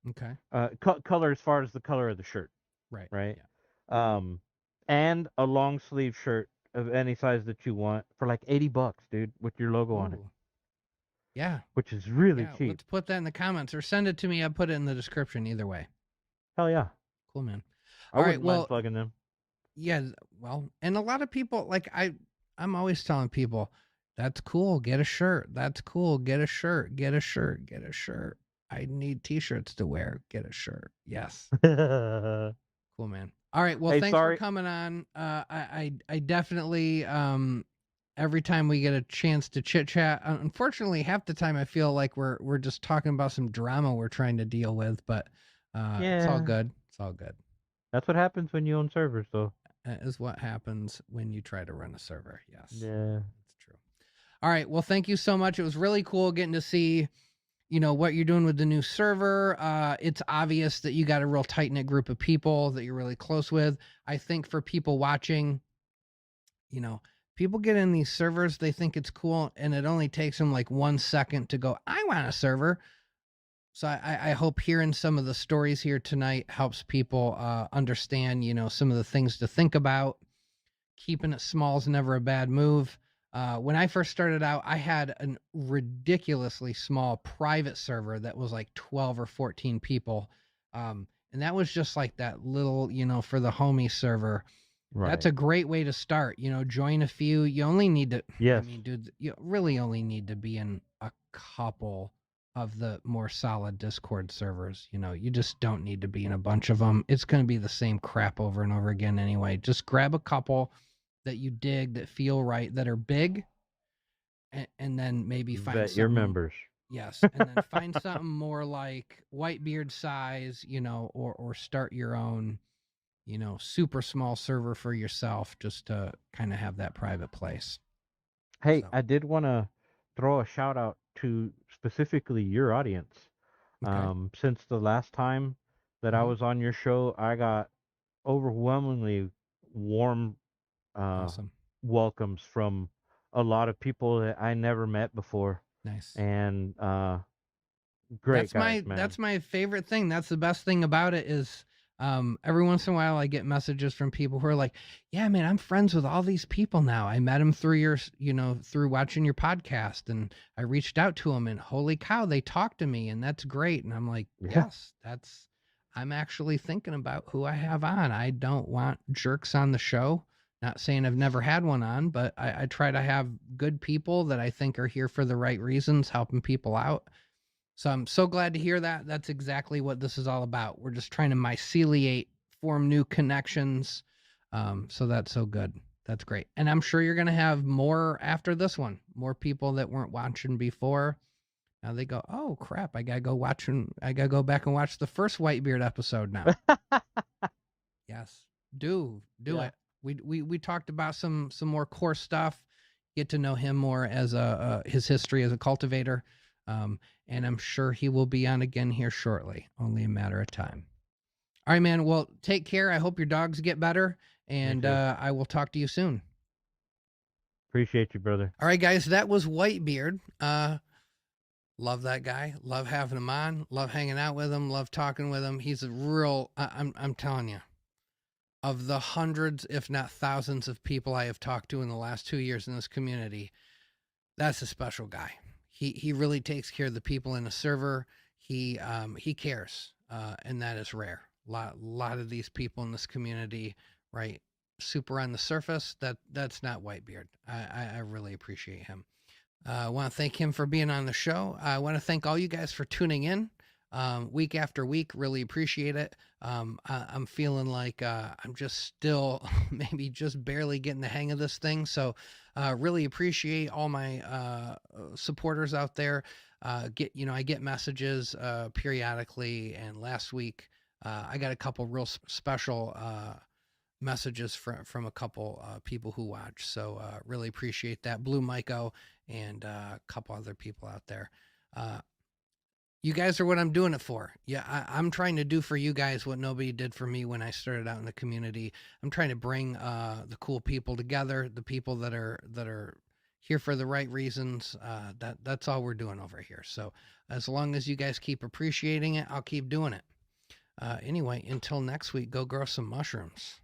Okay. Color as far as the color of the shirt. Right. Right. Yeah. And a long sleeve shirt of any size that you want for like $80, dude, with your logo on it. Yeah. Which is really cheap. Let's put that in the comments or send it to me. I'll put it in the description either way. Hell yeah. Cool, man. All right, well, plugging them. Yeah, well, and a lot of people, like I'm always telling people, that's cool, get a shirt. That's cool, get a shirt, get a shirt, get a shirt. I need t-shirts to wear, get a shirt. Yes. Cool, man. All right. Well, Hey, thanks for sorry. coming on. I definitely, every time we get a chance to chit chat, unfortunately, half the time I feel like we're just talking about some drama we're trying to deal with, but it's all Yeah, good. It's all good. that's what happens when you own servers, though. That is what happens when you try to run a server. Yes, Yeah. that's true. All right. Well, thank you so much. It was really cool getting to see, what you're doing with the new server. It's obvious that you got a real tight knit group of people that you're really close with. I think for people watching, people get in these servers, they think it's cool, and it only takes them like 1 second to go, I want a server. So I hope hearing some of the stories here tonight helps people understand, some of the things to think about. Keeping it small is never a bad move. When I first started out, I had a ridiculously small private server that was like 12 or 14 people. And that was just like that little, for the homie server. Right. That's a great way to start. Join a few. You only need to, Yes. dude, you really only need to be in a couple of the more solid Discord servers. You just don't need to be in a bunch of them. It's going to be the same crap over and over again anyway. Just grab a couple that you dig, that feel right, that are big, and then maybe find Vet something. your members. Yes, and then find something more like Whitebeard size, or start your own, super small server for yourself, just to kind of have that private place. Hey, So. I did want to throw a shout out to specifically your audience. Okay. Since the last time that I was on your show, I got overwhelmingly warm Awesome. welcomes from a lot of people that I never met before. Nice. And great guys, man. That's my favorite thing. That's the best thing about it is every once in a while I get messages from people who are like, yeah, man, I'm friends with all these people now. I met them through through watching your podcast, and I reached out to them, and holy cow, they talked to me, and that's great. And I'm like, Yeah. yes, I'm actually thinking about who I have on. I don't want jerks on the show. Not saying I've never had one on, but I try to have good people that I think are here for the right reasons, helping people out. So I'm so glad to hear that. That's exactly what this is all about. We're just trying to myceliate, form new connections. So that's so good. That's great. And I'm sure you're going to have more after this one, more people that weren't watching before. Now they go, oh crap, I got to go back and watch the first Whitebeard episode now. Yes. Do Yeah. it. We talked about some more core stuff, get to know him more as his history as a cultivator. And I'm sure he will be on again here shortly. Only a matter of time. All right, man. Well, take care. I hope your dogs get better, and I will talk to you soon. Appreciate you, brother. All right, guys. That was Whitebeard. Love that guy. Love having him on. Love hanging out with him. Love talking with him. He's a real. I'm telling you, of the hundreds, if not thousands, of people I have talked to in the last 2 years in this community, that's a special guy. He really takes care of the people in the server. He cares, and that is rare. Lot of these people in this community, right? Super on the surface. That's not Whitebeard. I really appreciate him. I want to thank him for being on the show. I want to thank all you guys for tuning in week after week. Really appreciate it. I'm feeling like I'm just still maybe just barely getting the hang of this thing. So really appreciate all my supporters out there. I get messages periodically, and last week I got a couple real special messages from a couple people who watch. So really appreciate that. Blue Myco and a couple other people out there. You guys are what I'm doing it for. Yeah, I'm trying to do for you guys what nobody did for me when I started out in the community. I'm trying to bring the cool people together, the people that are here for the right reasons. That's all we're doing over here. So as long as you guys keep appreciating it, I'll keep doing it. Anyway, until next week, go grow some mushrooms.